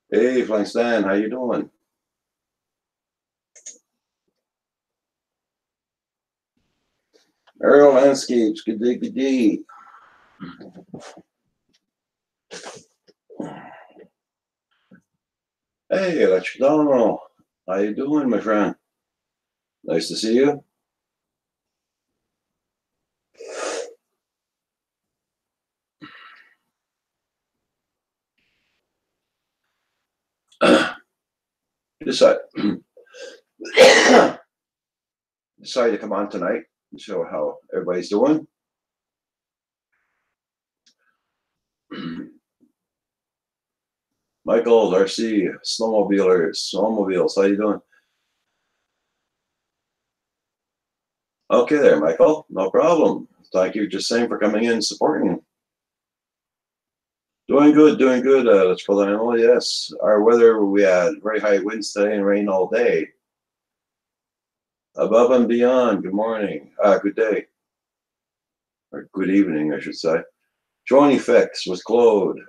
Hey, Flying Stan, how you doing? Aerial Landscapes, good day, good day. Hey, Electric Domino, how you doing, my friend? Nice to see you. Decided, decided to come on tonight and show how everybody's doing. Michael, Darcy, snowmobiles, how you doing? Okay there, Michael, no problem. Thank you just saying for coming in and supporting. Doing good, doing good. Let's call that. Oh, yes. Our weather, we had very high winds today and rain all day. Above and beyond, good morning. Good day. Or good evening, I should say. Johnny Fix with Claude.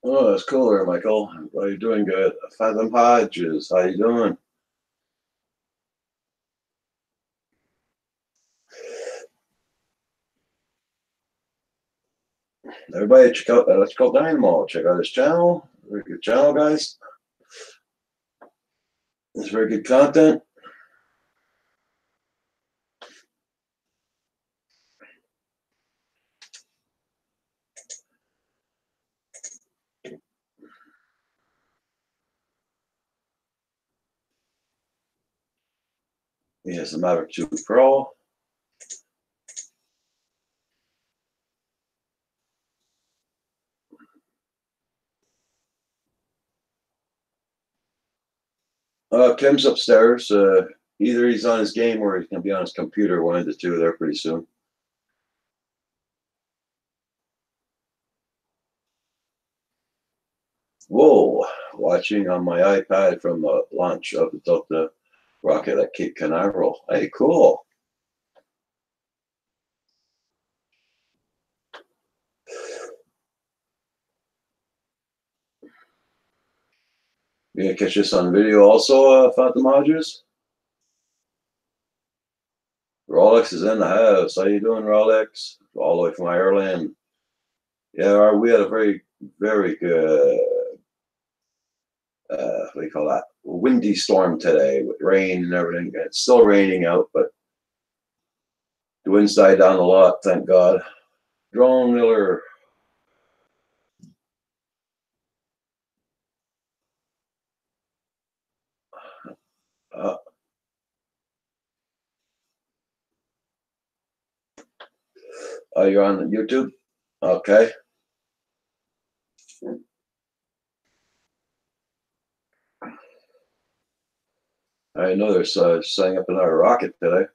Oh, that's cool there, Michael. How you doing? Good. Fathom Hodges, how you doing? Everybody check out Electrical Dynamo. Check out his channel. Very good channel, guys. It's very good content. He has the Maverick 2 Pro. Tim's upstairs. Either he's on his game or he's going to be on his computer. One of the two there pretty soon. Whoa, watching on my iPad from the launch of the Delta rocket at Cape Canaveral. Hey, cool. You gonna catch this on video also, Phantom Hodges? Rolex is in the house. How you doing, Rolex? All the way from Ireland. Yeah, we had a very, very good, what do you call that? Windy storm today with rain and everything. It's still raining out, but the winds died down a lot, thank God. Drone Miller. You're on YouTube? Okay. I know they're setting up another rocket today.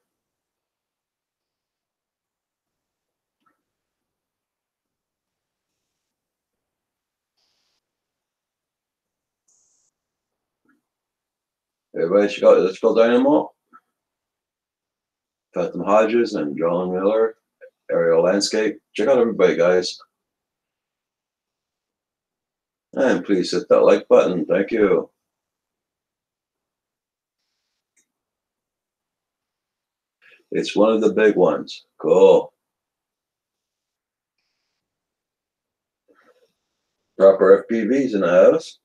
Everybody check out Electrical Dynamo. Phantom Hodges and John Miller. Aerial Landscape. Check out everybody, guys. And please hit that like button. Thank you. It's one of the big ones. Cool. Proper FPVs in the house.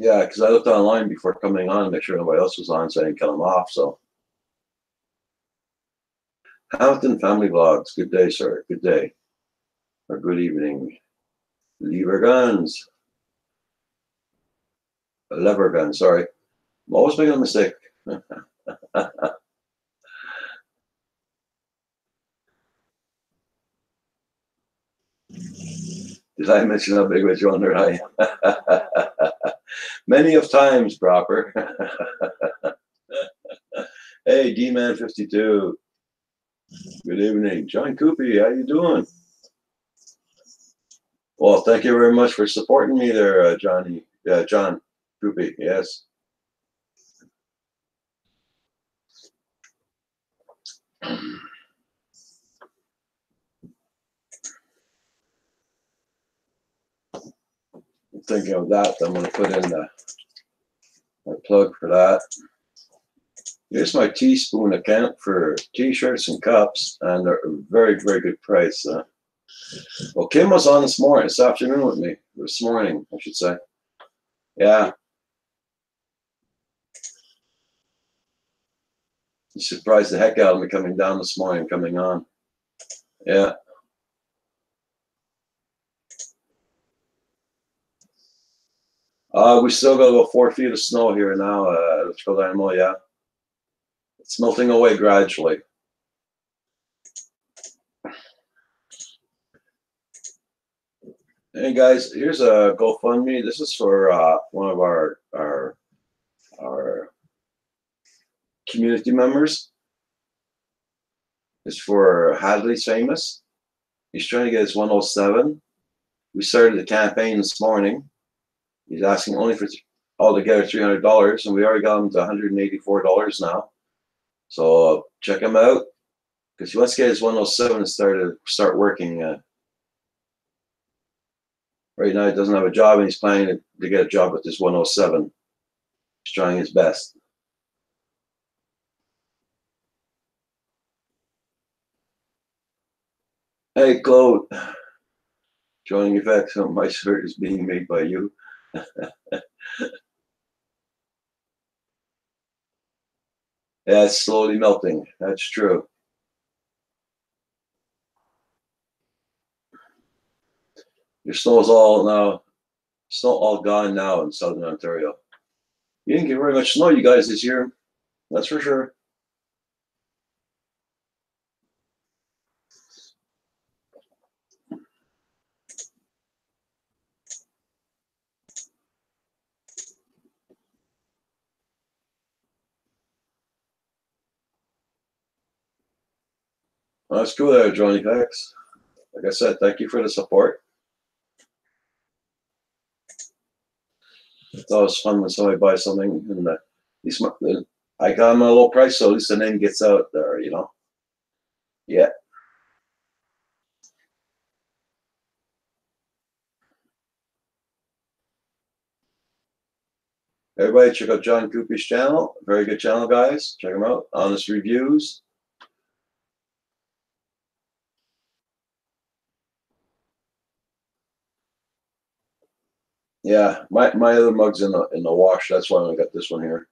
Yeah, because I looked online before coming on to make sure nobody else was on so I didn't cut them off. So, Hamilton Family Vlogs. Good day, sir. Good day. Or good evening. Lever Guns. Lever Gun, sorry. I'm always making a mistake. Did I mention how big of a drone I am? Many of times, proper. Hey, D-Man 52. Good evening. John Coopy, how you doing? Well, thank you very much for supporting me there, John Coopy, yes. Thinking of that, I'm going to put in my plug for that. Here's my Teaspoon account for t-shirts and cups, and they're a very, very good price. Well, Kim was on this afternoon with me. This morning, I should say. Yeah. You surprised the heck out of me coming down this morning, coming on. Yeah. We still got about 4 feet of snow here now, Electrical Dynamo, yeah. It's melting away gradually. Hey guys, here's a GoFundMe. This is for one of our community members. It's for Hadley's Famous. He's trying to get his 107. We started the campaign this morning. He's asking only for altogether $300, and we already got him to $184 now. So check him out, because he wants to get his 107 and start working. Right now he doesn't have a job, and he's planning to get a job with his 107. He's trying his best. Hey Claude, joining effects. My shirt is being made by you. Yeah, it's slowly melting. That's true. Your snow's all gone now in Southern Ontario. You didn't get very much snow, you guys, this year. That's for sure. Well, that's cool there, Johnny Fax. Like I said, thank you for the support. It's always fun when somebody buys something, and at least I got them at a low price, so at least the name gets out there, you know. Yeah. Everybody, check out John Coopy's channel. Very good channel, guys. Check him out. Honest reviews. Yeah, my other mug's in the wash. That's why I got this one here.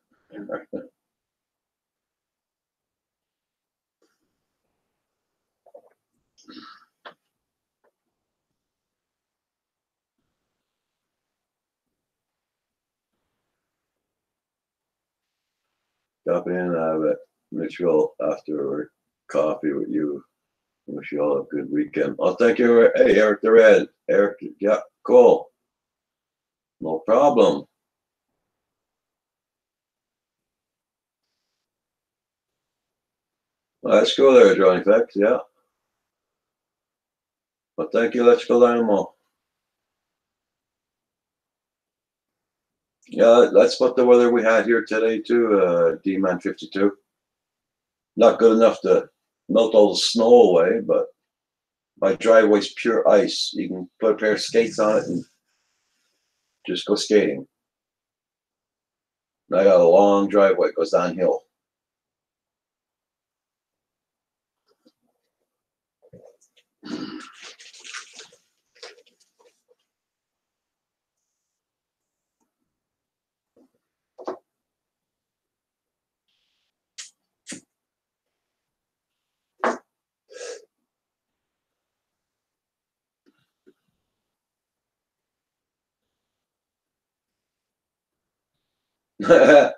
Stop in and have it. Mitchell after coffee with you. Wish you all a good weekend. Oh, thank you. Hey, Eric the Red. Eric, yeah, cool. No problem. Let's go there, Johnny Fex. Yeah. But thank you, Electrical Dynamo. Yeah, that's what the weather we had here today too, D-Man 52. Not good enough to melt all the snow away, but my driveway's pure ice. You can put a pair of skates on it and just go skating. And I got a long driveway, it goes downhill. I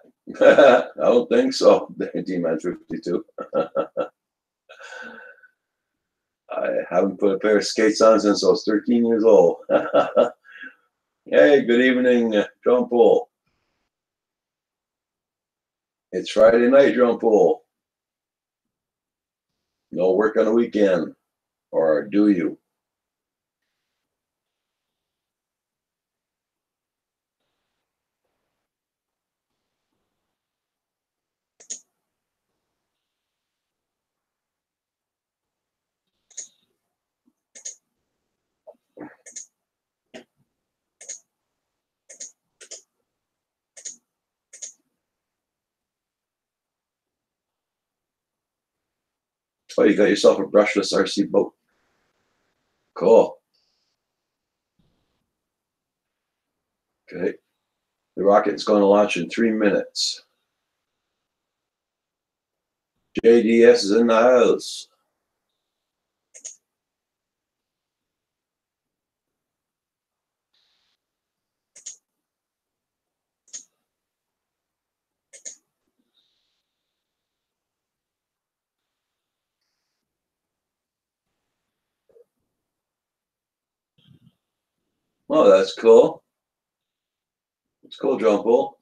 don't think so, D-Man 52. I haven't put a pair of skates on since I was 13 years old. Hey, good evening, John Paul. It's Friday night, John Paul. No work on the weekend, or do you? Oh, you got yourself a brushless RC boat. Cool. Okay. The rocket's going to launch in 3 minutes. JDS is in the house. Oh, that's cool. It's cool, John Paul.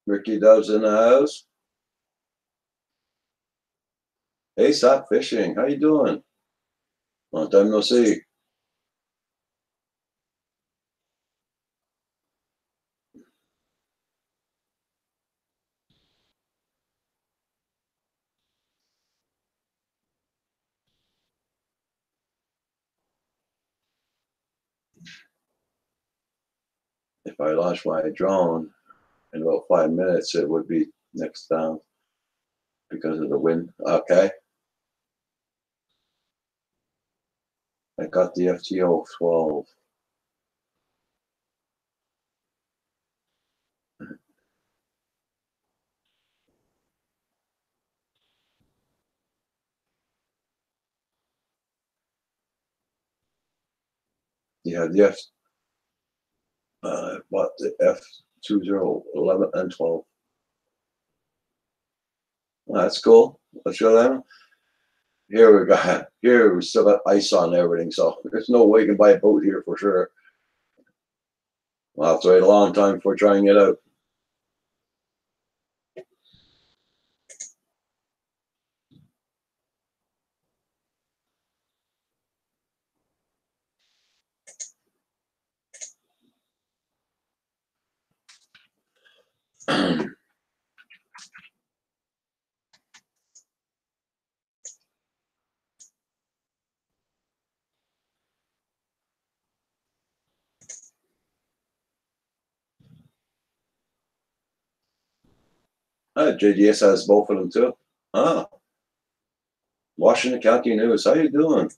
Ricky Dove's in the house. Hey, stop fishing. How you doing? Long time no see. If I launch my drone in about 5 minutes, it would be next down because of the wind. Okay. I got the FTO 12. Yeah, the F. Bought the F2011 and 12. Oh, that's cool. Let's show them. Here we still got ice on everything, so there's no way you can buy a boat here for sure. I'll have to wait a long time before trying it out. JDS has both of them too. Ah, Washington County News. How you doing?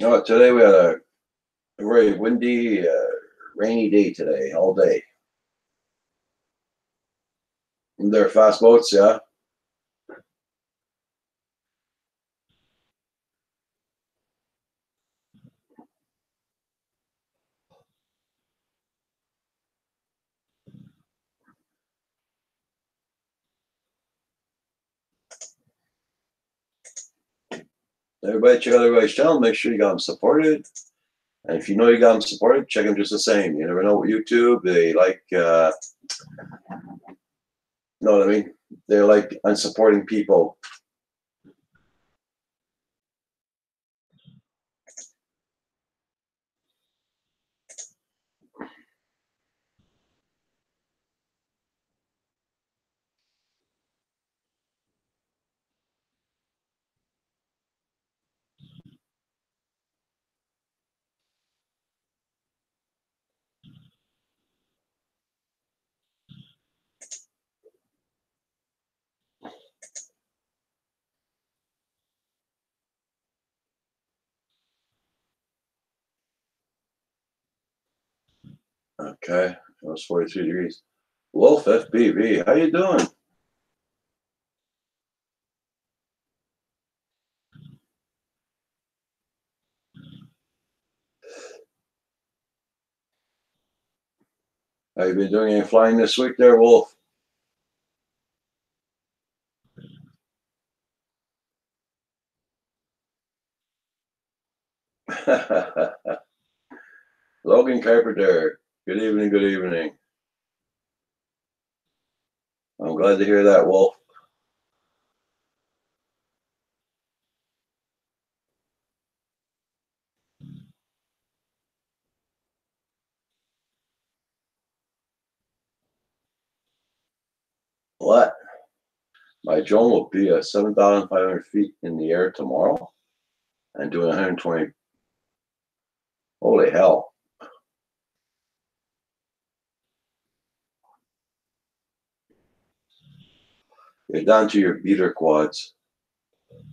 No, today we had a very windy, rainy day today, all day. And they're fast boats, yeah. Everybody check out everybody's channel. Make sure you got them supported. And if you know you got them supported, check them just the same. You never know with YouTube. They like, know what I mean? They're like unsupporting people. Okay, it was 43 degrees. Wolf FBV, how you doing? Have you been doing any flying this week there, Wolf? Logan Carpenter, good evening, good evening. I'm glad to hear that, Wolf. What? My drone will be at 7,500 feet in the air tomorrow and doing 120. Holy hell. You're down to your beater quads.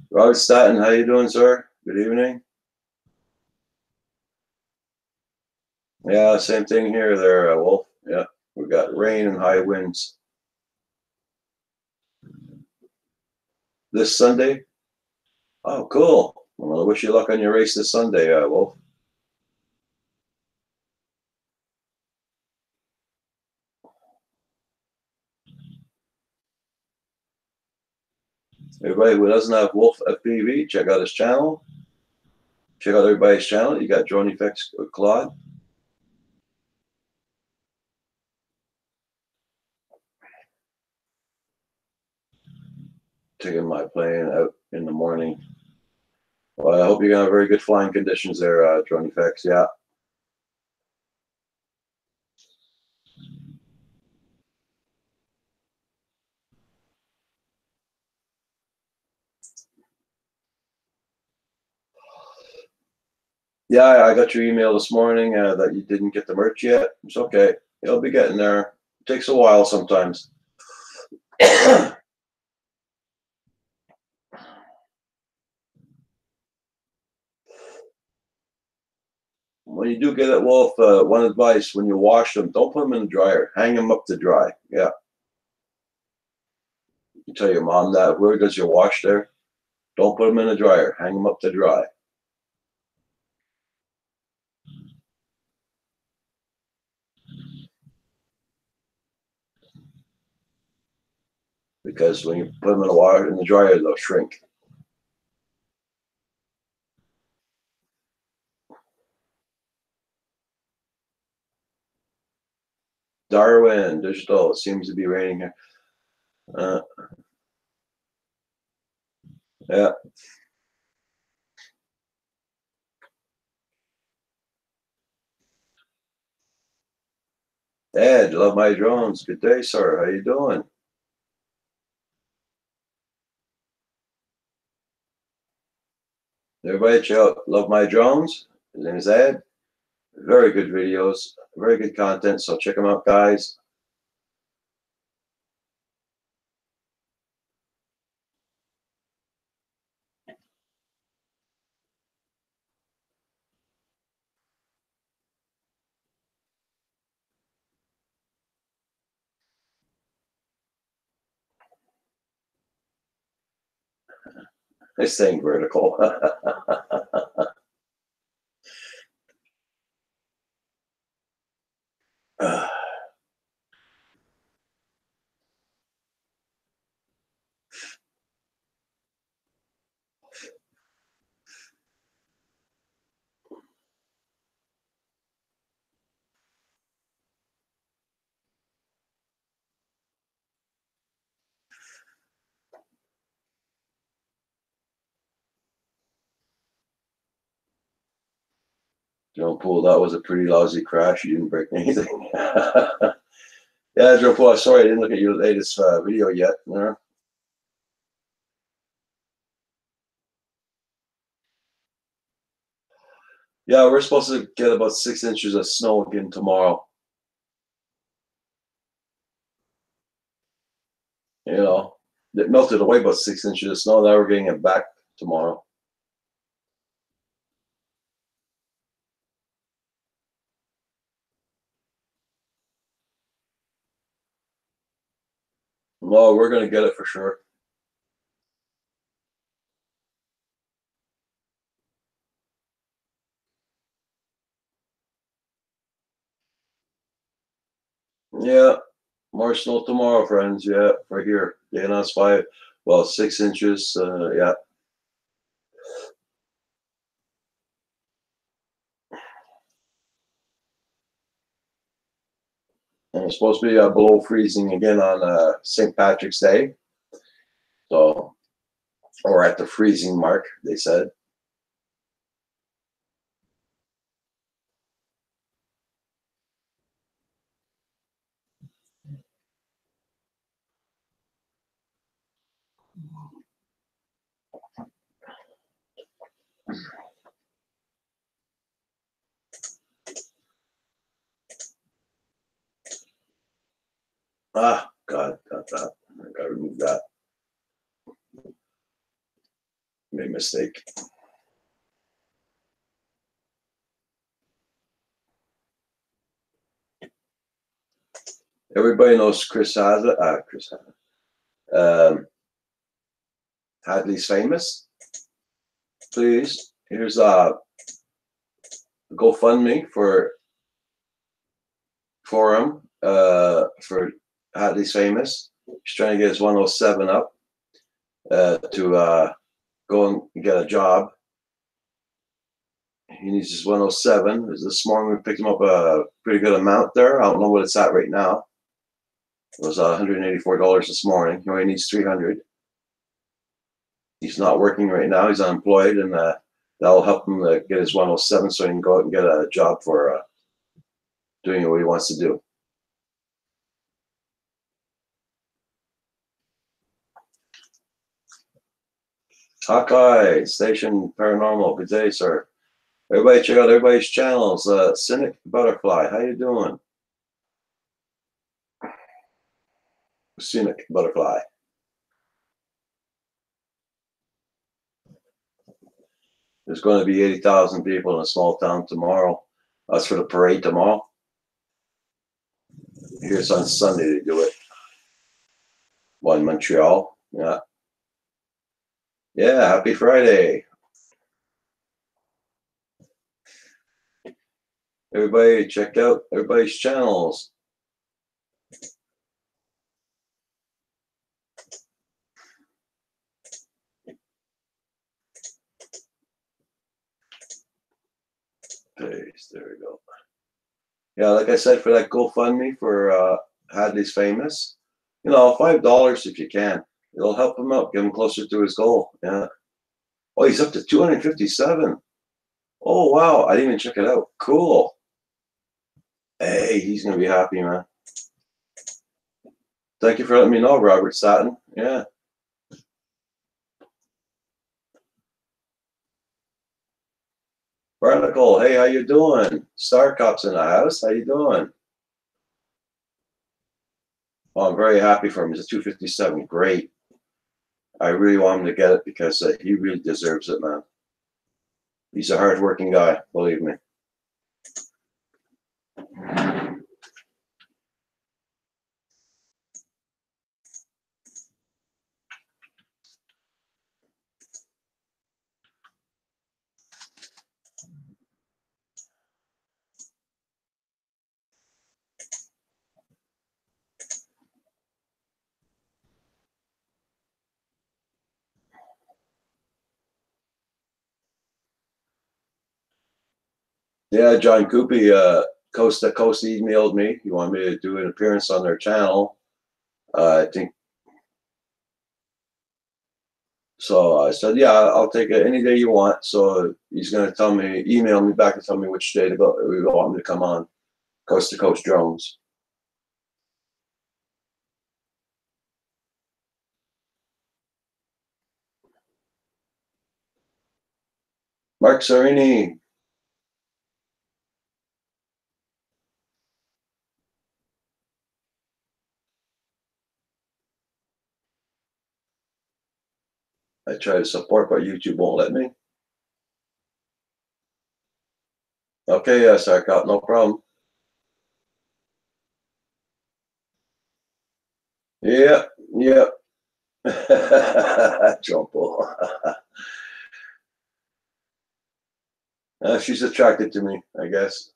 Robert Staten, how you doing, sir? Good evening. Yeah, same thing here there, Wolf. Yeah, we got rain and high winds. This Sunday? Oh, cool. Well, I wish you luck on your race this Sunday, Wolf. Everybody who doesn't have Wolf FPV, check out his channel. Check out everybody's channel. You got Drone Effects Claude. Taking my plane out in the morning. Well, I hope you're gonna have very good flying conditions there, Drone Effects. Yeah. Yeah, I got your email this morning that you didn't get the merch yet. It's okay. It'll be getting there. It takes a while sometimes. When you do get it, Wolf, one advice: when you wash them, don't put them in the dryer. Hang them up to dry. Yeah. You tell your mom that. Whoever does your wash there, don't put them in the dryer. Hang them up to dry. Because when you put them in the water in the dryer, they'll shrink. Darwin Digital. It seems to be raining here. Yeah. Ed, love my drones. Good day, sir. How you doing? Everybody check out Love My Drones. His name is Ed. Very good videos, very good content. So check them out, guys. It's staying vertical. Joe Pool, that was a pretty lousy crash. You didn't break anything. Yeah, Joe Pool, sorry I didn't look at your latest video yet. Yeah, we're supposed to get about 6 inches of snow again tomorrow. You know, it melted away about 6 inches of snow. Now we're getting it back tomorrow. Well, we're gonna get it for sure. Yeah, more snow tomorrow, friends. Yeah, for here. Yeah, that's 6 inches. Yeah. And it's supposed to be below freezing again on St. Patrick's Day. So, or at the freezing mark, they said. Ah, God, got that. I gotta remove that. Made a mistake. Everybody knows Chris Hadley. Chris Hadley's famous. Please, here's a GoFundMe for him. For Hadley's famous. He's trying to get his 107 up to go and get a job. He needs his 107. This morning we picked him up a pretty good amount there. I don't know what it's at right now. It was $184 this morning. He only needs 300. He's not working right now. He's unemployed, and that'll help him get his 107 so he can go out and get a job for doing what he wants to do. Hawkeye, Station Paranormal. Good day, sir. Everybody check out everybody's channels. Cynic Butterfly, how you doing? Scenic Butterfly. There's going to be 80,000 people in a small town tomorrow. That's for the parade tomorrow. Here's on Sunday to do it. Well, in Montreal. Yeah. Yeah, happy Friday. Everybody check out everybody's channels. Paste, there we go. Yeah, like I said, for that GoFundMe for Hadley's famous, $5 if you can. It'll help him out, get him closer to his goal. Yeah. Oh, he's up to 257. Oh, wow. I didn't even check it out. Cool. Hey, he's going to be happy, man. Thank you for letting me know, Robert Satin. Yeah. Barnacle, hey, how you doing? Star Cop's in the house. How you doing? Well, I'm very happy for him. He's a 257. Great. I really want him to get it because he really deserves it, man. He's a hardworking guy, believe me. Yeah, John Coopy, Coast to Coast emailed me. He wanted me to do an appearance on their channel. I think so. I said, yeah, I'll take it any day you want. So he's going to email me back and tell me which day to go. We want me to come on Coast to Coast Drones. Mark Serini. I try to support, but YouTube won't let me. Okay, Sarkot, no problem. Yeah, Yep. Jumbo. She's attracted to me, I guess.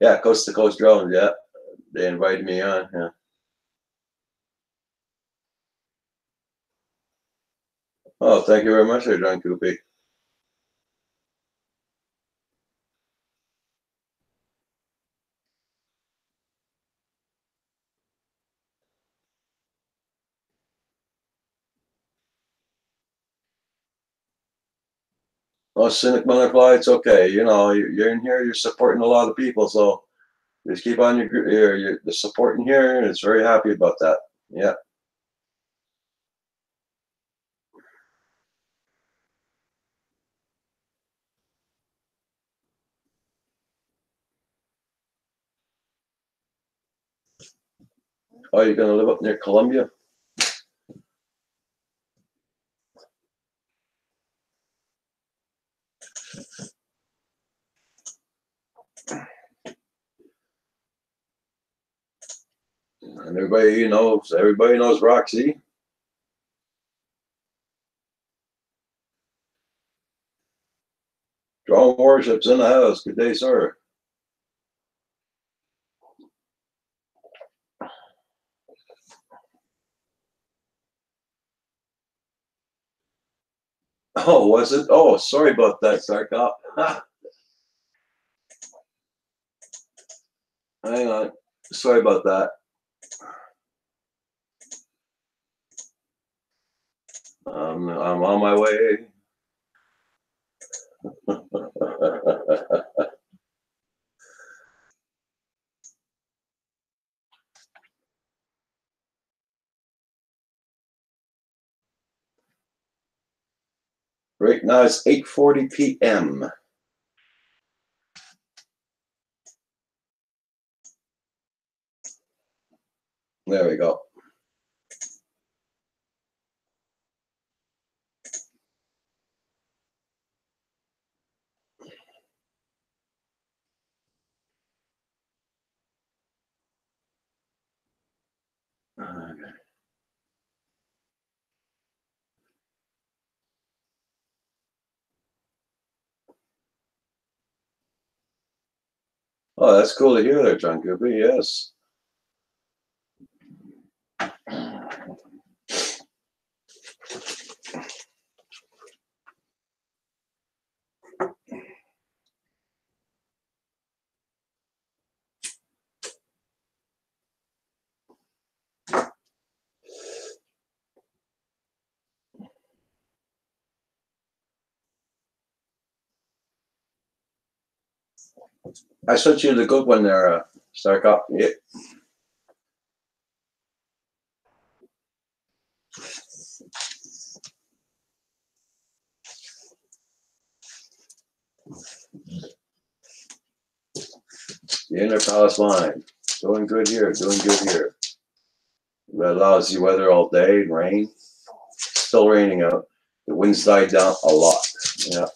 Yeah, Coast to Coast Drones. Yeah, they invited me on. Yeah. Oh, thank you very much, there, John Coopy. Oh, Cynic Butterfly, it's okay. You know, you're in here, you're supporting a lot of people, so just keep on your the supporting here, and it's very happy about that. Yeah. Oh, you're gonna live up near Columbia? And everybody knows Roxy. Drone Warships in the house. Good day, sir. Oh, was it? Oh, sorry about that, Starcop. Hang on. Sorry about that. I'm on my way. Right now it's 8:40 p.m. There we go. Okay. Oh, that's cool to hear there, John Cooper. Yes. I sent you the good one there, Starcop. Yeah. The Inner Palace Line. Doing good here. Doing good here. We had lousy weather all day and rain. Still raining out. The winds died down a lot. Yeah.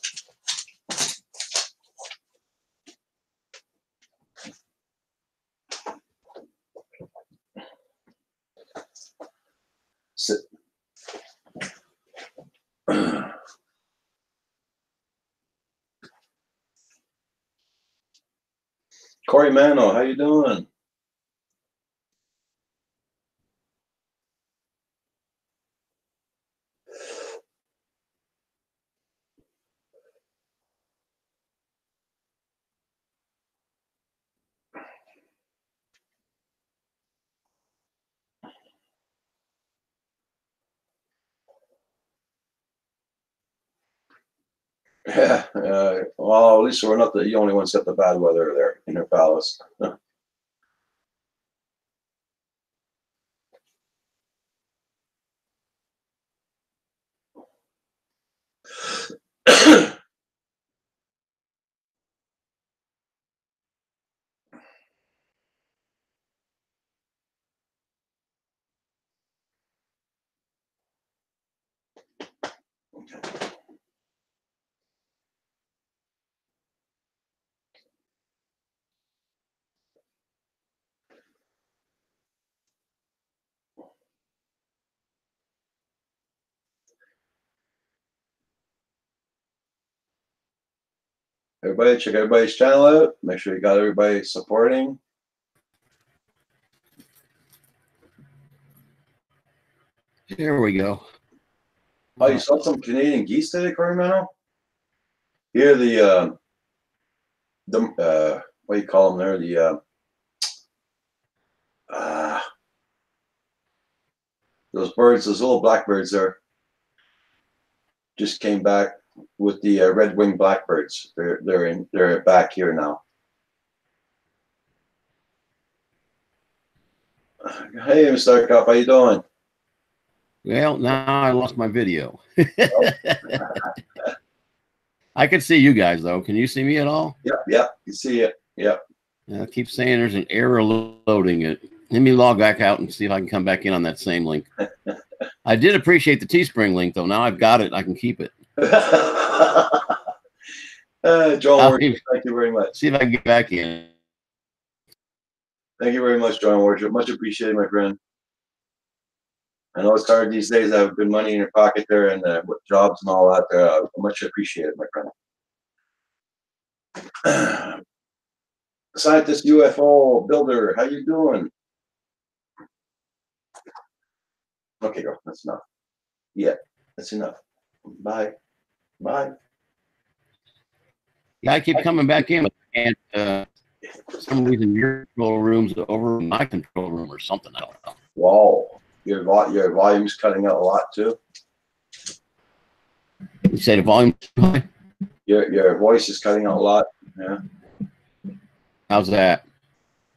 Corey Mano, how you doing? Yeah. Well, at least we're not the only ones got the bad weather there in their palace. Everybody, check everybody's channel out. Make sure you got everybody supporting. Here we go. Oh, you saw some Canadian geese today, Corey? Here, the what do you call them there? Those birds, those little blackbirds there, just came back with the red-winged blackbirds. They're back here now. Hey, Mr. Cup, how you doing? Well, now I lost my video. I can see you guys though. Can you see me at all? Yep. You see it. Yep. I keep saying there's an error loading it. Let me log back out and see if I can come back in on that same link. I did appreciate the Teespring link though. Now I've got it. I can keep it. John, thank you very much. See if I can get back in. Thank you very much, John Worship. Much appreciated, my friend. I know it's hard these days to have good money in your pocket there and with jobs and all that. Much appreciated, my friend. Scientist UFO builder, how you doing? Okay, girl, that's enough. Yeah, that's enough. Bye. Bye. Yeah, I keep coming back in, but I can't. For some reason, your control room's over my control room or something. I don't know. Wow, your volume's cutting out a lot too. You say the volume? Your voice is cutting out a lot. Yeah. How's that?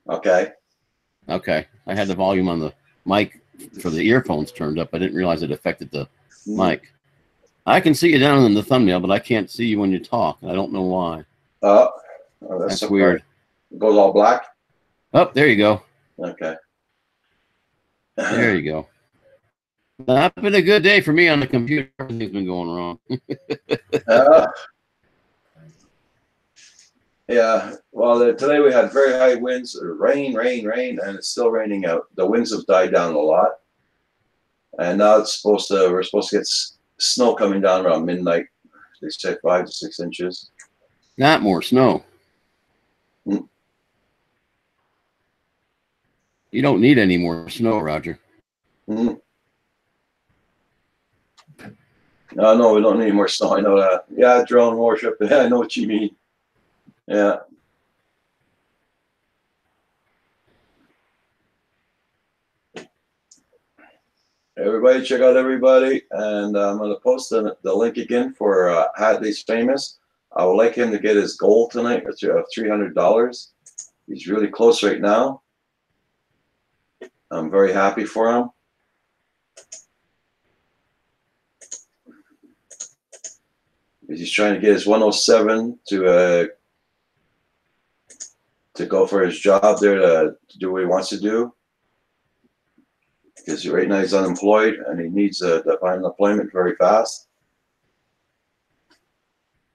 Okay. Okay. I had the volume on the mic for the earphones turned up. I didn't realize it affected the mic. I can see you down in the thumbnail, but I can't see you when you talk. I don't know why. Oh, that's weird. It goes all black? Oh, there you go. Okay. There you go. Not been a good day for me on the computer. Everything's been going wrong. Yeah. Well, today we had very high winds, rain, and it's still raining out. The winds have died down a lot, and now we're supposed to get snow coming down around midnight. They say 5 to 6 inches. Not more snow. You don't need any more snow, Roger. No, we don't need more snow. I know that. Yeah, drone worship. Yeah, I know what you mean. Yeah. Everybody, check out everybody. And I'm going to post the link again for Hadley's Famous. I would like him to get his goal tonight of $300. He's really close right now. I'm very happy for him. He's trying to get his 107 to go for his job there to do what he wants to do. Because right now he's unemployed and he needs to find employment very fast.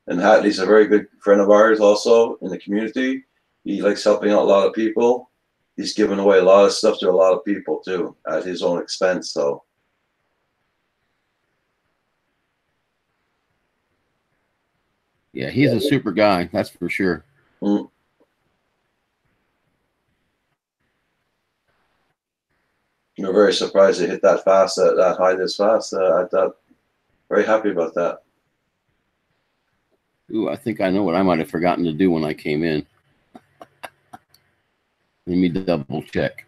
And Hatley's a very good friend of ours also in the community. He likes helping out a lot of people. He's given away a lot of stuff to a lot of people too at his own expense. So. Yeah, he's a super guy, that's for sure. Mm. We're very surprised he hit that fast, that high this fast. I'm very happy about that. Ooh, I think I know what I might have forgotten to do when I came in. Let me double check.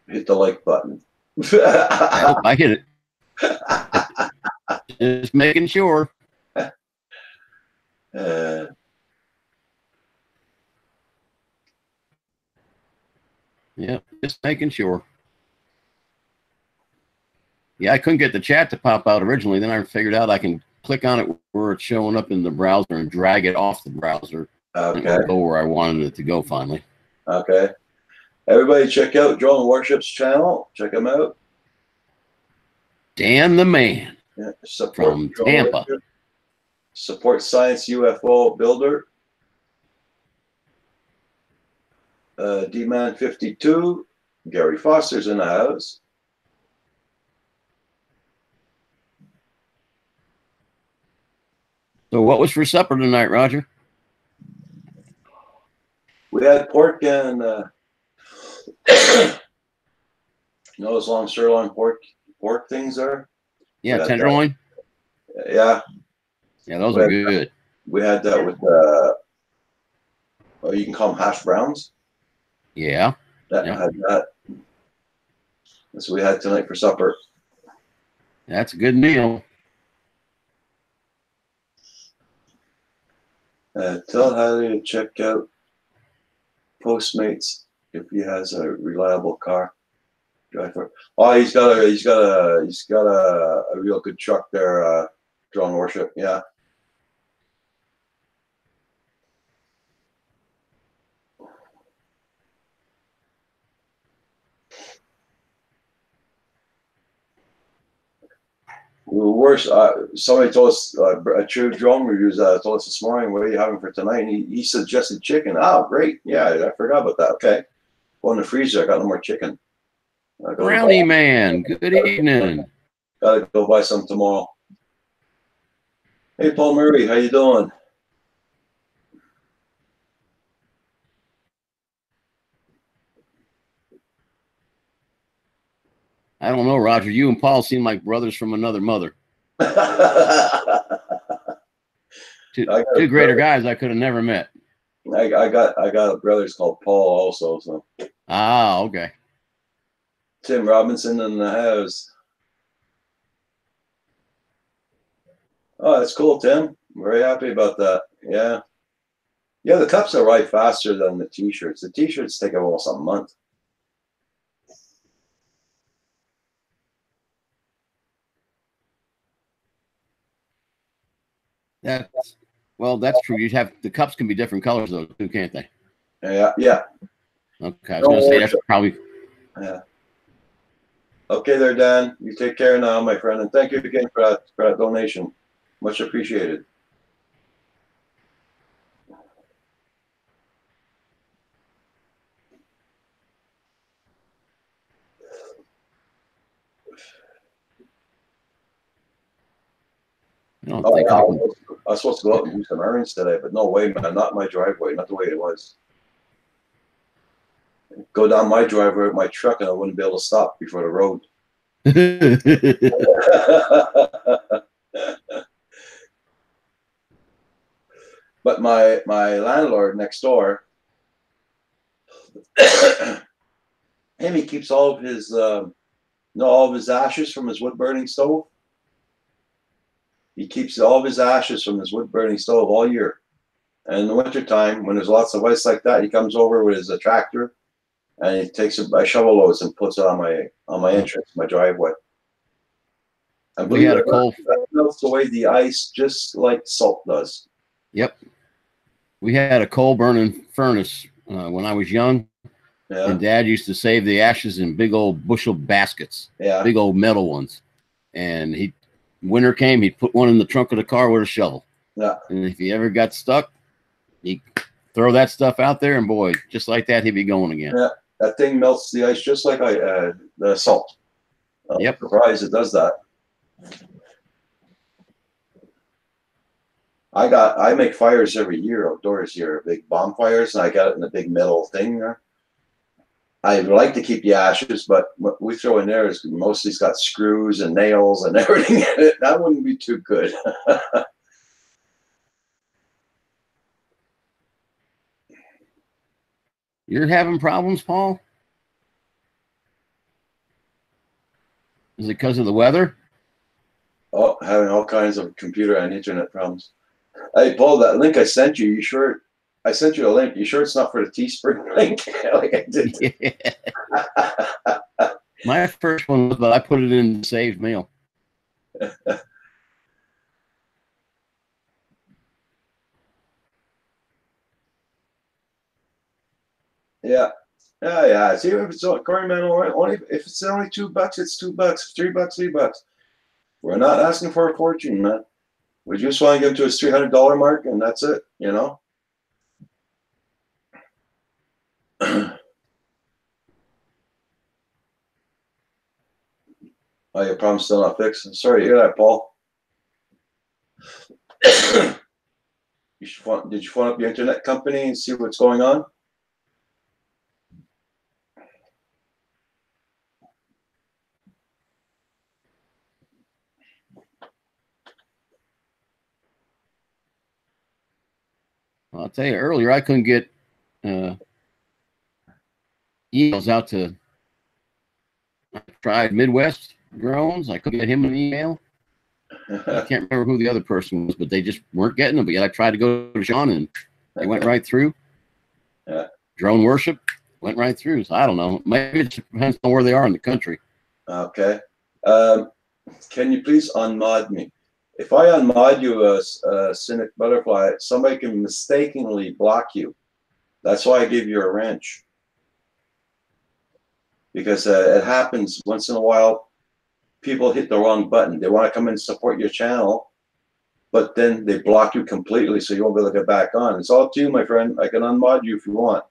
Hit the like button. I hope I hit it. Just making sure. Yeah, just making sure. Yeah, I couldn't get the chat to pop out originally. Then I figured out I can click on it where it's showing up in the browser and drag it off the browser. Okay. And it'll go where I wanted it to go finally. Okay. Everybody check out Drone Worship's channel. Check him out. Dan the Man. Yeah, from Tampa. Worship. Support Science UFO Builder. D-Man 52. Gary Foster's in the house. So what was for supper tonight, Roger? We had pork and you know those long sirloin pork things there. Yeah, tenderloin. Yeah. Yeah, those are good. We had that with you can call them hash browns. Yeah. That had that. That's what we had tonight for supper. That's a good meal. Tell Haley to check out Postmates if he has a reliable car. Drive for. Oh, he's got a real good truck there. Drone Worship. Yeah. Worse, somebody told us a true drone reviews told us this morning, what are you having for tonight? And he suggested chicken. Oh, great. Yeah, I forgot about that. Okay. Go in the freezer. I got no more chicken. Brownie man, good evening. Gotta go buy some tomorrow. Hey, Paul Murray, how you doing? I don't know, Roger. You and Paul seem like brothers from another mother. Two greater guys I could have never met. I got brothers called Paul also. So. Ah, okay. Tim Robinson in the house. Oh, that's cool, Tim. Very happy about that. Yeah. Yeah, the cups arrive faster than the t-shirts. The t-shirts take almost a month. That's true. You'd have the cups can be different colors though, too, can't they? Yeah, yeah. Okay, I was gonna say that's probably. Yeah. Okay, there, Dan. You take care now, my friend, and thank you again for that donation. Much appreciated. I was supposed to go out and do some errands today, but no way, man. Not my driveway. Not the way it was. Go down my driveway with my truck, and I wouldn't be able to stop before the road. But my landlord next door, he keeps all of his ashes from his wood burning stove. He keeps all of his ashes from his wood burning stove all year. And in the wintertime, when there's lots of ice like that, he comes over with his tractor and he takes it by shovel loads and puts it on my entrance, my driveway. And we had a coal. That melts away the ice just like salt does. Yep. We had a coal burning furnace when I was young. Yeah. And Dad used to save the ashes in big old bushel baskets. Yeah. Big old metal ones. And winter came, he'd put one in the trunk of the car with a shovel. Yeah. And if he ever got stuck, he'd throw that stuff out there, and boy, just like that, he'd be going again. Yeah. That thing melts the ice just like the salt. Yep. Surprised it does that. I make fires every year outdoors here, big bonfires, and I got it in a big metal thing there. I like to keep the ashes, but what we throw in there is mostly it's got screws and nails and everything in it. That wouldn't be too good. You're having problems, Paul? Is it because of the weather? Oh, having all kinds of computer and internet problems. Hey, Paul, that link I sent you, you sure? I sent you a link. You sure it's not for the Teespring link? Like I did. Yeah. My first one was, but I put it in the saved mail. Yeah. Yeah. See, if it's Corey Man, only if it's only $2, it's $2. $3, $3. We're not asking for a fortune, man. We just want to get to his $300 mark, and that's it. You know. Oh, your problem's still not fixed. I'm sorry to hear that, Paul. Did you phone up your internet company and see what's going on? I'll tell you, earlier I couldn't get emails out to. I tried Midwest Drones. I couldn't get him an email. I can't remember who the other person was, but they just weren't getting them. But yet I tried to go to Sean, and they went right through. Yeah. Drone Worship went right through. So I don't know. Maybe it depends on where they are in the country. Okay. Can you please unmod me? If I unmod you as Cynic Butterfly, somebody can mistakenly block you. That's why I give you a wrench. Because it happens once in a while. People hit the wrong button. They want to come and support your channel, but then they block you completely, so you won't be able to get back on. It's all up to you, my friend. I can unmod you if you want.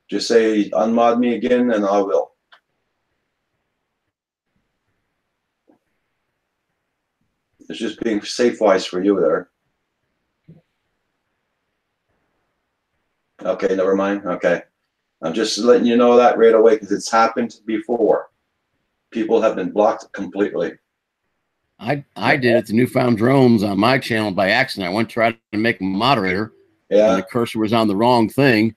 Just say unmod me again, and I will. It's just being safe-wise for you there. Okay, never mind. Okay. I'm just letting you know that right away because it's happened before. People have been blocked completely. I did it to Newfound Drones on my channel by accident. I went to try to make him a moderator, Yeah. and the cursor was on the wrong thing.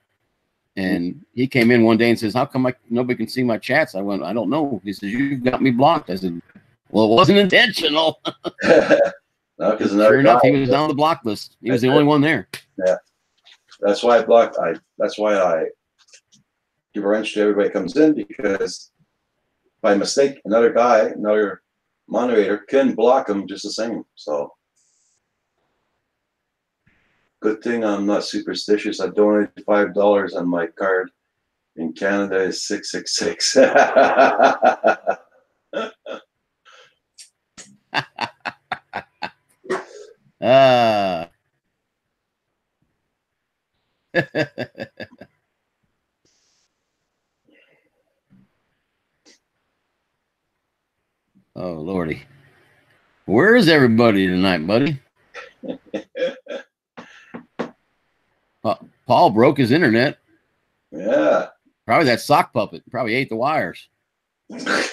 And he came in one day and says, "How come nobody can see my chats?" I went, "I don't know." He says, "You've got me blocked." I said, "Well, it wasn't intentional." No, because sure enough, he was on the block list. He was the only one there. Yeah, that's why I blocked. That's why I give a wrench to everybody that comes in, because by mistake, another moderator can block them just the same. So good thing I'm not superstitious. I donated $5 on my card. In Canada is 666. Oh, Lordy. Where is everybody tonight, buddy? Paul broke his internet. Yeah. Probably that sock puppet. Probably ate the wires. Well,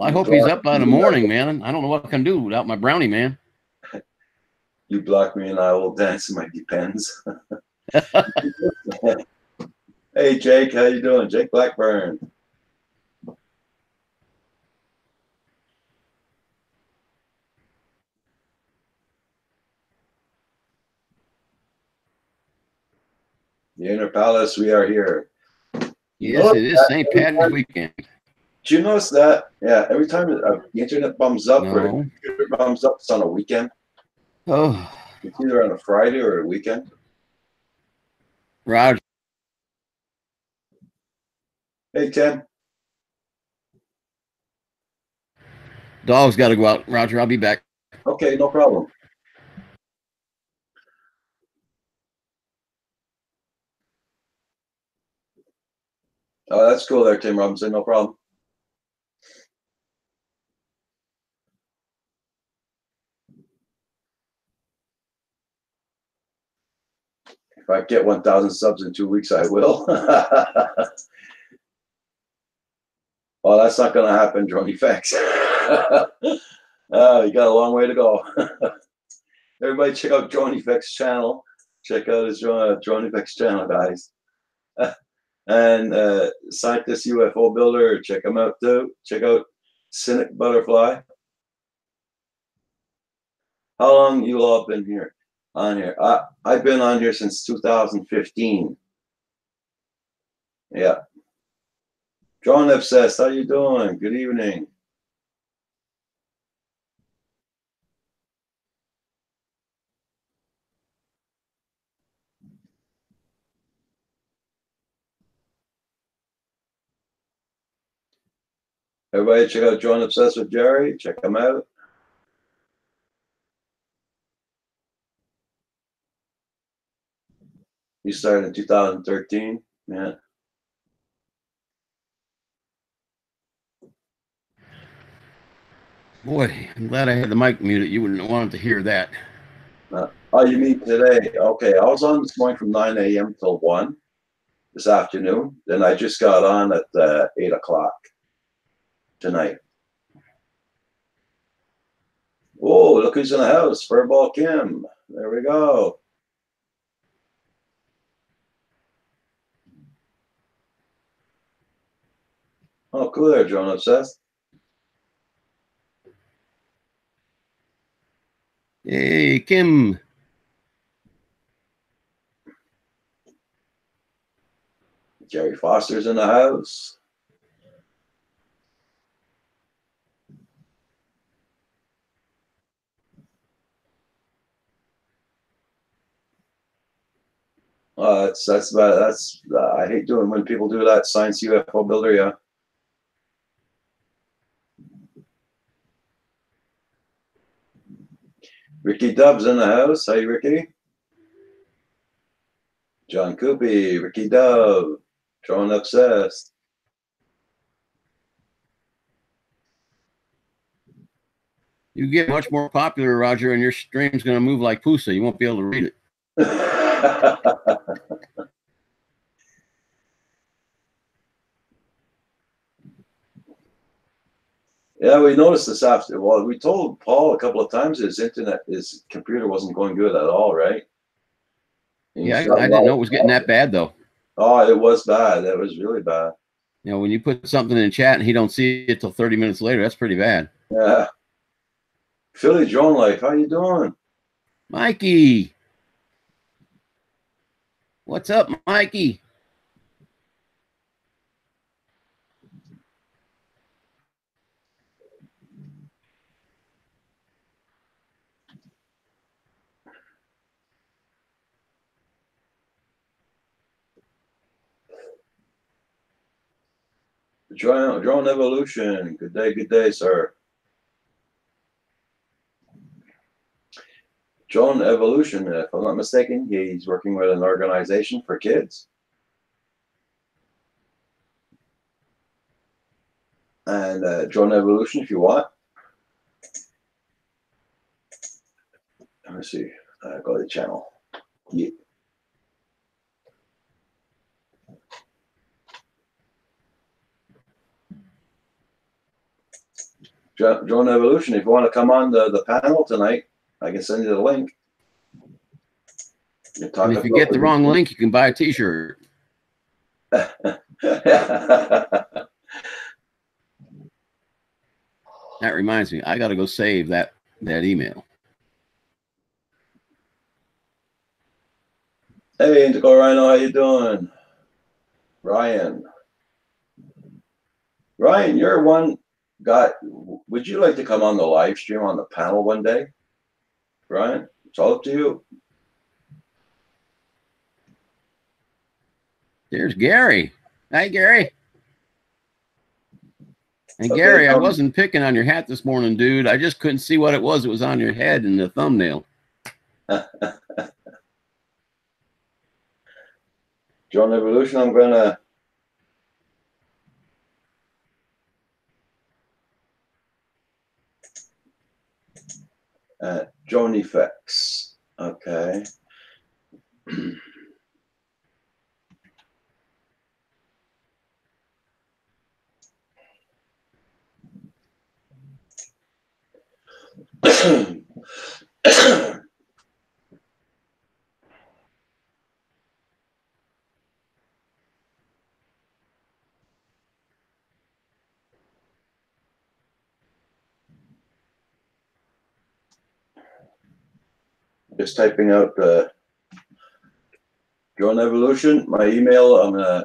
I hope he's up by the morning, man. I don't know what I can do without my brownie, man. You block me and I will dance in my Depends. Hey, Jake, how you doing? Jake Blackburn. The Inner Palace, we are here. Yes, it is St. Patty's weekend. Do you notice that? Yeah, every time the internet bums up or the No. computer bums up, it's on a weekend. Oh, It's either on a Friday or a weekend. Roger. Hey, Tim. Dog's got to go out. Roger, I'll be back. Okay, no problem. Oh, that's cool there, Tim Robinson. No problem. If I get 1,000 subs in 2 weeks, I will. Well, that's not going to happen, Drone Effects. You got a long way to go. Everybody check out Drone Effects channel. Check out his Drone Effects channel, guys. And Scientist UFO Builder, check him out too. Check out Cynic Butterfly. How long you all been here? On here? I've been on here since 2015. Yeah. Drone Obsessed, how you doing? Good evening. Everybody check out Drone Obsessed with Jerry. Check him out. He started in 2013. Yeah. Boy, I'm glad I had the mic muted. You wouldn't have wanted to hear that. Oh, you mean today? Okay, I was on this morning from 9 a.m. till 1 this afternoon. Then I just got on at 8 o'clock tonight. Oh, look who's in the house. Furball Kim. There we go. Oh, cool there, Drone Obsessed. Hey, Kim. Jerry Foster's in the house. That's bad. That's I hate doing when people do that. Science UFO builder, yeah. Ricky Dub's in the house. Hey, Ricky. John Coopy, Ricky Dub, Drone Obsessed. You get much more popular, Roger, and your stream's going to move like Pusa. You won't be able to read it. Yeah, we noticed this after. Well, we told Paul a couple of times his computer wasn't going good at all, right? Yeah, I didn't know it was getting that bad, though. Oh, it was bad. It was really bad. You know, when you put something in chat and he don't see it till 30 minutes later, that's pretty bad. Yeah. Philly Drone Life, how you doing? Mikey. What's up, Mikey? Drone Evolution. Good day, sir. Drone Evolution, if I'm not mistaken, he's working with an organization for kids. And Drone Evolution, if you want. Let me see. Go to the channel. Yeah. Drone Evolution, if you want to come on the panel tonight, I can send you the link. And if you get the wrong link, you can buy a t-shirt. That reminds me, I got to go save that email. Hey, Indigo Rhino, how you doing? Ryan, you're one guy. Would you like to come on the live stream on the panel one day? Ryan, it's all up to you. There's Gary. Hi, Gary. And okay, Gary, I wasn't picking on your hat this morning, dude. I just couldn't see what it was. It was on your head in the thumbnail. Drone Evolution, I'm going to Drone Effects. Okay. Just typing out Drone Evolution. My email,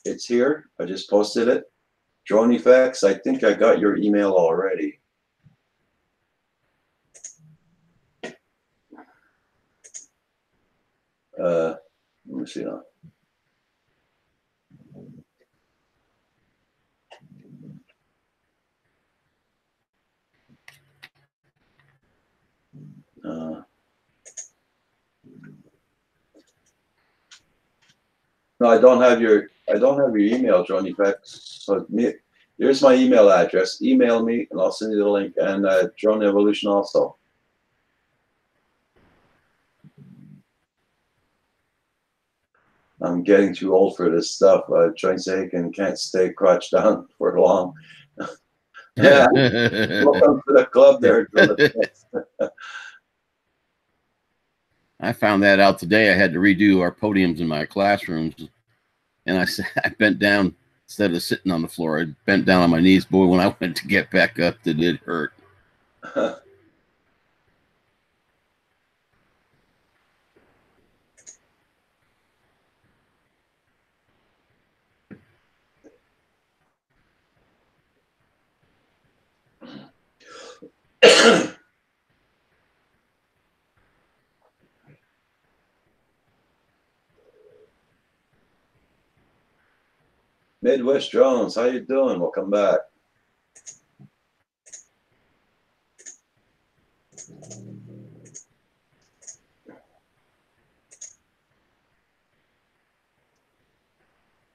it's here. I just posted it. Drone Effects. I think I got your email already. Let me see now. No, I don't have your email, Drone Effects. So here's my email address. Email me and I'll send you the link. And Drone Evolution also. I'm getting too old for this stuff. Joint ache and can't stay crouched down for long. Yeah. Welcome to the club there. I found that out today. I had to redo our podiums in my classrooms, and I bent down instead of sitting on the floor. I bent down on my knees. Boy, when I went to get back up, it did hurt. Midwest Drones, how you doing? Welcome back.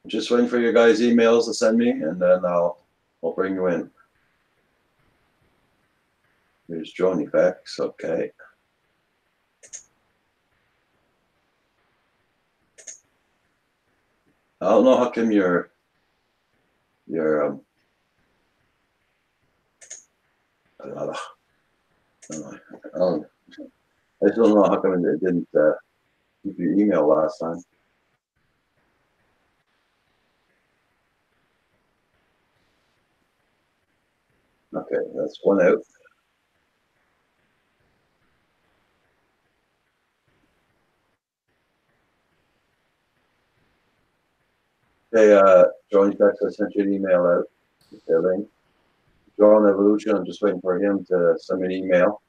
Just waiting for your guys' emails to send me, and then I'll bring you in. Here's drone effects. Okay. I don't know how come your I just don't know how come it didn't keep your email last time. Okay, that's one out. Okay, drone effects, I sent you an email out. Okay, link. Drone Evolution, I'm just waiting for him to send me an email.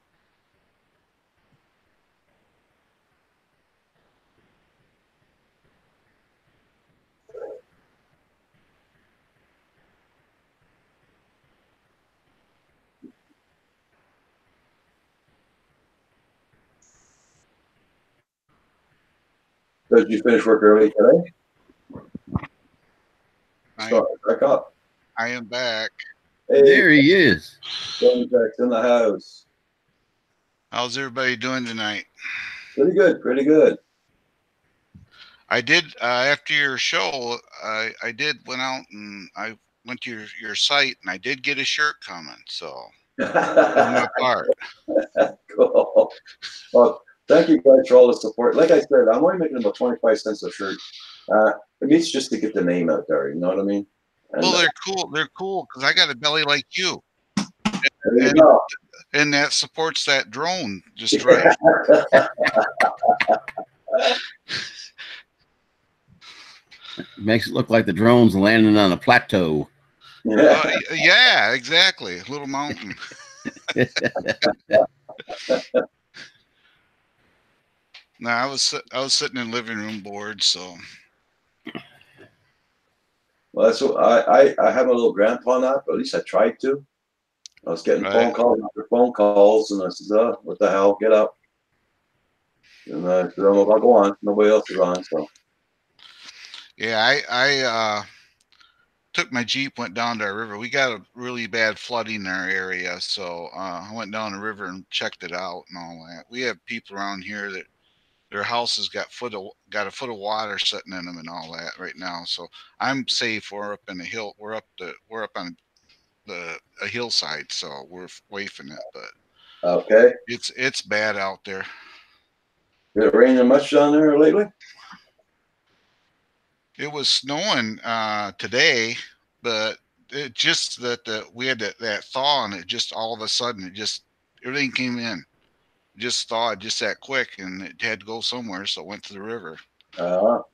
Did you finish work early today? Start back up. I am back. Hey, There he is. drone effects in the house. How's everybody doing tonight? Pretty good, pretty good. I did after your show. I went out and I went to your site and I did get a shirt coming. So doing my part. Cool. Well, thank you guys for all the support. Like I said, I'm only making about 25 cents a shirt. It means just to get the name out there. You know what I mean? And, Well, they're cool. They're cool because I got a belly like you, there you go. and that supports that drone just right. Makes it look like the drone's landing on a plateau. Yeah, exactly. A little mountain. No, I was sitting in living room board, so. Well, that's what I have a little grandpa now, but at least I tried to. I was getting phone calls after phone calls, and I said, what the hell, get up. And I said, I'll go on. Nobody else is on, so. Yeah, I took my Jeep, went down to our river. We got a really bad flooding in our area, so I went down the river and checked it out and all that. We have people around here that their houses got a foot of water sitting in them and all that right now. So I'm safe. We're up in the hill. We're up on a hillside, so we're wafing it. But okay, it's bad out there. Is it raining much down there lately? It was snowing today, but it just that we had that thaw, and it just all of a sudden everything came in. Just thawed just that quick, and it had to go somewhere, so it went to the river. Well,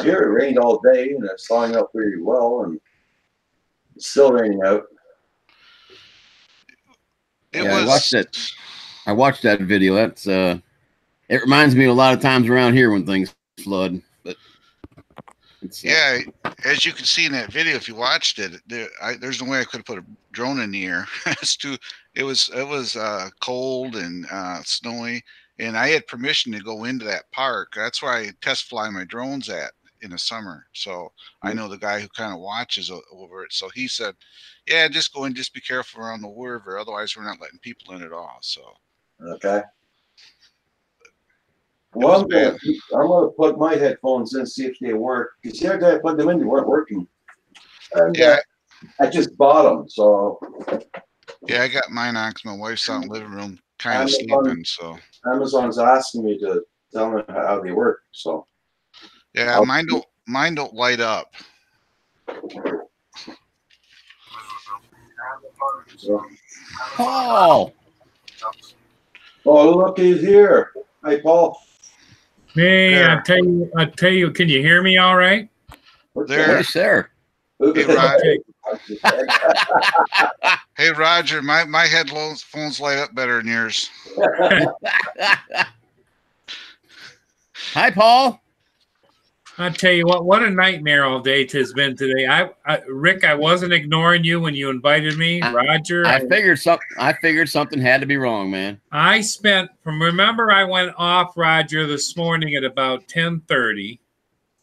here it rained all day, and it's thawing up pretty well, and it's still raining out. I watched that video. That's it reminds me a lot of times around here when things flood. But yeah, as you can see in that video, if you watched it, there's no way I could have put a drone in the air. It was cold and snowy, and I had permission to go into that park. That's where I test fly my drones at in the summer. So I know the guy who kind of watches over it. So he said, yeah, just go in, just be careful around the river. Otherwise, we're not letting people in at all. So. Okay. Well, I'm gonna plug my headphones in, see if they work. Because the other day I plugged them in, they weren't working. And, yeah, I just bought them, so Yeah, I got mine on because my wife's out in the living room kind of Amazon- sleeping. So Amazon's asking me to tell them how they work. So yeah, I'll- mine don't light up. Paul. oh, look, he's here. Hi, Paul. Hey, There. I tell you, can you hear me all right? There. Yes, sir. Hey, Rod. Okay. Hey, Roger, my headphones light up better than yours. Hi, Paul. I tell you what a nightmare all day it has been today. Rick, I wasn't ignoring you when you invited me. Roger, I figured something had to be wrong, man. remember I went off, Roger, this morning at about 10:30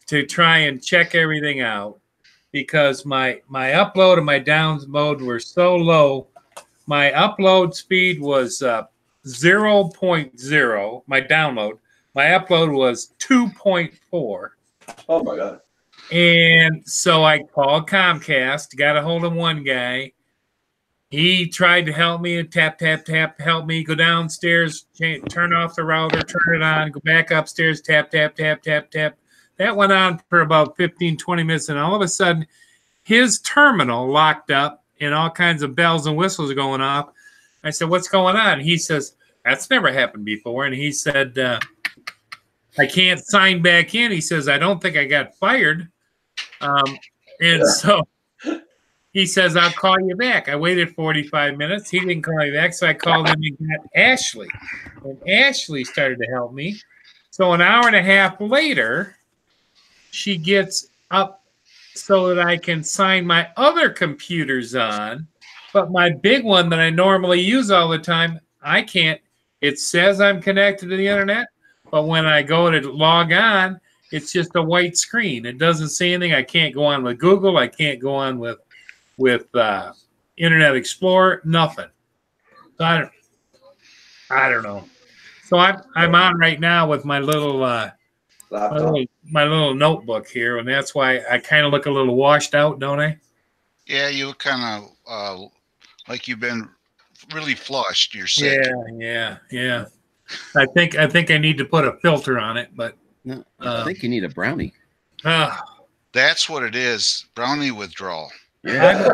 to try and check everything out because my upload and my download were so low. My upload speed was 0.0. My upload was 2.4. Oh my God. And so I called Comcast, got a hold of one guy. He tried to help me and tap, help me go downstairs, turn off the router, turn it on, go back upstairs, tap. That went on for about 15, 20 minutes. And all of a sudden, his terminal locked up and all kinds of bells and whistles going off. I said, what's going on? He says, that's never happened before. And he said, I can't sign back in. He says, I don't think I got fired. So he says, I'll call you back. I waited 45 minutes. He didn't call me back. So I called him and got Ashley. And Ashley started to help me. So an hour and a half later, she gets up so that I can sign my other computers on. But my big one that I normally use all the time, I can't. It says I'm connected to the internet, but when I go to log on, it's just a white screen. It doesn't say anything. I can't go on with Google. I can't go on with Internet Explorer. Nothing. So I don't know. So I'm on right now with my little my little notebook here, and that's why I kind of look a little washed out, don't I? Yeah, you look kind of like you've been really flushed. You're sick. Yeah. I think I need to put a filter on it, but No, I think you need a brownie. That's what it is. Brownie withdrawal. Yeah.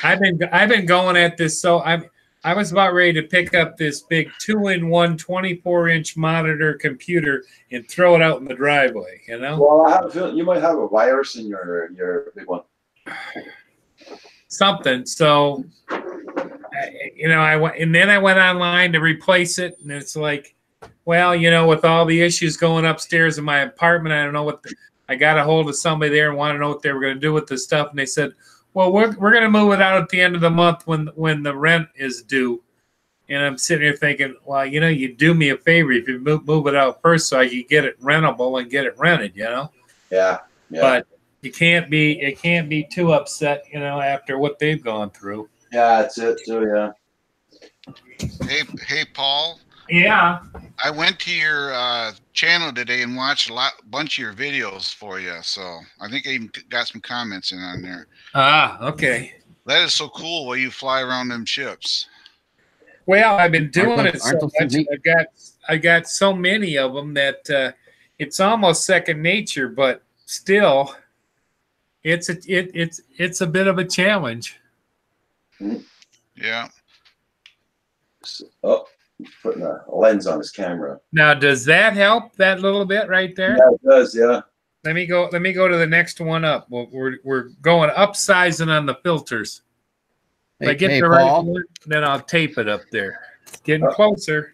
I've been going at this, so I was about ready to pick up this big 2-in-1 24-inch monitor computer and throw it out in the driveway, you know? Well, I have a feeling you might have a virus in your big one. Something. So, I went online to replace it, and it's like, well, with all the issues going upstairs in my apartment, I don't know I got a hold of somebody there and wanted to know what they were going to do with the stuff, and they said, well, we're going to move it out at the end of the month when the rent is due. And I'm sitting here thinking, well, you do me a favor if you move it out first so I can get it rentable and get it rented, Yeah. But it can't be too upset, after what they've gone through. Yeah, that's it too, yeah. Hey, Paul. Yeah. I went to your channel today and watched a bunch of your videos for you. So I think I even got some comments in on there. Okay. That is so cool while you fly around them ships. Well, I've been doing it so those much. neat? I got so many of them that it's almost second nature, but still, it's a bit of a challenge. Yeah. Oh, putting a lens on his camera. Now, does that help that little bit right there? Yeah, it does, yeah. Let me go to the next one up. We're going upsizing on the filters. If I get the right Paul. one, then I'll tape it up there. It's getting closer.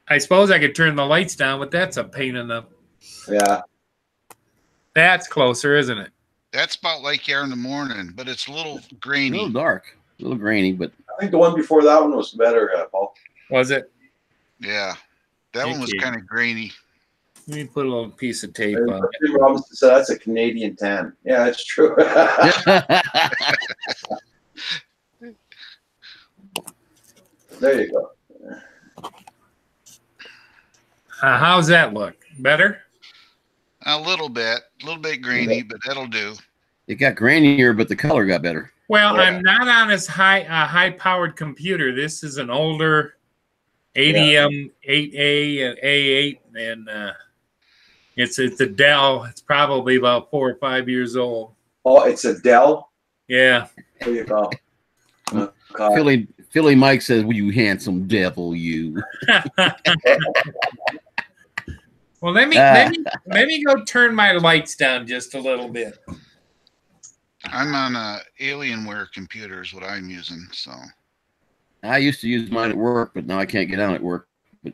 I suppose I could turn the lights down, but that's a pain in the. Yeah. That's closer, isn't it? That's about like you are in the morning, but it's a little A grainy. little dark, a little grainy, but I think the one before that one was better, Paul. Was it? Yeah. That one was Thank you. kind of grainy. Let me put a little piece of tape on. Tim Robinson said that's a Canadian tan. Yeah, that's true. There you go. How's that look? Better? A little bit grainy, but that'll do. It got grainier, but the color got better. Well, Yeah. I'm not on this high-powered computer. This is an older ADM 8A and A8, and it's a Dell. It's probably about 4 or 5 years old. Oh, it's a Dell. Yeah. There you go. Okay. Philly Mike says, "Well, you handsome devil, you." Well, let me go turn my lights down just a little bit. I'm on a Alienware computer is what I'm using. So I used to use mine at work, but now I can't get on at work. But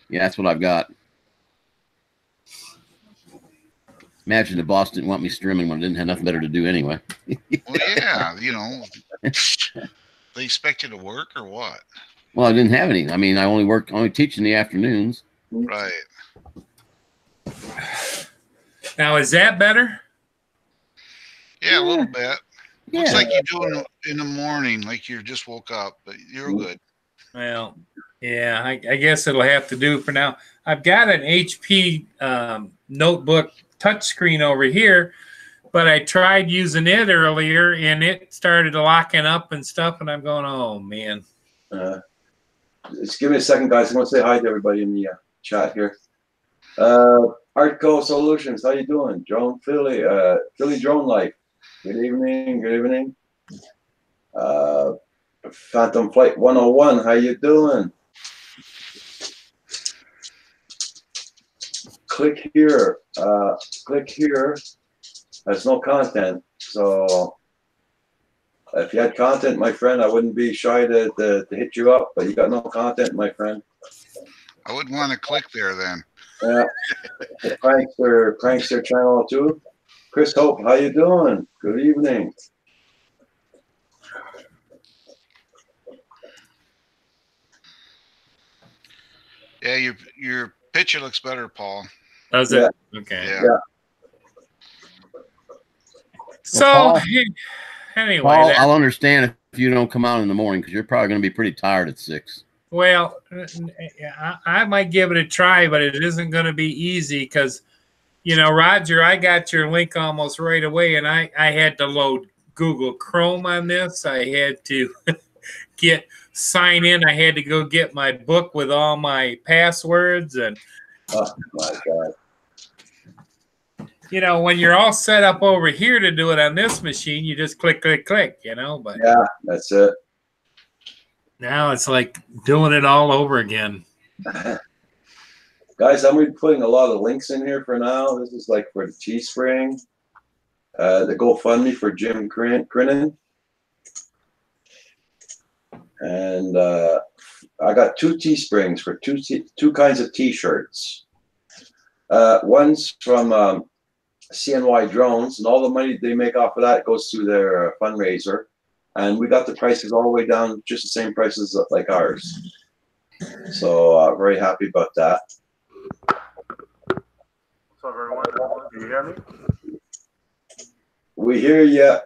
yeah, that's what I've got. Imagine the boss didn't want me streaming when I didn't have nothing better to do anyway. well, yeah, you know, they expect you to work or what? Well, I didn't have any. I mean, I only teach in the afternoons. Right. Now, is that better? Yeah, a little bit. Yeah. Looks like you're doing it in the morning, like you just woke up, but you're good. Well, yeah, I guess it'll have to do for now. I've got an HP notebook touchscreen over here, but I tried using it earlier and it started locking up and stuff, and I'm going, oh man. Just give me a second, guys. I want to say hi to everybody in the chat here. Artco Solutions, how you doing? Drone Philly, Philly Drone Life. Good evening. Good evening. Phantom Flight 101, how you doing? Click here. Click here. There's no content, so if you had content, my friend, I wouldn't be shy to hit you up. But you got no content, my friend. I wouldn't want to click there then. Yeah. The Prankster channel too. Chris Hope, how you doing? Good evening. Yeah, your picture looks better, Paul. Does it? Okay. Yeah. So, Paul, anyway. Paul, I'll understand if you don't come out in the morning because you're probably going to be pretty tired at 6. Well, I might give it a try, but it isn't going to be easy because, you know, Roger, I got your link almost right away, and I had to load Google Chrome on this. I had to sign in. I had to go get my book with all my passwords. And, oh, my God. You know, when you're all set up over here to do it on this machine, you just click, click, click, you know. But yeah, that's it. Now it's like doing it all over again. Guys, I'm putting a lot of links in here for now. This is like for the Teespring, the GoFundMe for Jim Crinan. And I got 2 Teesprings for two kinds of T-shirts. One's from CNY Drones, and all the money they make off of that goes to their fundraiser. And we got the prices all the way down, just the same prices like ours. So very happy about that. What's up, everyone? Do you hear me? We hear you.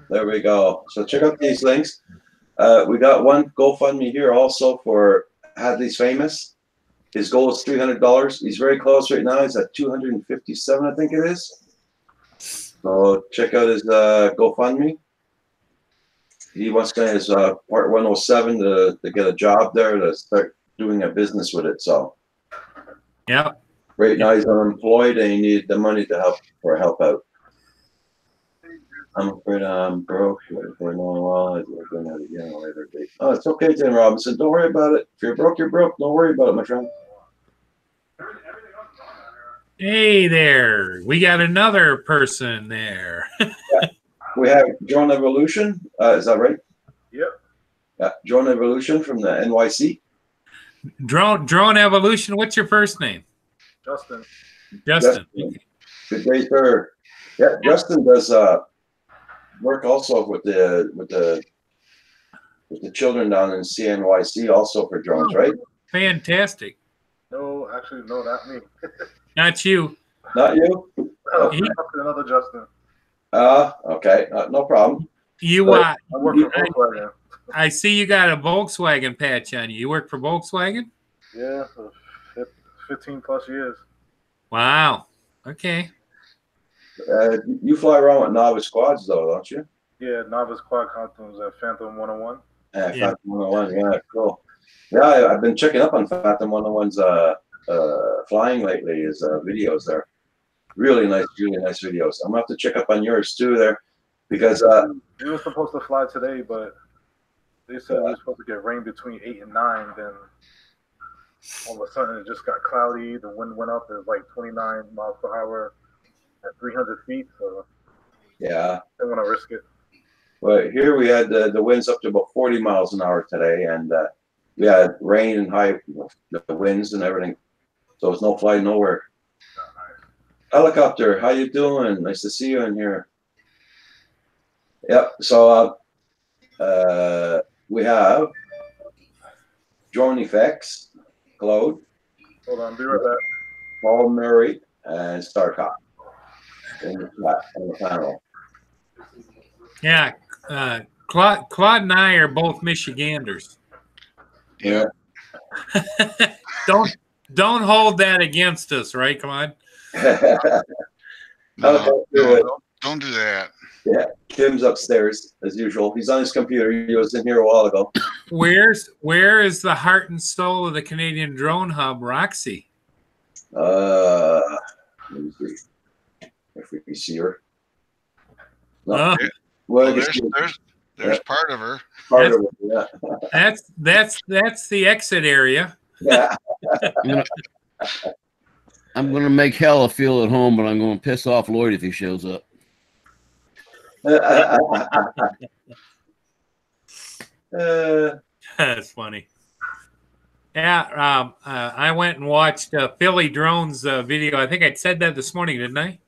There we go. So check out these links. We got one GoFundMe here also for Hadley's Famous. His goal is $300. He's very close right now. He's at 257, I think it is. So check out his GoFundMe. He wants to get his Part 107 to get a job there to start doing a business with it. So yeah, right now he's unemployed and he needed the money to help out. I'm afraid I'm broke. Going on well. We're doing that again a later date. Oh, it's okay, Tim Robinson. Don't worry about it. If you're broke, you're broke. Don't worry about it, my friend. Hey there. We got another person there. Yeah. We have Drone Evolution. Is that right? Yep. Yeah, Drone Evolution from the NYC. Drone Evolution. What's your first name? Justin. Justin. Good day, sir. Yeah, Justin does work also with the children down in CNYC also for drones, right? Fantastic. No, actually, no, not me. Not you. Not you? No, another Justin. Okay, no problem. You I work for Volkswagen. I see you got a Volkswagen patch on you. You work for Volkswagen? Yeah, for 15 plus years. Wow. Okay. You fly around with novice squads though, don't you? Yeah, novice quad Phantoms at Phantom 101. Yeah, Yeah. Phantom 101. Yeah, cool. Yeah, I've been checking up on Phantom 101's flying lately. His videos there, really nice videos. I'm gonna have to check up on yours too there, because We were supposed to fly today, but they said we were supposed to get rain between 8 and 9. Then all of a sudden it just got cloudy. The wind went up. It was like 29 miles per hour at 300 feet. So yeah. I didn't want to risk it. Well, here we had the winds up to about 40 miles an hour today, and we had rain and high the winds and everything. So it's no fly nowhere. Helicopter, how you doing? Nice to see you in here. Yep. So we have Drone Effects, Claude, Hold on, be right back. Paul Murray, and Starcop in the panel. Yeah. Claude and I are both Michiganders. Yeah. Don't hold that against us, right, Claude? No, don't do that. Yeah, Kim's upstairs as usual. He's on his computer. He was in here a while ago. Where is the heart and soul of the Canadian Drone Hub, Roxy? Let me see if we can see her. No. Oh, Well, There's part of her. part of it. Yeah. that's the exit area. Yeah. I'm gonna make Hella feel at home, but I'm gonna piss off Lloyd if he shows up. That's funny. Yeah, I went and watched Philly Drones video. I think I said that this morning, didn't I?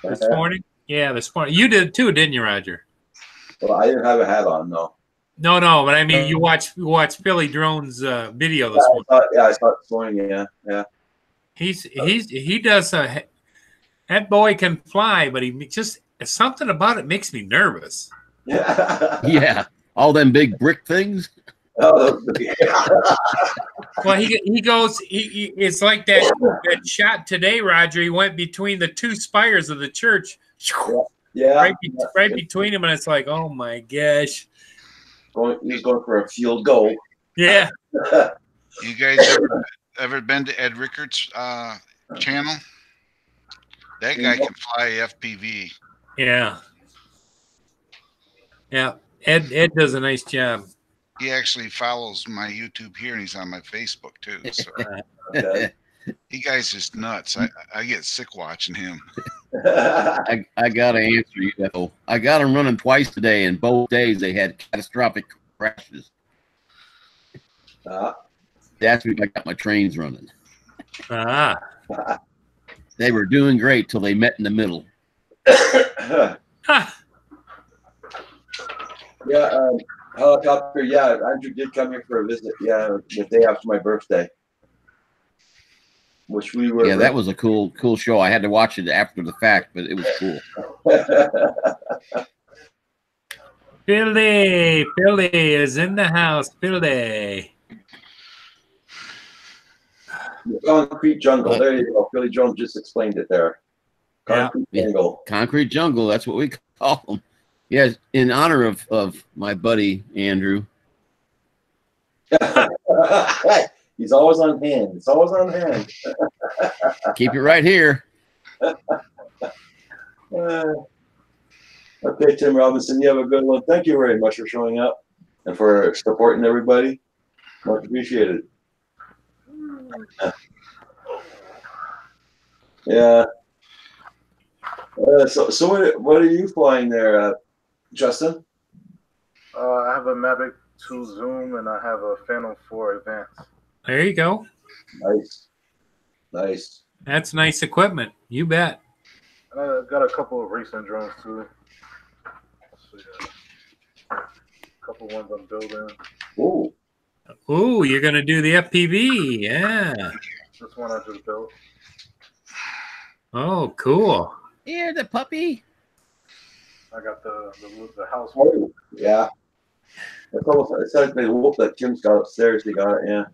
This morning? Yeah, this morning. You did too, didn't you, Roger? Well, I didn't have a hat on, no. No, but I mean, you watched Philly Drones video this morning. I saw it this morning. Yeah. He does that boy can fly, but he just something about it makes me nervous. Yeah. Yeah, all them big brick things. Oh, Well, he goes. It's like that shot today, Roger. He went between the two spires of the church. yeah. Right between them, and it's like, oh my gosh. He's going for a field goal. Yeah. You guys ever been to Ed Rickards' channel? That guy can fly FPV. Yeah. Ed does a nice job. He actually follows my YouTube here, and he's on my Facebook too. So Okay. he guy's just nuts. I get sick watching him. I gotta answer you though. I got them running twice today, and both days they had catastrophic crashes. That's when I got my trains running. They were doing great till they met in the middle. Yeah, helicopter. Yeah, Andrew did come here for a visit. Yeah, the day after my birthday, which we were. Yeah, that was a cool show. I had to watch it after the fact, but it was cool. Philly is in the house. Philly. Concrete jungle. There you go. Philly Jones just explained it there. Concrete jungle. Concrete jungle. That's what we call them. Yes, in honor of my buddy Andrew. He's always on hand. It's always on hand. Keep it right here. Okay, Tim Robinson, you have a good one. Thank you very much for showing up and for supporting everybody. Much appreciated. Yeah. So what are you flying there, Justin? I have a Mavic 2 Zoom and I have a Phantom 4 Advance. There you go. Nice. That's nice equipment. You bet. And I've got a couple of racing drones too. So, yeah. A couple ones I'm building. Ooh, you're gonna do the FPV, yeah. This one I just built. Oh, cool. Here, the puppy. I got the house. Oh, yeah. It's like the wolf that Kim's got upstairs. He got it, yeah.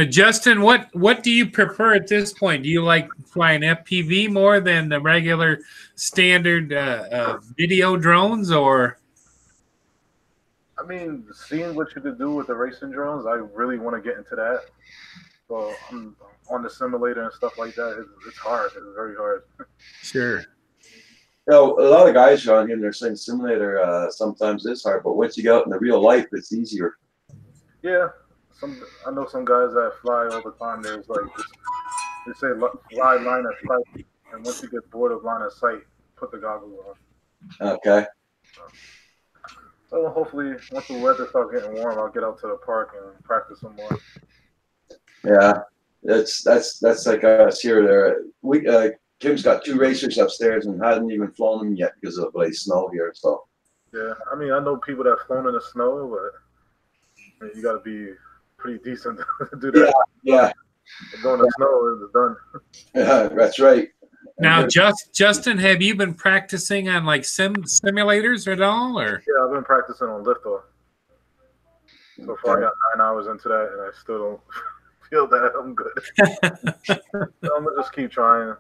Justin, what do you prefer at this point? Do you like flying FPV more than the regular standard video drones, or? I mean, seeing what you could do with the racing drones, I really want to get into that. So I'm on the simulator and stuff like that. It's hard. It's very hard. Sure. You know, a lot of guys on here, they're saying simulator sometimes is hard, but once you get out in the real life, it's easier. Yeah. I know some guys that fly all the time. There's like they say fly line of sight, and once you get bored of line of sight, put the goggles on. Okay. So hopefully, once the weather starts getting warm, I'll get out to the park and practice some more. Yeah, that's like us here. There, Kim's got 2 racers upstairs and hadn't even flown them yet because of the snow here. So. Yeah, I mean, I know people that have flown in the snow, but you got to be pretty decent to do that. Yeah. Going in the snow is done. Yeah, that's right. Now, Justin, have you been practicing on like simulators at all, or? Yeah, I've been practicing on liftoff. So far, I got 9 hours into that, and I still don't feel that I'm good. So I'm gonna just keep trying.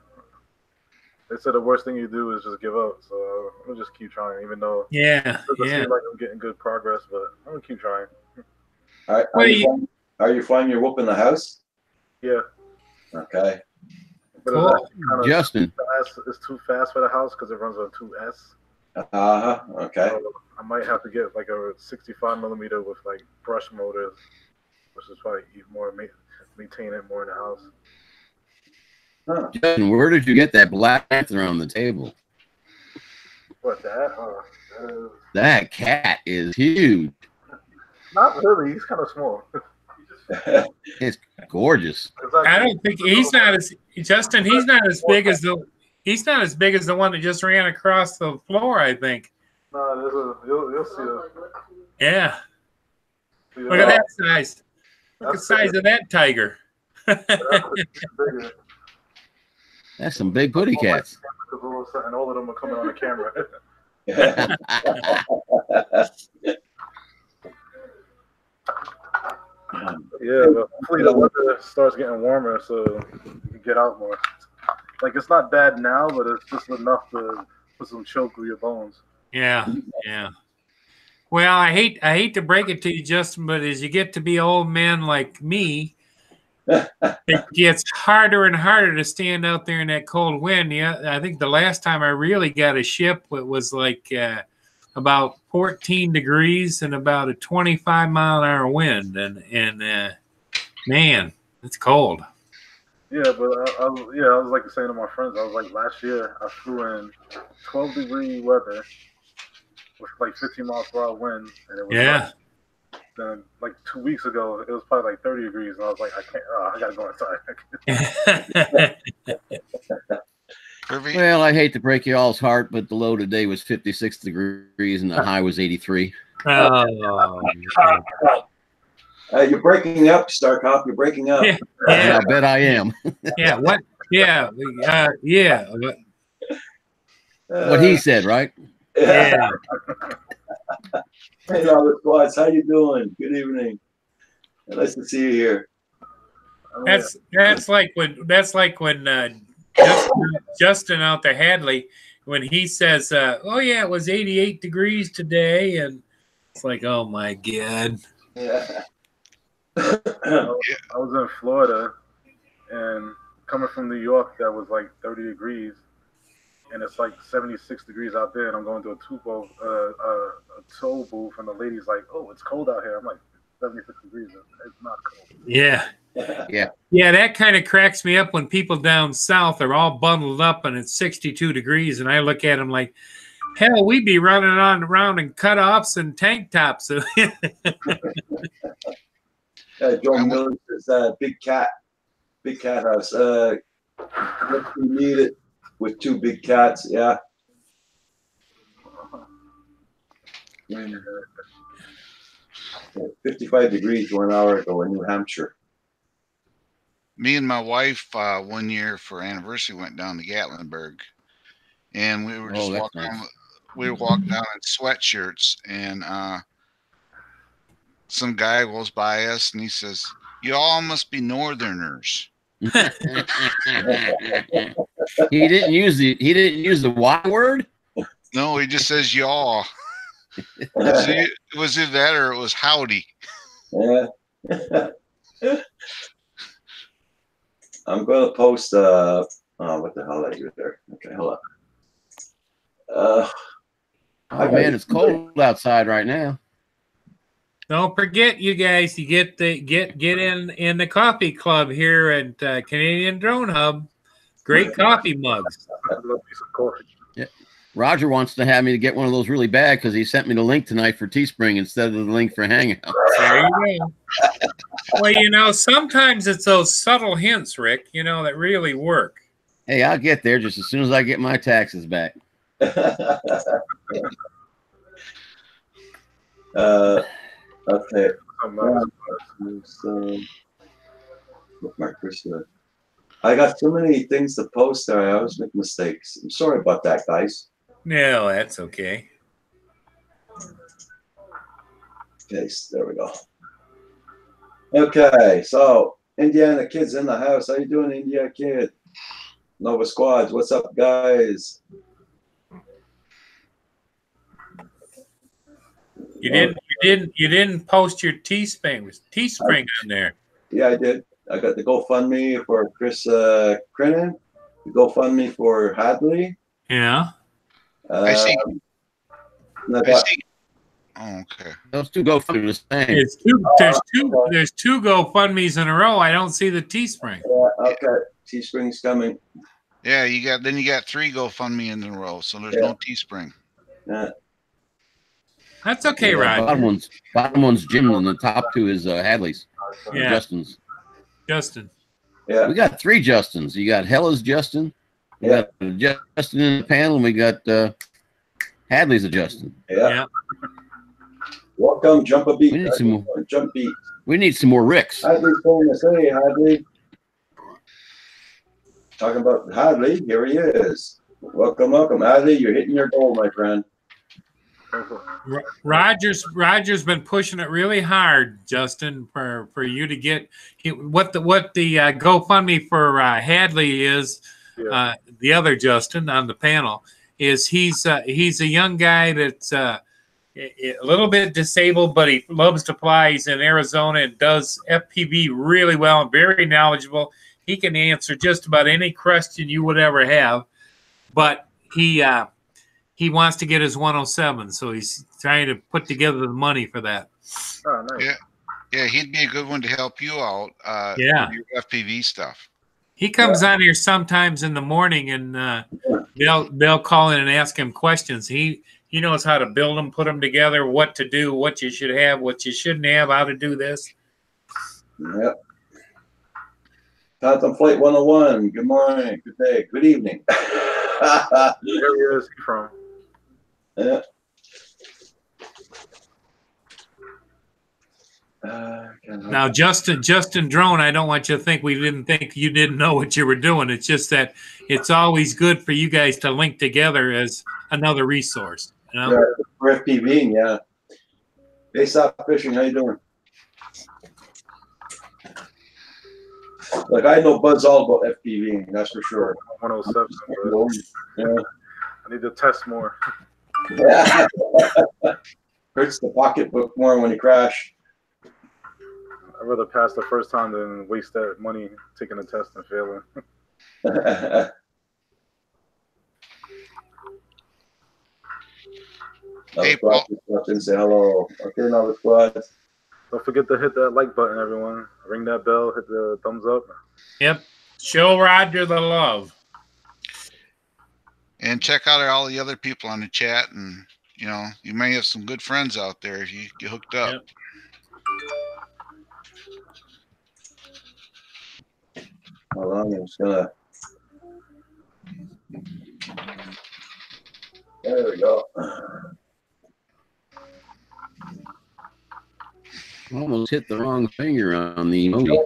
They said the worst thing you do is just give up. So I'm gonna just keep trying, even though it doesn't seem like I'm getting good progress, but I'm gonna keep trying. All right. Are you flying your whoop in the house? Yeah. Okay. But Cool. Justin. It's too fast for the house because it runs on 2S. Okay. So I might have to get like a 65 millimeter with like brush motors, which is probably even more maintain it more in the house. Huh. Justin, where did you get that Black Panther on the table? What that? That cat is huge. Not really. He's kind of small. It's gorgeous. I don't think he's not as Justin. He's not as big as the one that just ran across the floor. I think. No, you'll see it. Yeah. Look at that size. Look at the size of that tiger. That's some big booty cats. And all of them are coming on the camera. Yeah, but hopefully the weather starts getting warmer so you can get out more. Like, it's not bad now, but it's just enough to put some chill through your bones. Yeah. Well, I hate to break it to you, Justin, but as you get to be old men like me, it gets harder and harder to stand out there in that cold wind. Yeah, I think the last time I really got a ship, it was like about 14 degrees and about a 25-mile-an-hour wind, and man, it's cold. Yeah, but I was like saying to my friends, I was like, last year I flew in 12-degree weather with like 15 miles per hour wind, and it was then like 2 weeks ago it was probably like 30 degrees, and I was like, I can't. I gotta go inside. Well, I hate to break you all's heart, but the low today was 56 degrees and the high was 83. Oh, you're breaking up, Starcop. You're breaking up. yeah. I bet I am. Yeah. What? Yeah. Yeah. What he said, right? Yeah. Hey, Robert Squats, how you doing? Good evening. Nice to see you here. That's like when Justin out there, Hadley, when he says, "Oh yeah, it was 88 degrees today," and it's like, oh my god. Yeah. I was in Florida, and coming from New York, that was like 30 degrees, and it's like 76 degrees out there, and I'm going to a tow booth, and the lady's like, "Oh, it's cold out here." I'm like, 76 degrees. It's not cold. Yeah. Yeah, that kind of cracks me up when people down south are all bundled up and it's 62 degrees, and I look at them like, hell, we'd be running on around in cutoffs and tank tops. John Miller says, big cat house. We need it with 2 big cats. Yeah. 55 degrees 1 hour ago in New Hampshire. Me and my wife 1 year for anniversary went down to Gatlinburg, and we were just walking. Nice. We were walking down in sweatshirts, and some guy goes by us, and he says, You all must be Northerners. He didn't use the Y word. No, he just says y'all. It was either that or it was howdy. Yeah. I'm gonna post oh, what the hell did I do there? Okay, hold on. Oh man, it's cold outside right now. Don't forget, you guys, you get in the coffee club here at Canadian Drone Hub. Great coffee mugs. I love me some coffee. Yeah. Roger wants to have me to get one of those really bad because he sent me the link tonight for Teespring instead of the link for Hangout. There you go. Well, you know, sometimes it's those subtle hints, Rick, you know, that really work. Hey, I'll get there just as soon as I get my taxes back. Okay. Bookmark, I got too many things to post there. I always make mistakes. I'm sorry about that, guys. No, that's okay. Okay, so there we go. Okay, so Indiana Kid's in the house. How you doing, India Kid? Nova Squads, what's up, guys? You didn't post your Teespring on there. Yeah, I did. I got the GoFundMe for Chris Crennan, the GoFundMe for Hadley. Yeah. I see. I see. Oh, okay. Those two GoFundMe the same. There's two GoFundMes in a row. I don't see the Teespring. Okay, Teespring's coming. Yeah, you got 3 GoFundMe in a row, so there's no Teespring. Yeah. That's okay, Rod. Bottom one's Jim, and the top 2 is Hadley's. Yeah. Justin's. Justin. Yeah. We got 3 Justins. You got Hella's Justin. We got Justin in the panel, and we got Hadley's a Justin. Yeah. Welcome, jump a beat. We need some more. Jump beat. We need some more Ricks. Hadley's going to say, Hadley. Talking about Hadley, here he is. Welcome, Hadley. You're hitting your goal, my friend. Roger's been pushing it really hard, Justin, for you to get what the GoFundMe for Hadley is. The other Justin on the panel is he's a young guy that's a little bit disabled, but he loves to fly. He's in Arizona and does FPV really well and very knowledgeable. He can answer just about any question you would ever have, but he wants to get his 107, so he's trying to put together the money for that. Oh, nice. Yeah, he'd be a good one to help you out. With your FPV stuff. He comes on here sometimes in the morning, and they'll call in and ask him questions. He knows how to build them, put them together, what to do, what you should have, what you shouldn't have, how to do this. Yep. Phantom Flight 101. Good morning, good day, good evening. Where is he from? Yeah. Now, Justin Drone, I don't want you to think we didn't think you didn't know what you were doing. It's just that it's always good for you guys to link together as another resource. You know? Yeah, for FPV, yeah. Hey, Stop Fishing, how you doing? Like, I know Bud's all about FPV, that's for sure. 107. Yeah. I need to test more. Yeah. Hurts the pocketbook more when you crash. I'd rather pass the first time than waste that money taking a test and failing. Hey, Paul. Say hello. Okay, Nova Squad. Don't forget to hit that like button, everyone. Ring that bell, hit the thumbs up. Yep. Show Roger the love. And check out all the other people on the chat, and you may have some good friends out there if you get hooked up. Yep. Hold on, I'm just gonna. There we go. Almost hit the wrong finger on the emoji.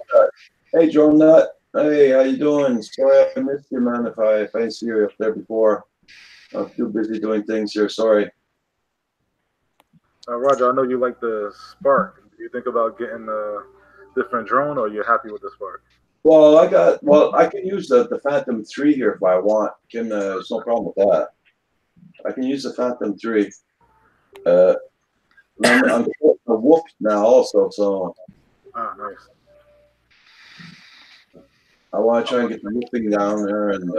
Hey, Joe Nut. Hey, how you doing? Sorry I missed you, man. If I didn't see you up there before, I'm too busy doing things here. Sorry. Roger, I know you like the Spark. Do you think about getting the different drone, or you're happy with the Spark? Well, I can use the Phantom 3 here if I want. There's no problem with that. I can use the Phantom 3. I'm a Whoop now also, so Ah, nice. I want to try and get the whooping down there, and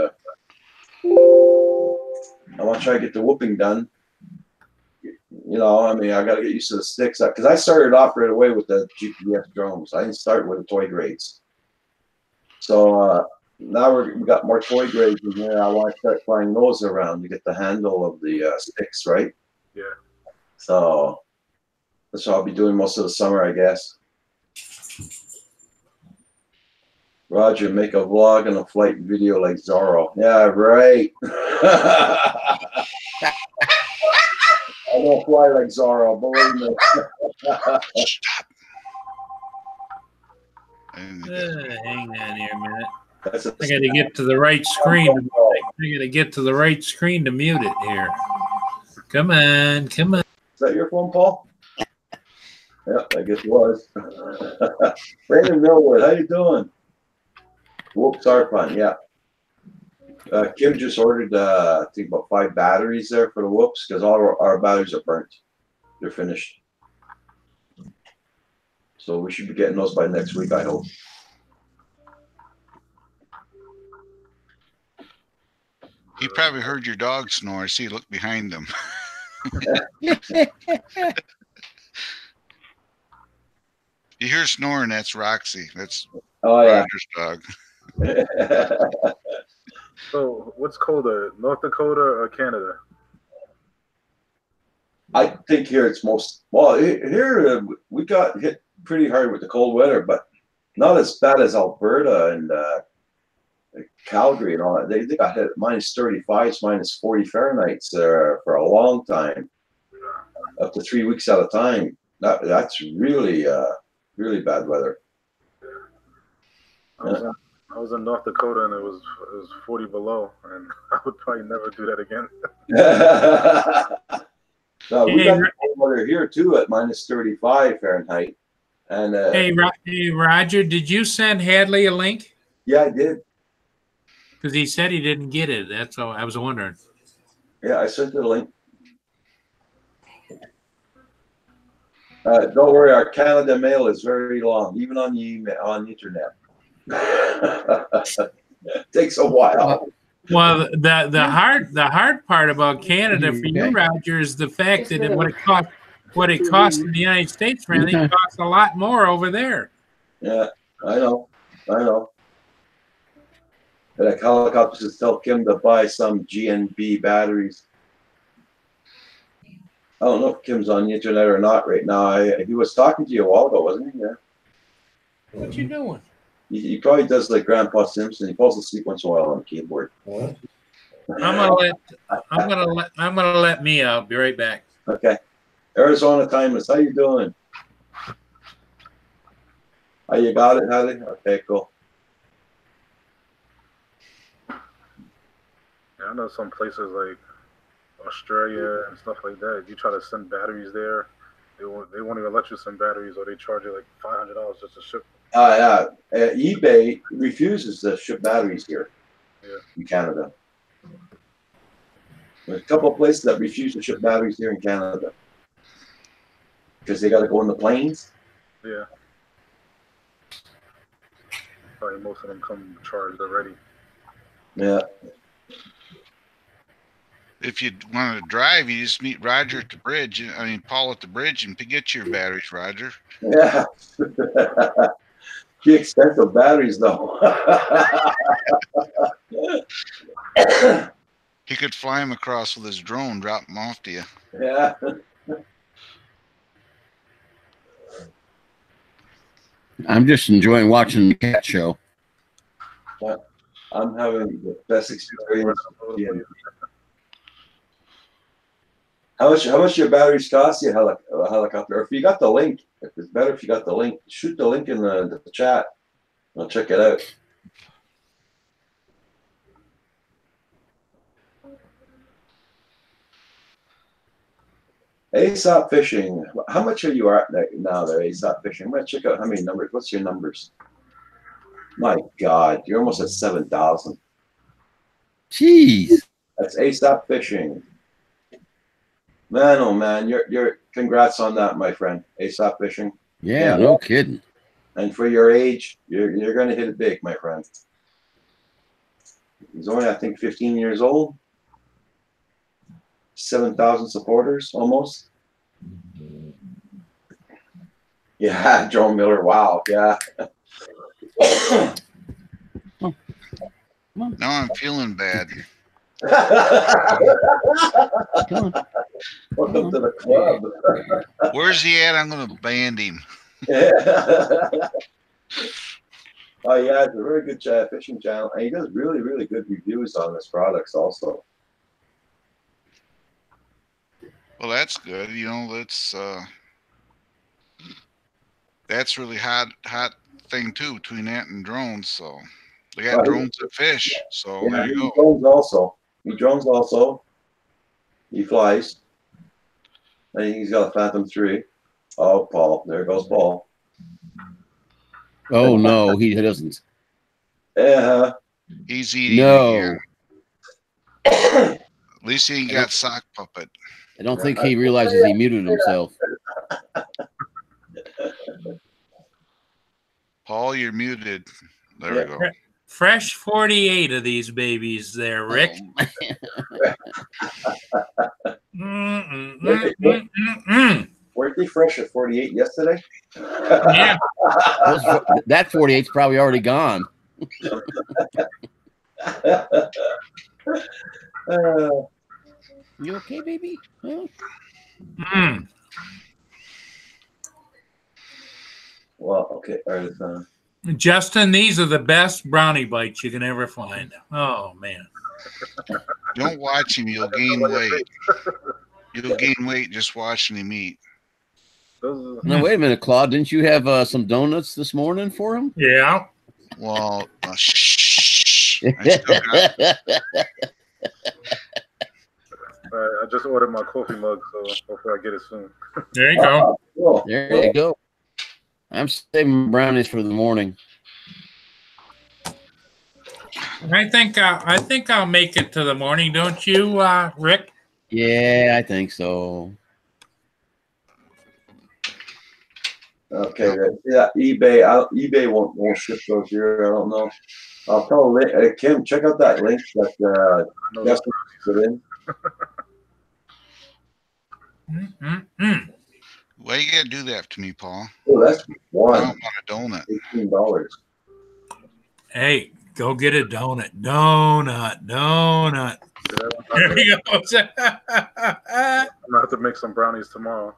I want to try and get the whooping done. You know, I mean, I got to get used to the sticks because I started off right away with the GPS drones. I didn't start with the toy grades. So now we got more toy grades in here. I want to start flying those around to get the handle of the sticks, right? Yeah. So that's what I'll be doing most of the summer, I guess. Roger, make a vlog and a flight video like Zorro. Yeah, right. I don't fly like Zorro, believe me. Hang on here a minute. I I got to get to the right screen. I got to get to the right screen to mute it here. Come on, come on. Is that your phone, Paul? Yeah, I guess it was. Brandon Millwood, how you doing? Whoops, our fun, yeah. Kim just ordered, I think about 5 batteries there for the Whoops because all our batteries are burnt. They're finished. So we should be getting those by next week, I hope. He probably heard your dog snore. See, look behind him. You hear snoring, that's Roxy. That's Roger's dog. So, what's colder, North Dakota or Canada? I think here it's here we got hit pretty hard with the cold weather, but not as bad as Alberta and Calgary and all that. They got hit at -35, -40 Fahrenheit for a long time, up to 3 weeks at a time. That's really really bad weather. I was in North Dakota and it was 40 below, and I would probably never do that again. No, we got cold weather here too at -35 Fahrenheit. And hey, Roger, did you send Hadley a link? Yeah, I did. Because he said he didn't get it. That's all I was wondering. Yeah, I sent the link. Don't worry, our Canada mail is very long, even on the email, on the internet. It takes a while. Well, the hard part about Canada for you, Roger, is the fact that what it costs in the United States, man, it costs a lot more over there. Yeah, I know. Like helicopters just tell Kim to buy some GNB batteries. I don't know if Kim's on the internet or not right now. He was talking to you a while ago, wasn't he? Yeah. What you doing? He probably does like Grandpa Simpson. He falls asleep once in a while on the keyboard. I'm gonna let me out. Be right back. Okay. Arizona Timeless, how you doing? Oh, you got it, Hallie? Okay, cool. Yeah, I know some places like Australia and stuff like that. If you try to send batteries there, they won't even let you send batteries, or they charge you like $500 just to ship. Yeah. eBay refuses to ship batteries here in Canada. There's a couple of places that refuse to ship batteries here in Canada because they got to go in the planes. Yeah. Probably most of them come charged already. Yeah. If you want to drive, you just meet Roger at the bridge. Paul at the bridge, and get your batteries, Roger. Yeah. The expensive batteries, though. He could fly them across with his drone, drop them off to you. Yeah. I'm just enjoying watching the cat show. I'm having the best experience. How much your batteries cost you, a helicopter? If you got the link, if it's better if you got the link, shoot the link in the chat. I'll check it out. Aesop Fishing. How much are you at now there, Aesop Fishing? I'm going to check out how many numbers. What's your numbers? My God, you're almost at 7,000. Jeez. That's Aesop Fishing. Man, oh man, you're congrats on that, my friend. Aesop Fishing. Yeah, no kidding. And for your age, you're going to hit it big, my friend. He's only, I think, 15 years old. 7,000 supporters, almost. Yeah, Joe Miller. Wow. Yeah. Now I'm feeling bad. Welcome to the club. Where's he at? I'm going to band him. Oh yeah, it's a very good fishing channel, and he does really, really good reviews on his products also. Well, that's good. You know, that's really hot thing too, between that and drones. So they got drones that fish. So Yeah, there you go. drones also. He drones also. He flies. I think he's got a Phantom 3. Oh, Paul. There goes Paul. Oh no, he doesn't. Yeah. He's eating. No. Again. At least he ain't got sock puppet. I don't think he realizes he muted himself. Paul, you're muted. There we go. Fresh 48 of these babies there, Rick. Weren't they fresh at 48 yesterday? Yeah. That 48's probably already gone. You okay, baby? Huh? Well, okay. All right, Justin, these are the best brownie bites you can ever find. Oh, man. Don't watch him. You'll gain weight. You'll gain weight just watching him eat. No, wait a minute, Claude. Didn't you have some donuts this morning for him? Yeah. Well, shh. I still got I just ordered my coffee mug, so hopefully I get it soon. There you go. cool. There you go. I'm saving brownies for the morning. I think I'll make it to the morning, don't you, Rick? Yeah, I think so. Okay, yeah, eBay won't ship those here. I don't know. I'll tell Kim, check out that link that Justin put in. Why you gotta do that to me, Paul? Oh, that's I one. don't want a donut. $18. Hey, go get a donut. Donut. There you go. I'm gonna have to make some brownies tomorrow.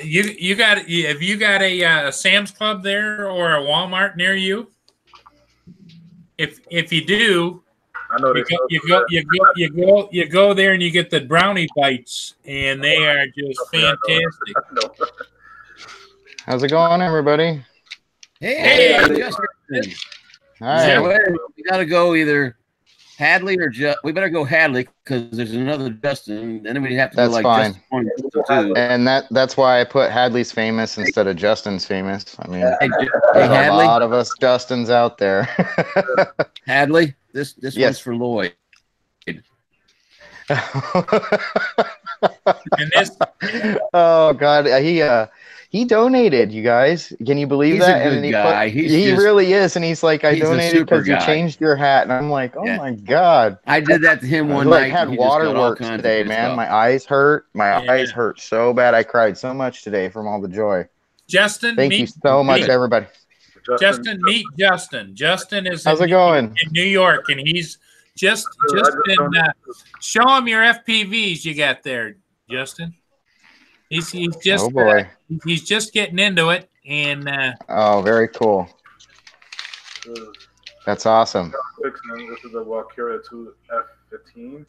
You got? Have you got a Sam's Club there or a Walmart near you? If you do, I know you go there and you get the brownie bites, and they are just fantastic. How's it going, everybody? Hey, Justin. All right. Yeah, we got to go either Hadley or we better go Hadley because there's another Justin, and then we have to That's go like fine. Justin 2. And that's why I put Hadley's famous instead of Justin's famous. I mean, Hey, there's a Hadley. lot of us Justins out there. Hadley, this Yes. one's for Lloyd. And this, Oh God, he donated. You guys, can you believe He's a that? good And guy. he really is, and he's like, I he's a donated super because you guy. changed your hat, and I'm like, oh Yeah. my God. I did that to him I one like night. had and he just got all waterworks kinds of today, pissed man. off. My eyes hurt. My Yeah. eyes hurt so bad. I cried so much today from all the joy. Justin, Thank you so much, meet- everybody. Justin, meet Justin. Justin is How's it going? in New York, and he's just been. Show him your FPVs you got there, Justin. He's just Oh boy. he's just getting into it, and Oh, very cool. That's awesome. This is the Walkura 2 F15.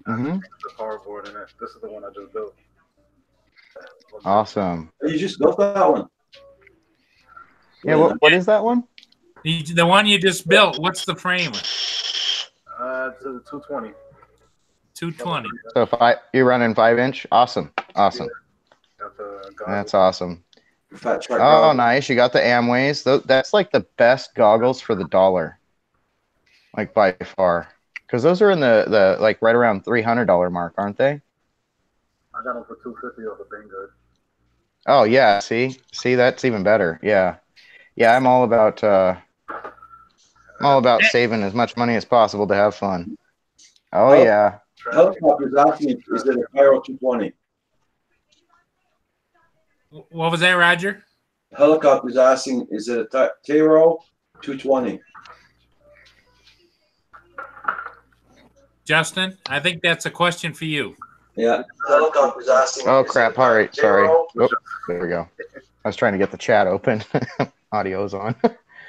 hmm The power board in it. This is the one I just built. Awesome. You just built that one. Yeah, what is that one? the one you just built. What's the frame? to 220. 220. So you're running 5-inch. Awesome. Awesome. Got the That's awesome. Fat truck. Oh, nice. You got the Amways. That's like the best goggles for the dollar. Like by far. Because those are in the like right around $300 mark, aren't they? I got them for 250 off of Banggood. Oh yeah. See, that's even better. Yeah. Yeah. I'm all about saving as much money as possible to have fun. Oh yeah. Helicopter's asking, is it a Pyro 220? What was that, Roger? Helicopter's asking, is it a Pyro 220? Justin, I think that's a question for you. Yeah. Helicopter's asking. Oh crap! All right, sorry. Oh, there we go. I was trying to get the chat open. Audio's on.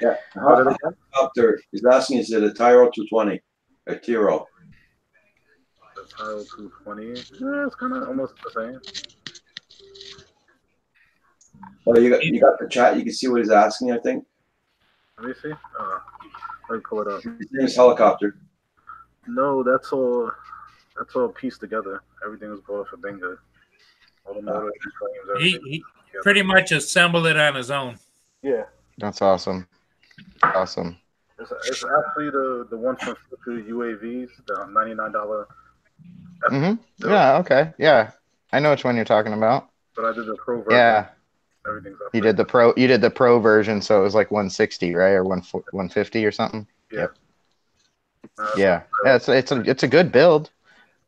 Yeah. Helicopter is asking, is it a Tyro 220? A Tiro? The Tyro 220. Yeah, it's kind of almost the same. Well, you got the chat. You can see what he's asking, I think. Let me see. Let me pull it up. His name is Helicopter. No, that's all pieced together. Everything was bought for Banggood. All the motors, frames, everything. He pretty much assembled it on his own. Yeah. That's awesome. Awesome. It's actually the one from Future UAVs, the $99. Mm-hmm. Yeah. Okay. Yeah. I know which one you're talking about. But I did the pro version. Yeah. Everything's up. You did the pro version, so it was like 160, right, or 150 or something. Yeah. Yep. Yeah. It's a good build.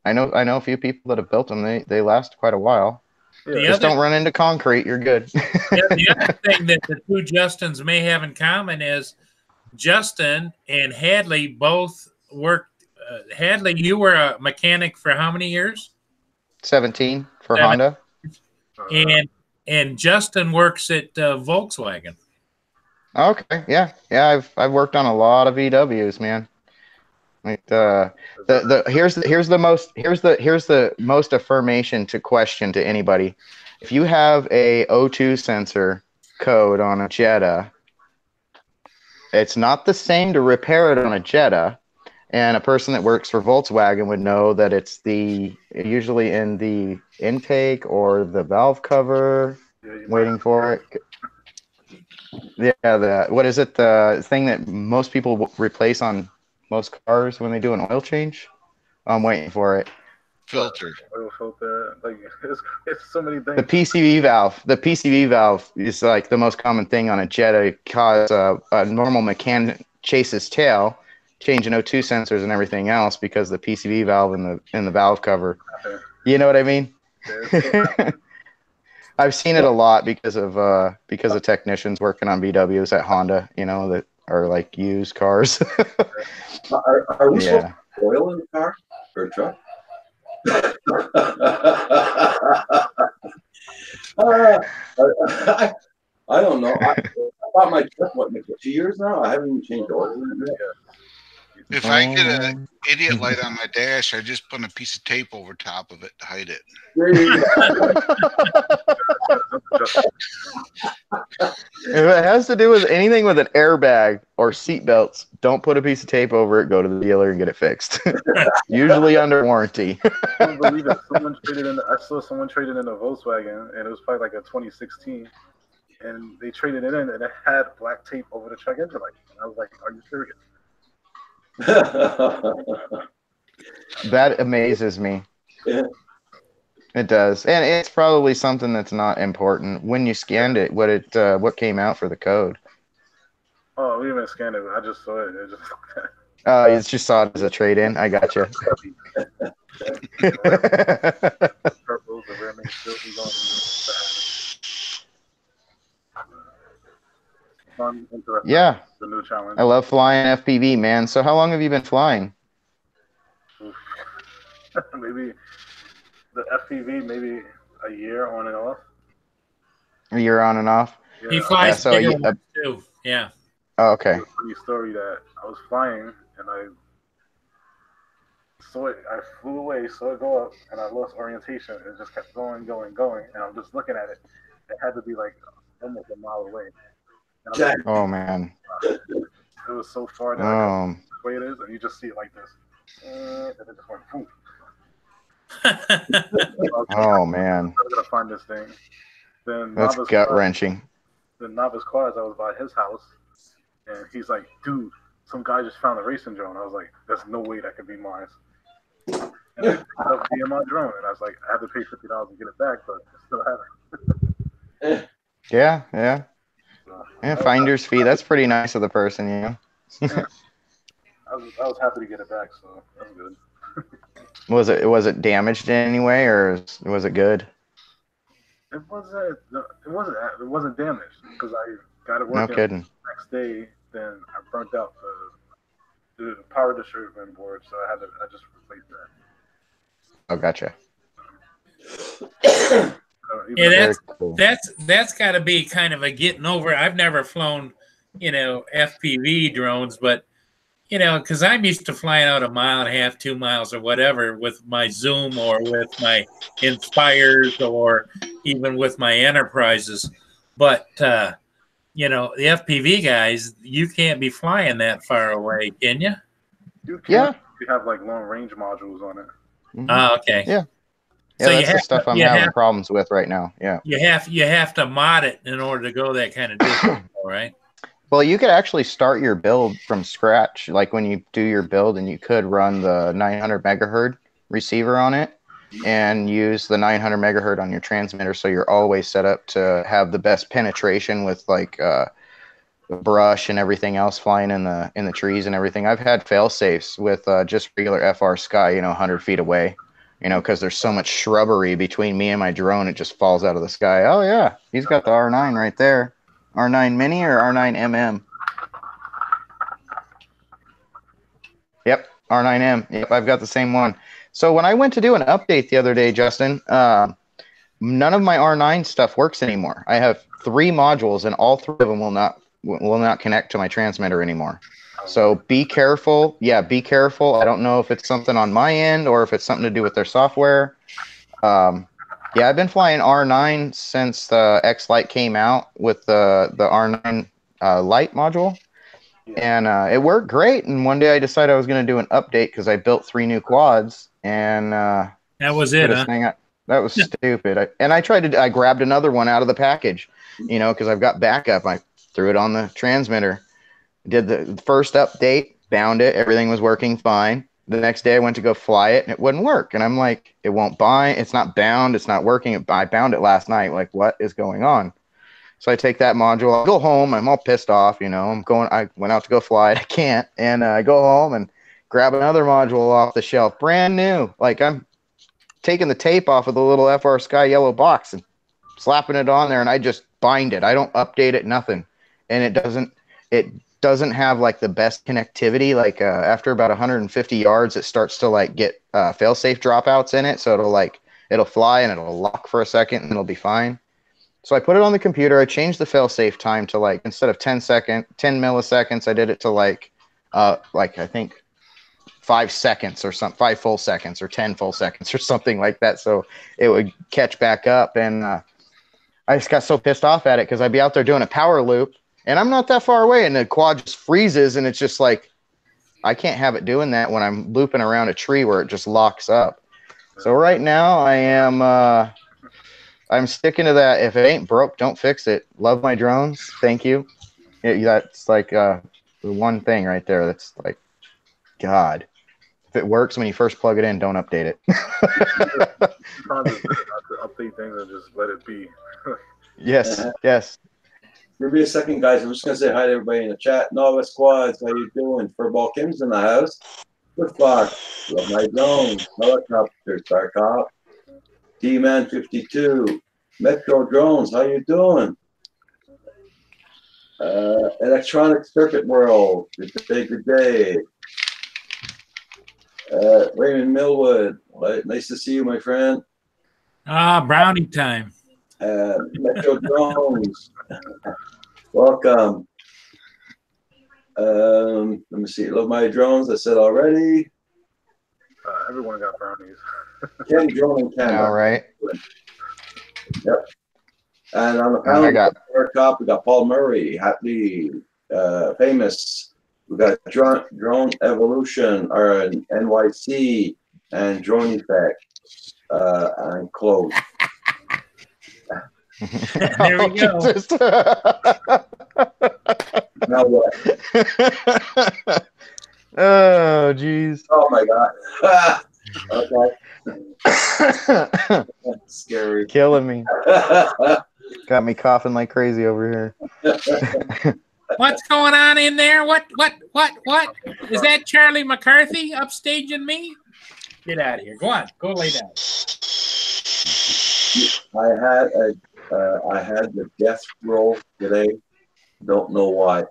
I know a few people that have built them. They last quite a while. Yeah. Just don't run into concrete. You're good. The other thing that the two Justins may have in common is Justin and Hadley both worked. Hadley, you were a mechanic for how many years? 17 for Honda. And Justin works at Volkswagen. Okay. Yeah. I've worked on a lot of VWs, man. Like here's the most affirmation to question to anybody. If you have a O2 sensor code on a Jetta, it's not the same to repair it on a Jetta, and a person that works for Volkswagen would know that it's usually in the intake or the valve cover, waiting for it. Yeah, what is it? The thing that most people replace on most cars when they do an oil change? I'm waiting for it. Filter. Oil filter. Like it's so many things. The PCV valve. The PCV valve is like the most common thing on a Jetta. Cause a normal mechanic chases tail, changing O2 sensors and everything else because the PCV valve in the valve cover. You know what I mean? I've seen it a lot because of technicians working on VWs at Honda. You know, that are like used cars. Are we supposed to put oil in the car or truck? I don't know. I bought my truck, 2 years now? I haven't even changed oil in it. If I get an idiot light on my dash, I just put a piece of tape over top of it to hide it. If it has to do with anything with an airbag or seat belts, don't put a piece of tape over it. Go to the dealer and get it fixed. Usually under warranty. I can't believe it. I saw someone traded in a Volkswagen, and it was probably like a 2016. And they traded it in, and it had black tape over the check engine light. And I was like, "Are you serious?" That amazes me. Yeah. It does, and it's probably something that's not important. When you scanned it, what came out for the code? Oh, we even scanned it. I just saw it. You just saw it as a trade-in. I got you. Purple, the rim is still fun, interesting. Yeah, the new challenge. I love flying FPV, man. So how long have you been flying? Maybe the FPV, maybe a year on and off. A year on and off. Yeah. He flies so bigger you- ones too. Yeah. Oh, okay. It's a funny story that I was flying and I saw it. I flew away, saw it go up, and I lost orientation. It just kept going, and I'm just looking at it. It had to be like almost a mile away. And I was Oh man. like, it was so far down Oh. the way it is, and you just see it like this. and then it just went poof. Oh man, I'm gonna find this thing. Then that's Novice gut Quad, wrenching. the Novice Quads, I was by his house, and he's like, "Dude, some guy just found a racing drone." I was like, "There's no way that could be mine." And I ended up being my drone, and I was like, "I had to pay $50 to get it back, but I still have it." Yeah, yeah, So, yeah. Finder's fee. That's pretty nice of the person, you know. I was happy to get it back, so that's good. Was it damaged in any way, or was it good? It wasn't damaged because I got it No working kidding. the next day. Then I burnt out the power distribution board, so I just replaced that. Oh, gotcha. Yeah, Very cool. that's got to be kind of a getting over. I've never flown, FPV drones, but because I'm used to flying out 1.5 miles, 2 miles, or whatever with my Zoom or with my Inspires or even with my Enterprises. But the FPV guys, you can't be flying that far away, can you? You can. Yeah. You have like long range modules on it. Mhm. Oh, okay. Yeah. Yeah, So that's the stuff I'm having problems with right now. Yeah. You have to mod it in order to go that kind of distance, all right? Well, you could actually start your build from scratch. Like when you do your build, and you could run the 900 megahertz receiver on it and use the 900 megahertz on your transmitter. So you're always set up to have the best penetration with like brush and everything else flying in the trees and everything. I've had fail safes with just regular FR Sky, 100 feet away, because there's so much shrubbery between me and my drone. It just falls out of the sky. Oh yeah, he's got the R9 right there. R9 Mini or R9 MM? Yep, R9M. Yep, I've got the same one. So when I went to do an update the other day, Justin, none of my R9 stuff works anymore. I have 3 modules, and all 3 of them will not connect to my transmitter anymore. So be careful. Yeah, be careful. I don't know if it's something on my end or if it's something to do with their software. Yeah, I've been flying R9 since the X Lite came out with the R9 Lite module, and it worked great. And one day I decided I was going to do an update because I built 3 new quads, and that was it. Huh? That was stupid. I grabbed another one out of the package, because I've got backup. I threw it on the transmitter, did the first update, bound it, everything was working fine. The next day I went to go fly it and it wouldn't work. And I'm like, it won't bind. It's not bound. It's not working. I bound it last night. Like, what is going on? So I take that module. I go home. I'm all pissed off. I went out to go fly it. I can't. And I go home and grab another module off the shelf, brand new. Like I'm taking the tape off of the little FR Sky yellow box and slapping it on there. And I just bind it. I don't update it, nothing. And it doesn't have like the best connectivity. Like after about 150 yards, it starts to like get fail-safe dropouts in it. So it'll fly and it'll lock for a second and it'll be fine. So I put it on the computer. I changed the fail-safe time to like, instead of 10 milliseconds, I did it to like I think 5 seconds or something, 5 full seconds or 10 full seconds or something like that. So it would catch back up. And I just got so pissed off at it because I'd be out there doing a power loop. And I'm not that far away, and the quad just freezes, and it's just like, I can't have it doing that when I'm looping around a tree where it just locks up. So right now I'm sticking to that. If it ain't broke, don't fix it. Love my drones. Thank you. That's like the one thing right there. That's like, God, if it works when you first plug it in, don't update it. Sometimes it's better not to update things and just let it be. Yes, yes. Give me a second, guys. I'm just going to say hi to everybody in the chat. Nova Squads, how you doing? Furball Kim's in the house. Good Fox. Love my drones. Helicopter. Star Cop. D-Man 52. Metro Drones, how you doing? Electronic Circuit World. Good day, good day. Raymond Millwood. Nice to see you, my friend. Brownie time. Metro Drones. Welcome. Let me see. Love my drones. I said already. Everyone got brownies. Ken Drone in Canada. All right. Yep. And on the panel, we got Paul Murray, Hatley, famous We got Drone Evolution, or NYC, and Drone Effect, and closed. There we go. Jesus. Now what? Oh, jeez. Oh my God. Okay. That's scary. Killing me. Got me coughing like crazy over here. What's going on in there? What? Is that Charlie McCarthy upstaging me? Get out of here. Go on. Go lay down. I had the death roll today. Don't know why.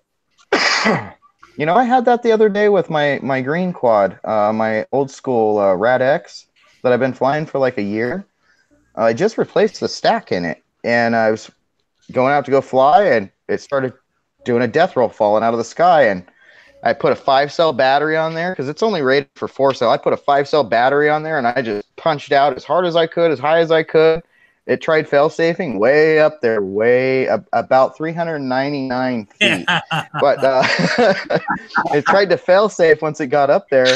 You know, I had that the other day with my green quad, my old school Rad X that I've been flying for like a year. I just replaced the stack in it, and I was going out to go fly, and it started doing a death roll falling out of the sky, and I put a 5-cell battery on there because it's only rated for 4-cell. I put a 5-cell battery on there, and I just punched out as hard as I could, as high as I could. It tried fail-safing way up there, about 399 feet. But it tried to fail-safe once it got up there,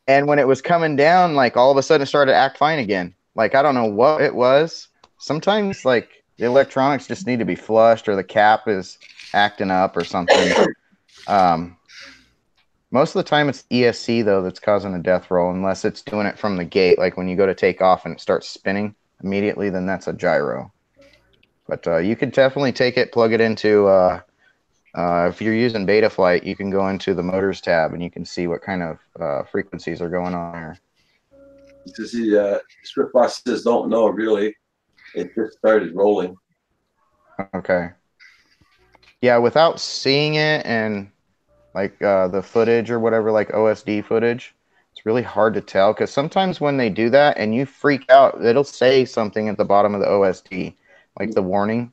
and when it was coming down, like all of a sudden it started to act fine again. Like, I don't know what it was. Sometimes, like, the electronics just need to be flushed, or the cap is acting up or something. Most of the time it's ESC, though, that's causing a death roll, unless it's doing it from the gate. Like when you go to take off and it starts spinning immediately, then that's a gyro. But you could definitely take it, plug it into, if you're using Betaflight, you can go into the motors tab and you can see what kind of frequencies are going on there. To see, Swiftbox says don't know really. It just started rolling. Okay. Yeah, without seeing it and like the footage or whatever, like OSD footage, it's really hard to tell, because sometimes when they do that and you freak out, it'll say something at the bottom of the OSD, like the warning,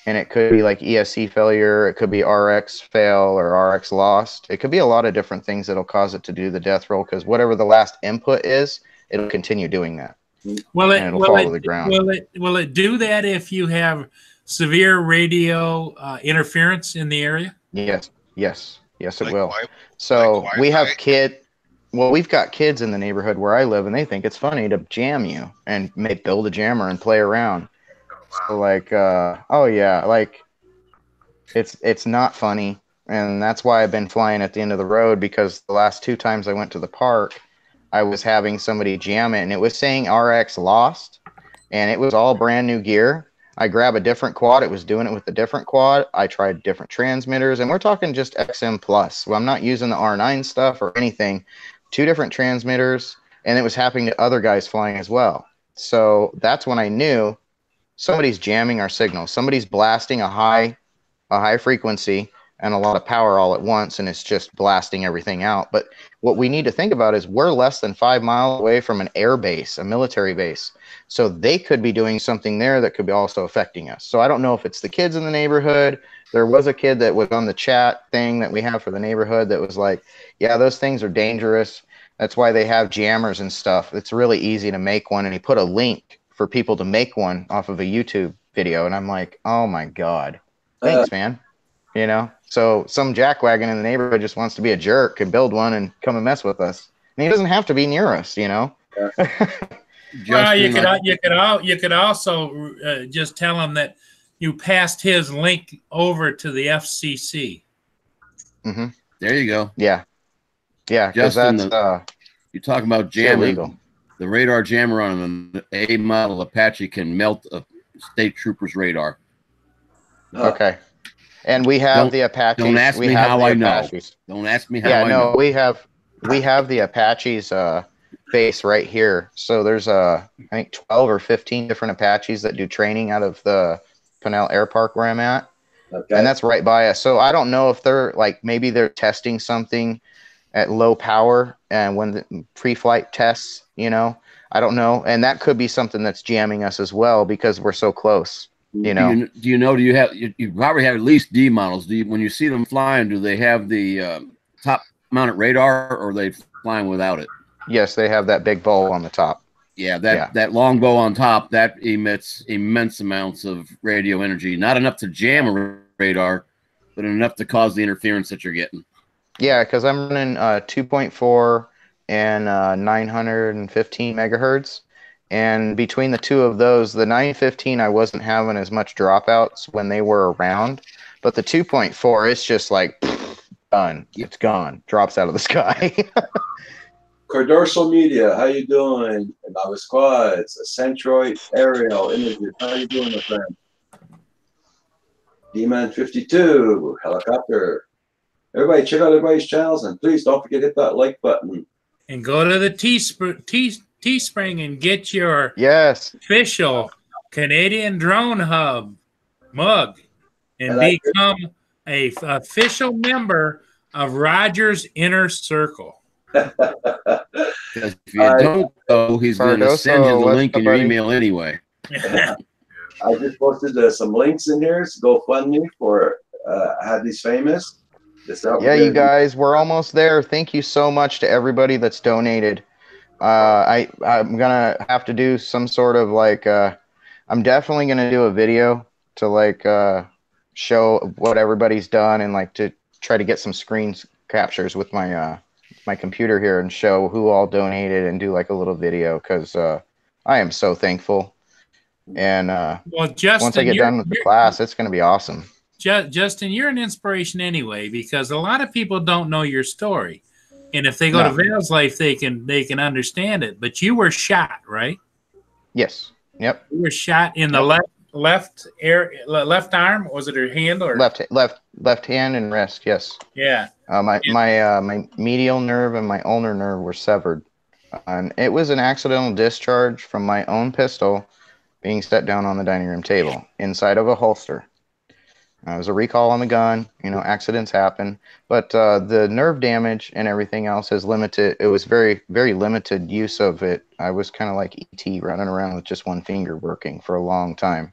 and it could be like ESC failure, it could be RX fail or RX lost. It could be a lot of different things that'll cause it to do the death roll, because whatever the last input is, it'll continue doing that. Will and it'll fall to the ground. Will it do that if you have severe radio interference in the area? Yes, it Like will. Wi- So like we have Wi-Fi? we've got kids in the neighborhood where I live, and they think it's funny to jam you and build a jammer and play around. So like, oh yeah, like it's not funny, and that's why I've been flying at the end of the road, because the last 2 times I went to the park, I was having somebody jam it, and it was saying RX lost, and it was all brand new gear. I grab a different quad. It was doing it with a different quad. I tried different transmitters, and we're talking just XM Plus. Well, I'm not using the R9 stuff or anything. 2 different transmitters, and it was happening to other guys flying as well. So that's when I knew somebody's jamming our signal. Somebody's blasting a high frequency and a lot of power all at once, and it's just blasting everything out. But what we need to think about is we're less than 5 miles away from an air base, a military base. So they could be doing something there that could be also affecting us. So I don't know if it's the kids in the neighborhood. There was a kid that was on the chat thing that we have for the neighborhood that was like, yeah, those things are dangerous. That's why they have jammers and stuff. It's really easy to make one. And he put a link for people to make one off of a YouTube video. And I'm like, oh my God, thanks, man. You know, so some jackwagon in the neighborhood just wants to be a jerk and build one and come and mess with us. And he doesn't have to be near us, you know. Well, you could also just tell him that you passed his link over to the FCC. Mm-hmm. There you go. Yeah, because Justin, that's you talk about jamming. illegal. The radar jammer on an A model Apache can melt a state trooper's radar. Okay. And we have the Apaches. Don't ask me how I know. Don't ask me how I know. we have the Apaches base right here. So there's I think 12 or 15 different Apaches that do training out of the Pinnell Air Park where I'm at. Okay. And that's right by us. So I don't know if they're like, maybe they're testing something at low power and when the pre-flight tests, you know, I don't know. And that could be something that's jamming us as well because we're so close. You know, do you have you probably have at least D models. When you see them flying, do they have the top mounted radar, or are they flying without it? Yes, they have that big bow on the top. Yeah, that long bow on top that emits immense amounts of radio energy. Not enough to jam a radar, but enough to cause the interference that you're getting. Yeah, because I'm running 2.4 and 915 megahertz. And between the two of those, the 915, I wasn't having as much dropouts when they were around. But the 2.4, it's just like done. It's gone. Drops out of the sky. Cordorsal Media, how you doing? Nava Squads, Centroid Aerial Images, how you doing, my friend? D-Man 52, Helicopter. Everybody, check out everybody's channels, and please don't forget to hit that like button. And go to the Teespring and get your Yes. official Canadian Drone Hub mug and And become a official member of Roger's Inner Circle. Because if you don't go, he's going to send you the link in your email anyway. I just posted some links in here. It's GoFundMe for Hadley's Famous. Yeah, you guys, we're almost there. Thank you so much to everybody that's donated. I'm gonna have to do some sort of like I'm definitely gonna do a video to like show what everybody's done and like to try to get some screen captures with my my computer here and show who all donated and do like a little video because I am so thankful. And well, Justin, once I get done with the class, it's gonna be awesome. Justin, you're an inspiration anyway, because a lot of people don't know your story. And if they go to Vale's Life, they can understand it. But you were shot, right? Yes. Yep. You were shot in the left arm. Was it her hand or left hand and wrist? Yes. Yeah. My medial nerve and my ulnar nerve were severed, and it was an accidental discharge from my own pistol being set down on the dining room table inside of a holster. It was a recall on the gun. You know, accidents happen, but the nerve damage and everything else is limited. It was very, very limited use of it. I was kind of like E.T. running around with just one finger working for a long time.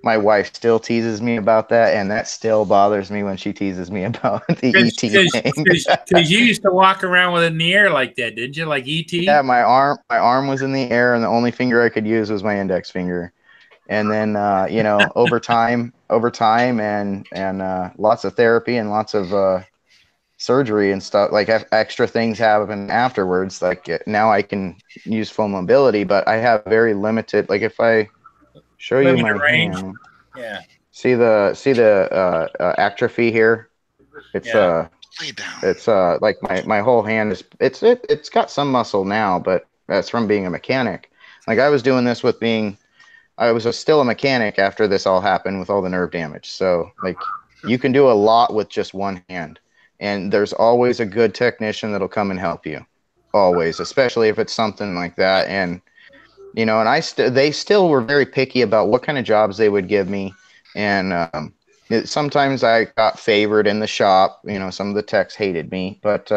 My wife still teases me about that, and that still bothers me when she teases me about the E.T. thing. Because you used to walk around with it in the air like that, didn't you? Like E.T.? Yeah, my arm was in the air, and the only finger I could use was my index finger. And then, you know, over time and lots of therapy and lots of surgery and stuff, like extra things happen afterwards. Like now I can use full mobility, but I have very limited, like if I show you my range. hand, yeah. See the atrophy here? It's Lay down. it's like my whole hand is it's got some muscle now, but that's from being a mechanic. Like I was doing this with being I was still a mechanic after this all happened with all the nerve damage. So like you can do a lot with just one hand, and there's always a good technician that'll come and help you, always, especially if it's something like that. And you know, and they still were very picky about what kind of jobs they would give me, and sometimes I got favored in the shop. You know, some of the techs hated me, but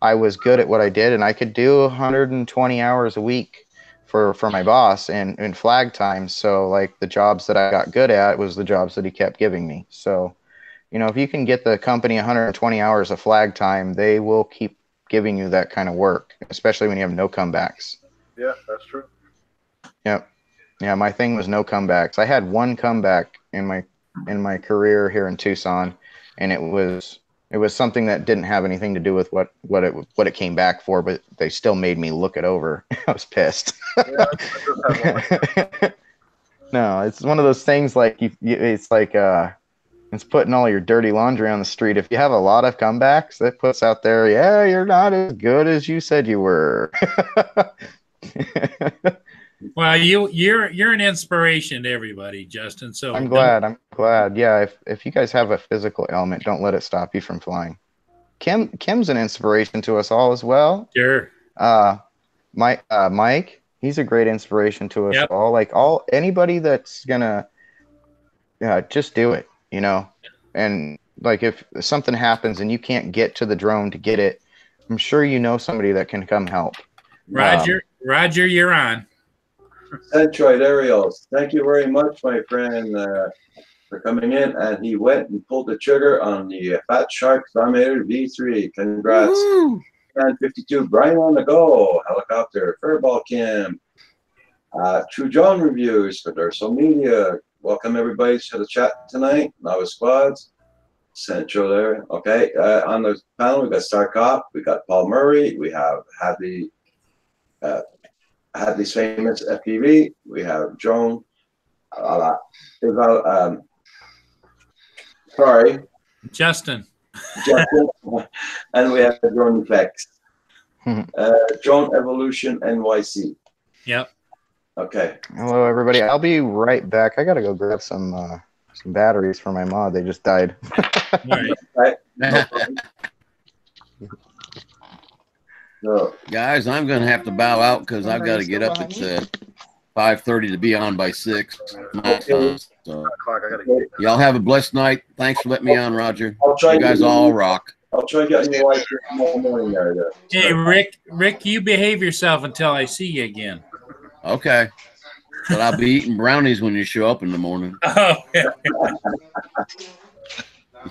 I was good at what I did, and I could do 120 hours a week for my boss and in flag time. So like the jobs that I got good at was the jobs that he kept giving me. So, you know, if you can get the company 120 hours of flag time, they will keep giving you that kind of work, especially when you have no comebacks. Yeah, that's true. Yep. Yeah, my thing was no comebacks. I had one comeback in my career here in Tucson, and it was something that didn't have anything to do with what it came back for, but they still made me look it over. I was pissed. No, it's one of those things like it's like it's putting all your dirty laundry on the street. If you have a lot of comebacks, that puts out there, yeah, you're not as good as you said you were. Well, you're an inspiration to everybody, Justin. So I'm glad. Yeah, if you guys have a physical ailment, don't let it stop you from flying. Kim's an inspiration to us all as well. Sure. Mike, he's a great inspiration to us all. Like anybody that's gonna just do it, you know. And like if something happens and you can't get to the drone to get it, I'm sure you know somebody that can come help. Roger, you're on. Centroid Aerials, thank you very much, my friend, for coming in. And he went and pulled the trigger on the Fat Shark Dominator V3. Congrats. And 52, Brian on the go, Helicopter, Furball Kim, True John Reviews, Cordorsal Media. Welcome everybody to the chat tonight, Nava Squads. Central there. Okay. On the panel, we got Star Cop, we got Paul Murray, we have Hadley's famous FPV, we have Joan. Justin. And we have Drone Effects. Drone Evolution NYC. Yep. Okay. Hello, everybody. I'll be right back. I gotta go grab some batteries for my mod. They just died. Right. No problem. So, Guys, I'm going to have to bow out because I've got to get up at 5:30 to be on by 6. So, O'clock, I gotta get y'all have a blessed night. Thanks for letting me on, Roger. I'll try You and guys get all rock. I'll try and get on your wife tomorrow morning there. Hey, Rick, you behave yourself until I see you again. Okay. But I'll be eating brownies when you show up in the morning. Oh, yeah.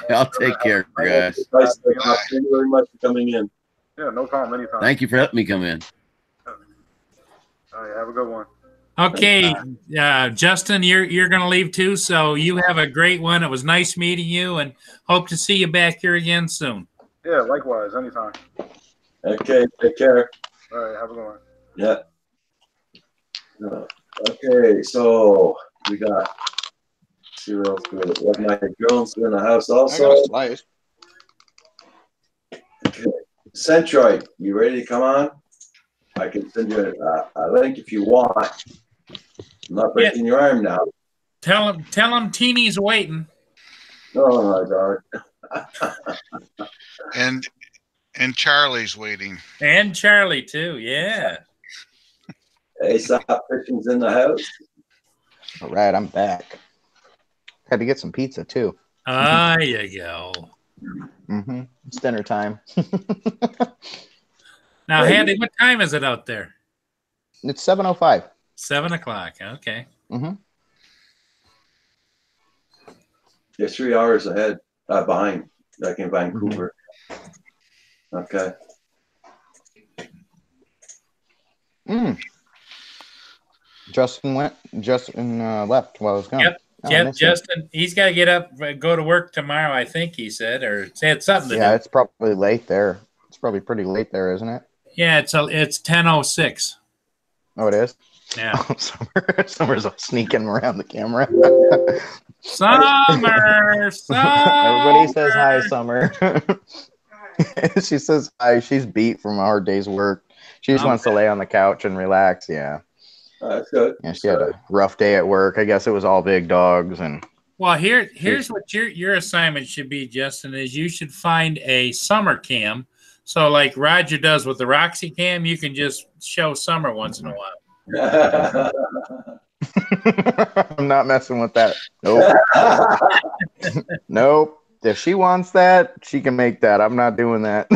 Y'all take care, guys. Thank you very much for coming in. Yeah, no problem. Anytime. Thank you for letting me come in. All right, have a good one. Okay, Justin, you're going to leave too, so you have a great one. It was nice meeting you, and hope to see you back here again soon. Yeah, likewise. Anytime. Okay, take care. All right, have a good one. Yeah. Okay, so we got. See what else we got. My drones in the house also. Okay. Centroid, you ready to come on? I can send you a link if you want. I'm not breaking your arm now. Tell him Teeny's waiting. Oh my God. And Charlie's waiting. And Charlie too, yeah. Aesop Fishing's in the house. All right, I'm back. Had to get some pizza too. There you go. Mm-hmm. It's dinner time. Now, Handy, what time is it out there? It's 7:05. 7 o'clock. Okay. Mm-hmm. You're 3 hours ahead, behind, like in Vancouver. Okay. Justin left while I was gone. Yep. Oh, Yep, Justin, he's got to get up, go to work tomorrow, I think he said, or said something to Yeah, do. it's probably late there. It's probably pretty late there, isn't it? Yeah, it's 10:06. Oh, it is? Yeah. Summer's all sneaking around the camera. Summer! Everybody says hi, Summer. She says hi. She's beat from a hard day's work. She just wants to lay on the couch and relax. Yeah. That's good. Yeah, she had a rough day at work. I guess it was all big dogs and. Well, here's what your assignment should be, Justin, is you should find a summer cam. So like Roger does with the Roxy cam, you can just show Summer once in a while. I'm not messing with that. Nope. Nope. If she wants that, she can make that. I'm not doing that.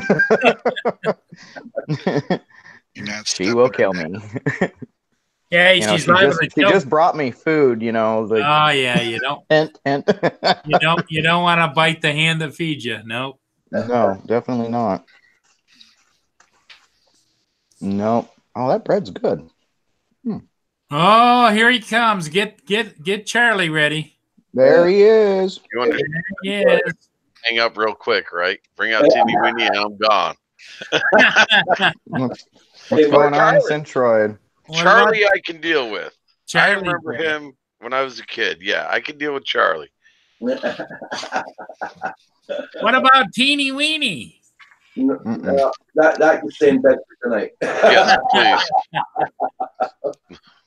She will kill me. Yeah, she's she just brought me food, you know. Like, oh yeah, you don't. Hint. you don't want to bite the hand that feeds you. Nope. No, definitely not. Nope. Oh, that bread's good. Oh, here he comes. Get Charlie ready. There he is. You want to Yes. hang up real quick, right? Bring out Timmy Winnie and I'm gone. What's going on, Centroid? Charlie I can deal with. Charlie, I remember him when I was a kid. Yeah, I can deal with Charlie. What about Teeny Weenie? That can stay in bed for tonight. Yes, please.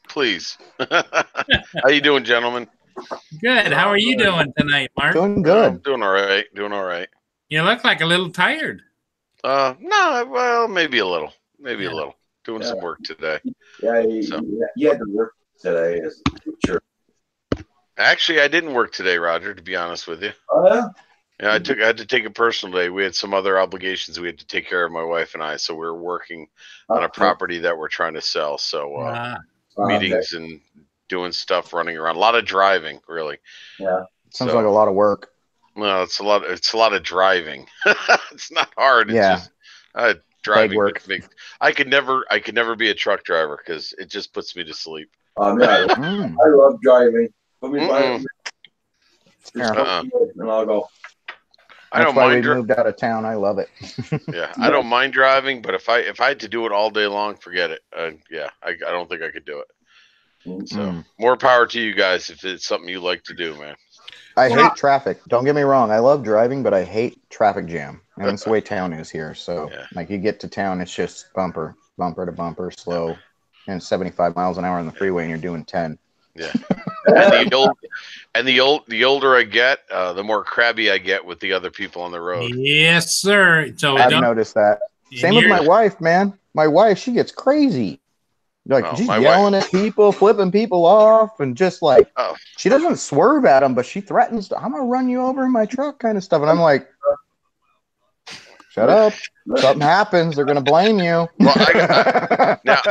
Please. How you doing, gentlemen? Good. How are you doing tonight, Mark? Doing good. I'm doing all right. Doing all right. You look like a little tired. No, well, maybe a little. Maybe a little. Doing some work today. Yeah, you had to work today as a teacher. Actually, I didn't work today, Roger, to be honest with you. Oh, yeah? Yeah, I had to take a personal day. We had some other obligations we had to take care of, my wife and I. So we were working on a property that we're trying to sell. So meetings and doing stuff, running around, a lot of driving, really. Yeah, sounds like a lot of work. No, it's a lot of driving. It's not hard. It's just driving work. I could never be a truck driver because it just puts me to sleep. I love driving. Put me by and I'll go. I That's don't why we mind. moved out of town. I love it. Yeah, I don't mind driving, but if I had to do it all day long, forget it. Yeah, I don't think I could do it. So more power to you guys if it's something you like to do, man. I hate traffic. Don't get me wrong. I love driving, but I hate traffic jam. And that's the way town is here. So, like, you get to town, it's just bumper to bumper, slow, and 75 miles an hour on the freeway, and you're doing 10. Yeah. And the older I get, the more crabby I get with the other people on the road. Yes, sir. So I've noticed that. Same with my wife, man. My wife, she gets crazy. Like, she's yelling at people, flipping people off, and just like, she doesn't swerve at them, but she threatens to, I'm going to run you over in my truck kind of stuff. And I'm like, shut up. Something happens, they're going to blame you. Well, now,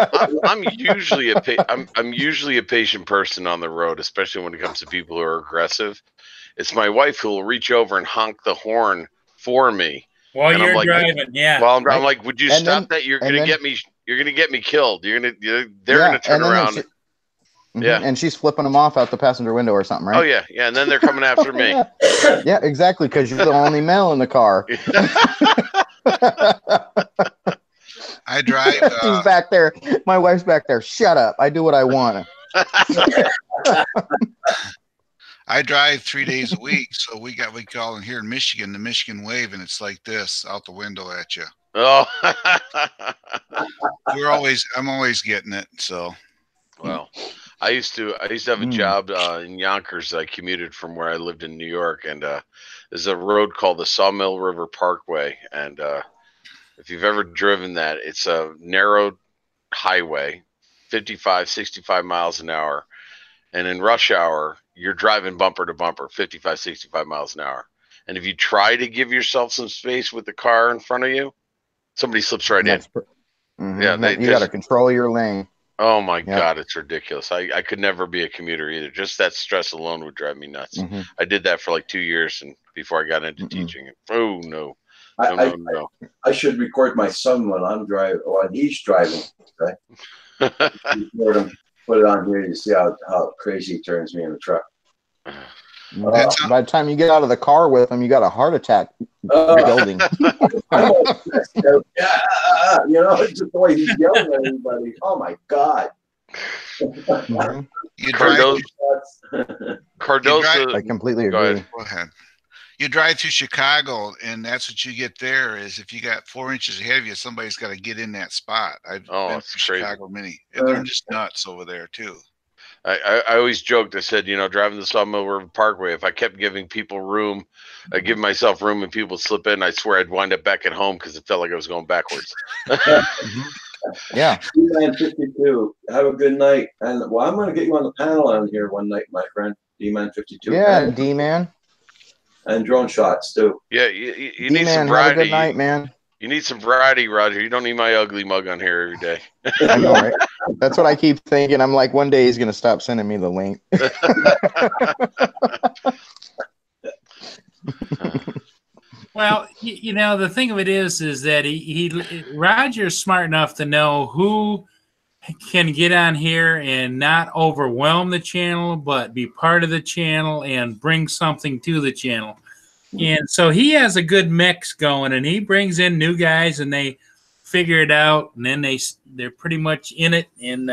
I'm usually a patient person on the road, especially when it comes to people who are aggressive. It's my wife who will reach over and honk the horn for me. While you're driving, Well, I'm like, would you stop that? You're gonna get me. You're gonna get me killed. They're gonna turn around. And she's flipping them off out the passenger window or something, right? Oh yeah, and then they're coming after me. Yeah, exactly, because you're the only male in the car. I drive. She's back there. My wife's back there. Shut up! I do what I want. I drive 3 days a week, so we call in here in Michigan the Michigan Wave, and it's like this out the window at you. Oh, I'm always getting it. So, well, I used to have a job in Yonkers. I commuted from where I lived in New York, and there's a road called the Sawmill River Parkway, and if you've ever driven that, it's a narrow highway, 55, 65 miles an hour, and in rush hour, you're driving bumper to bumper, 55, 65 miles an hour. And if you try to give yourself some space with the car in front of you, somebody slips right in. Yeah, you got to control your lane. Oh my God, it's ridiculous. I could never be a commuter either. Just that stress alone would drive me nuts. I did that for like 2 years and before I got into teaching. Oh no. No. I should record my son when he's driving. Right? Put it on here. You see how crazy he turns me in the truck. By the time you get out of the car with him, you got a heart attack building. It's just the way he's yelling at everybody. Oh my God. Cardoso. I completely agree. Go ahead. You drive through Chicago, and that's what you get there. Is if you got 4 inches ahead of you, somebody's got to get in that spot. I've been to Chicago many. They're just nuts over there too. I always joked. I said, driving the Sawmill River Parkway, if I kept giving people room, I give myself room, and people slip in, I swear I'd wind up back at home because it felt like I was going backwards. Yeah. D-Man 52. Have a good night. And I'm going to get you on the panel on here one night, my friend. D-Man 52. Yeah, D-Man. And drone shots too. Yeah, you need some variety. Have a good night, man. You need some variety, Roger. You don't need my ugly mug on here every day. I know, right? That's what I keep thinking. I'm like, one day he's going to stop sending me the link. Well, the thing of it is that Roger's smart enough to know who can get on here and not overwhelm the channel, but be part of the channel and bring something to the channel. And so he has a good mix going, and he brings in new guys, and they figure it out, and then they're pretty much in it. And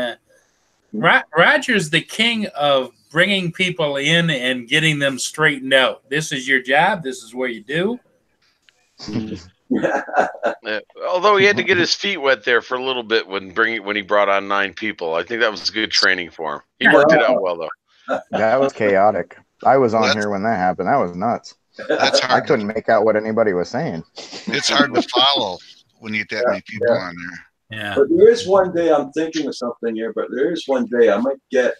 Roger's the king of bringing people in and getting them straightened out. This is your job. This is what you do. Although he had to get his feet wet there for a little bit when he brought on 9 people. I think that was good training for him. He worked it out well, though. That was chaotic. I was on here when that happened. That was nuts. That's hard. I couldn't make out what anybody was saying. It's hard to follow when you get that many people on there. Yeah. But there is one day I'm thinking of something here, but there is one day I might get,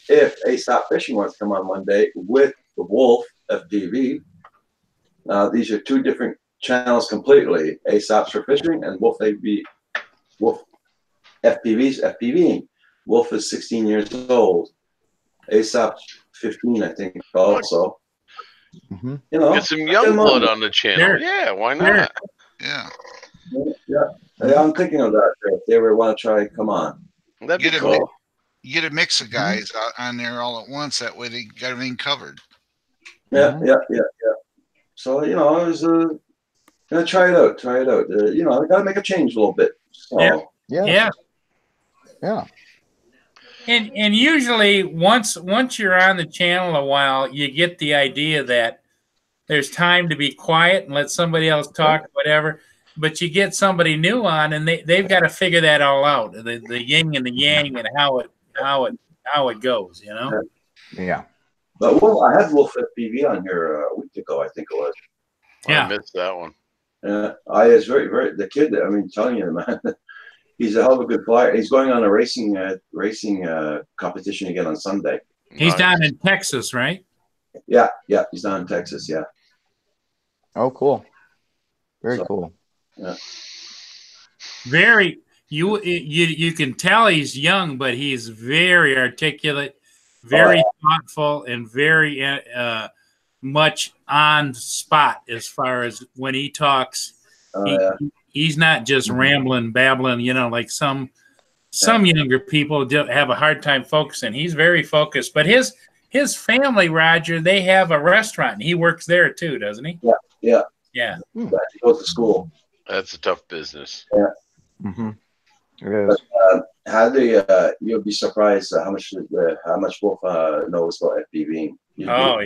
if Aesop Fishing wants to come on one day with the Wolf FPV. These are 2 different channels completely. Aesop's for fishing and Wolf FPV's FPVing. Wolf is 16 years old. Aesop's 15, I think, also. Get some young blood on the channel. Sure. Yeah, why not? Yeah. I'm thinking of that. If they ever want to try, come on. That'd be cool. You get a mix of guys on there all at once. That way they got everything covered. Yeah. So you know, I was gonna try it out. You know, I gotta make a change a little bit. So, Yeah. And usually once you're on the channel a while, you get the idea that there's time to be quiet and let somebody else talk, whatever. But you get somebody new on, and they've got to figure that all out, the yin and the yang, and how it goes, you know. Yeah. But I had Wolf FPV on here a week ago, I think it was. I missed that one. I is very the kid. I mean, telling you, man, he's a hell of a good flyer. He's going on a racing competition again on Sunday. He's down in Texas, right? Yeah, he's down in Texas. Yeah. Oh, cool. Very cool. Yeah. Very. You can tell he's young, but he's very articulate, very thoughtful, and very much on spot as far as when he talks. He's not just rambling, babbling, you know, like some younger people have a hard time focusing. He's very focused, but his family, Roger, they have a restaurant, and he works there too, doesn't he? Yeah. Hmm. He goes to school. That's a tough business. Yeah. Mm-hmm. It is. But, you'll be surprised how much Wolf knows about FPV.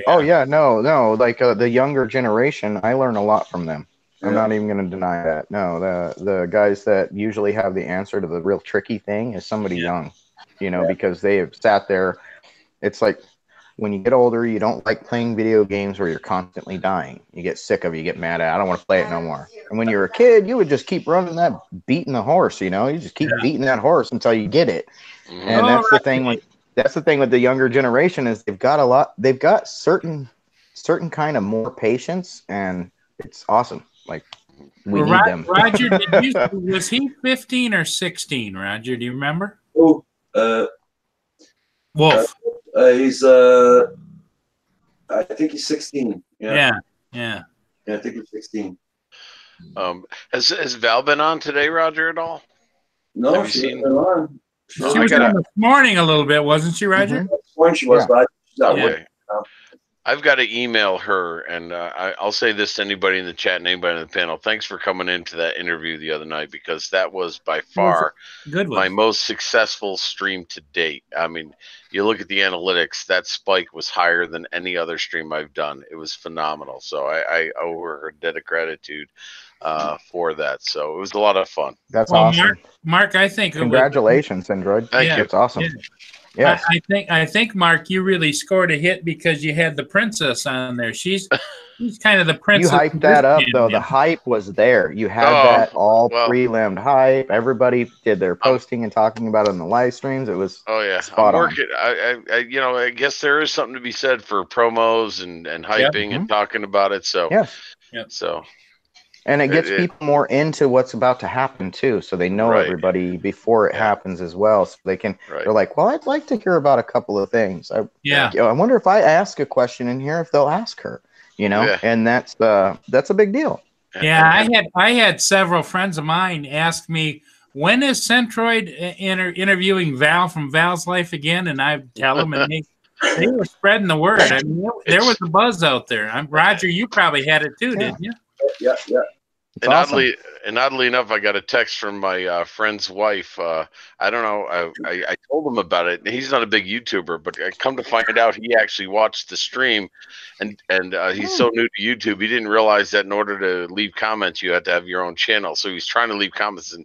Oh yeah, no. Like the younger generation, I learn a lot from them. I'm not even going to deny that. No, the guys that usually have the answer to the real tricky thing is somebody young, you know, because they have sat there. It's like when you get older, you don't like playing video games where you're constantly dying. You get sick of it. You get mad at it. I don't want to play it no more. And when you were a kid, you would just keep running that, beating the horse, you know. You just keep beating that horse until you get it. And that's the thing with the younger generation is they've got certain kind of more patience, and it's awesome. Like we need them. Roger, was he 15 or 16? Roger, do you remember? Oh, Wolf. He's I think he's 16. Yeah. I think he's 16. Has Val been on today, Roger, at all? No, Have you she's seen? been on. She was on this morning a little bit, wasn't she, Roger? This morning she was, but she's not working. I've got to email her, and I'll say this to anybody in the chat and anybody in the panel. Thanks for coming into that interview the other night, because that was by far my most successful stream to date. I mean, you look at the analytics, that spike was higher than any other stream I've done. It was phenomenal. So I owe her a debt of gratitude for that. So it was a lot of fun. That's awesome. Mark, I think congratulations, Android. Thank you. It's awesome. Yeah. Yes. I think, Mark, you really scored a hit because you had the princess on there. She's kind of the princess. You hyped that up, though. The hype was there. You had that all pre-limbed hype. Everybody did their posting and talking about it in the live streams. It was spot on. I guess there is something to be said for promos and hyping and talking about it. So so. And it gets people more into what's about to happen too, so they know everybody before it happens as well. So they can, they're like, well, I'd like to hear about a couple of things. I wonder if I ask a question in here, if they'll ask her, you know, and that's a big deal. Yeah, I had several friends of mine ask me, when is Centroid interviewing Val from Val's Life again? And I tell them, and they were spreading the word. I mean, there was a buzz out there. Roger, you probably had it too, didn't you? Yeah. And oddly enough, I got a text from my friend's wife. I don't know. I told him about it. He's not a big YouTuber, but I come to find out he actually watched the stream, and he's so new to YouTube, he didn't realize that in order to leave comments, you had to have your own channel. So he's trying to leave comments, and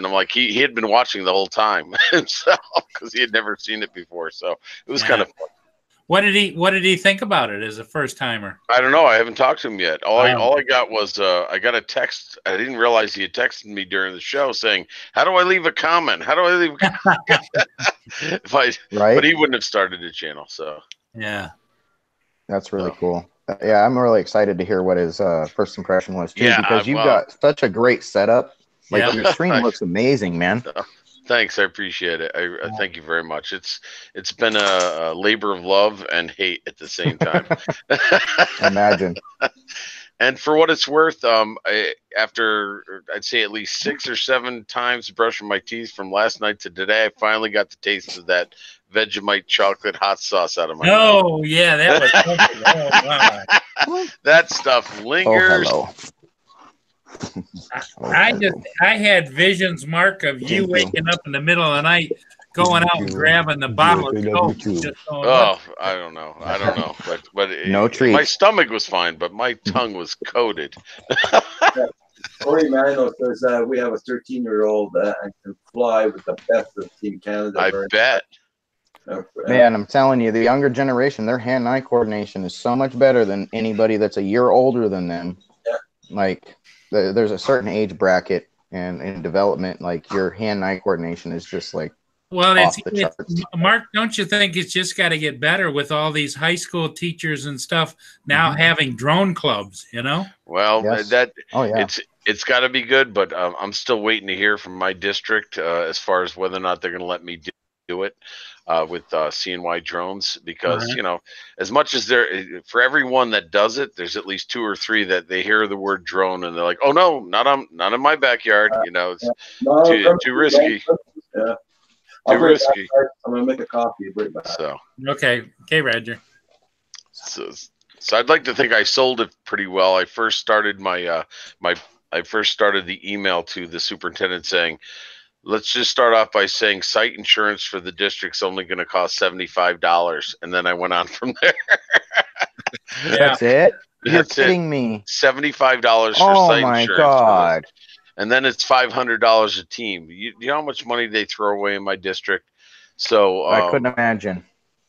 I'm like, he had been watching the whole time himself because he had never seen it before. So it was kind of fun. What did he think about it as a first timer? I don't know. I haven't talked to him yet. All I got was I got a text. I didn't realize he had texted me during the show saying, "How do I leave a comment? How do I leave a comment?" But he wouldn't have started a channel. So that's really cool. Yeah, I'm really excited to hear what his first impression was too, because you've got such a great setup. Like your stream looks amazing, man. Thanks, I appreciate it. I thank you very much. It's been a labor of love and hate at the same time. Imagine. And for what it's worth, after I'd say at least 6 or 7 times brushing my teeth from last night to today, I finally got the taste of that Vegemite chocolate hot sauce out of my mouth. Oh yeah, that was something. Oh my. That stuff lingers. Oh, hello. I had visions, Mark, of you waking up in the middle of the night, going out and grabbing the bottle of Coke. Just going, Oh, I don't know, but No treats. My stomach was fine, but my tongue was coated. Corey Manos says we have a 13-year-old and can fly with the best of Team Canada. I bet. Man, I'm telling you, the younger generation, their hand-eye coordination is so much better than anybody that's a year older than them. Yeah. Like, there's a certain age bracket and in development, like your hand-eye coordination is just like well, off the charts. Mark, don't you think it's just got to get better with all these high school teachers and stuff now having drone clubs? You know? Well, Yes. oh yeah, it's got to be good, but I'm still waiting to hear from my district as far as whether or not they're going to let me do it with CNY drones, because you know, as much as for everyone that does it, there's at least 2 or 3 that they hear the word drone and they're like, oh no, not in my backyard. You know, it's too risky. Yeah. Too risky. I'm gonna make a coffee. Bring it back. So okay, Roger. So I'd like to think I sold it pretty well. I first started I first started the email to the superintendent saying, let's just start off by saying site insurance for the district's only going to cost $75. And then I went on from there. That's it? You're That's kidding me. $75 for Oh site my insurance. God. And then it's $500 a team. You know how much money they throw away in my district? So I couldn't imagine.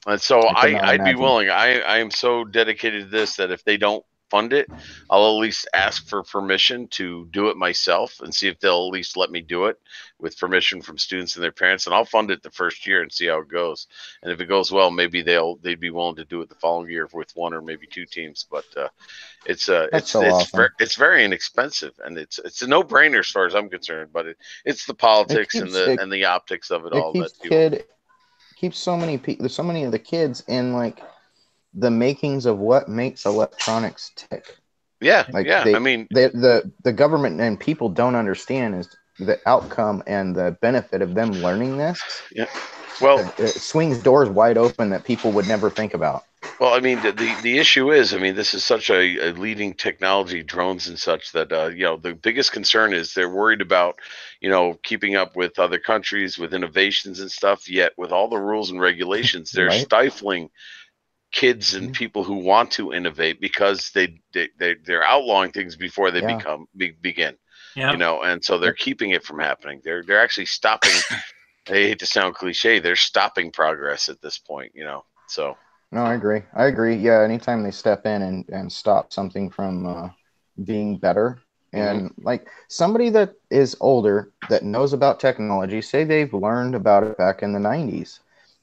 And so I'd be imagine. willing. I am so dedicated to this that if they don't fund it, I'll at least ask for permission to do it myself and see if they'll at least let me do it with permission from students and their parents. And I'll fund it the first year and see how it goes. And if it goes well, maybe they'd be willing to do it the following year with 1 or maybe 2 teams. But it's awesome. it's very inexpensive, and it's a no brainer as far as I'm concerned. But it's the politics and the optics of it all that keeps so many of the kids in like the makings of what makes electronics tick. Yeah, like I mean, the government and people don't understand is the outcome and the benefit of them learning this. Yeah, well, it swings doors wide open that people would never think about. Well, I mean, the issue is, I mean, this is such a leading technology, drones and such, that you know, the biggest concern is they're worried about, you know, keeping up with other countries with innovations and stuff. Yet with all the rules and regulations, they're stifling kids and people who want to innovate because they're outlawing things before they begin. Yeah. You know, and so they're keeping it from happening. They're actually stopping. I hate to sound cliche. They're stopping progress at this point. You know, so. No, I agree. Yeah, anytime they step in and stop something from being better, and like somebody that is older that knows about technology, say they've learned about it back in the 90s,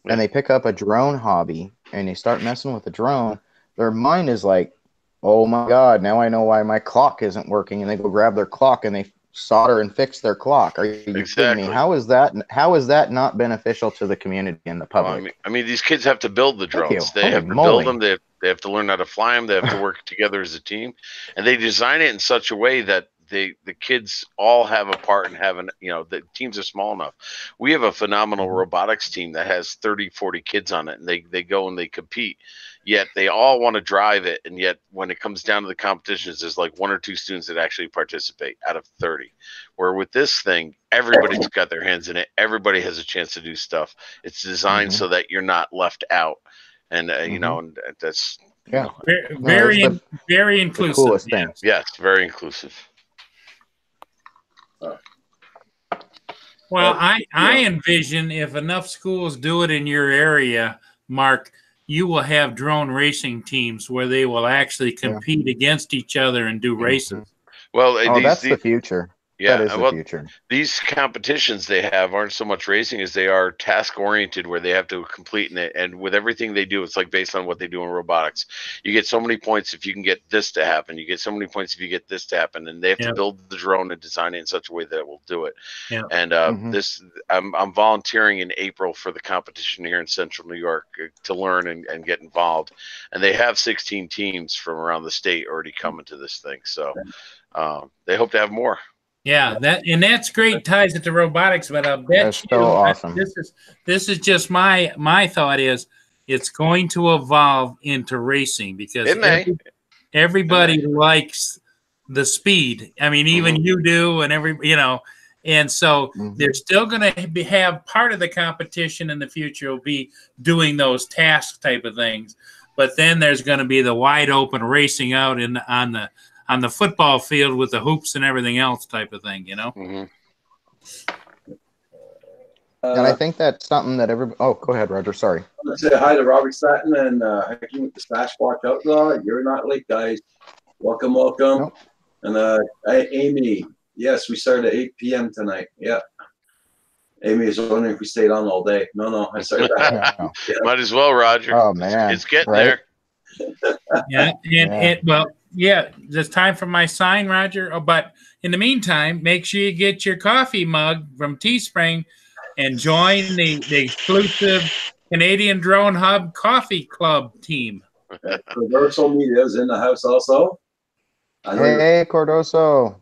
and they pick up a drone hobby and they start messing with the drone, their mind is like, oh my God, now I know why my clock isn't working. And they go grab their clock and they solder and fix their clock. Are you kidding me? How is that not beneficial to the community and the public? Well, I mean, these kids have to build the drones. They have to build them. They have to learn how to fly them. They have to work together as a team, and they design it in such a way that the kids all have a part in having, you know, the teams are small enough. We have a phenomenal robotics team that has 30, 40 kids on it, and they go and they compete, yet they all want to drive it. And yet when it comes down to the competitions, there's like 1 or 2 students that actually participate out of 30, where with this thing, everybody's got their hands in it. Everybody has a chance to do stuff. It's designed so that you're not left out. And, you know, and that's very inclusive. Coolest thing. Yes. Very inclusive. Well, I envision if enough schools do it in your area, Mark, you will have drone racing teams where they will actually compete against each other and do races. Well, that's the future. Yeah, that is the future. These competitions they have aren't so much racing as they are task oriented, where they have to complete it. And with everything they do, it's like based on what they do in robotics. You get so many points if you can get this to happen. You get so many points if you get this to happen. And they have to build the drone and design it in such a way that it will do it. Yeah. And I'm volunteering in April for the competition here in Central New York to learn and get involved. And they have 16 teams from around the state already coming to this thing. So they hope to have more. Yeah, that's great. Ties it to robotics, but I'll bet That's you so awesome. this is just my thought is it's going to evolve into racing because It may. everybody likes the speed. I mean, even you do, and and so they're still going to have part of the competition in the future will be doing those task type of things, but then there's going to be the wide open racing out on the football field with the hoops and everything else type of thing, And I think that's something that everybody. Oh, go ahead, Roger. Sorry. I want to say hi to Robert Satin and Hiking with the Sasquatch Outlaw. You're not late, guys. Welcome. Nope. And Amy, yes, we started at 8 p.m. tonight. Yeah. Amy is wondering if we stayed on all day. No, I started back. Yeah. Might as well, Roger. Oh man, It's getting right? there. Yeah, it's time for my sign, Roger. Oh, but in the meantime, make sure you get your coffee mug from Teespring and join the exclusive Canadian Drone Hub Coffee Club team. Universal Media is in the house also. Hey, Cordoso.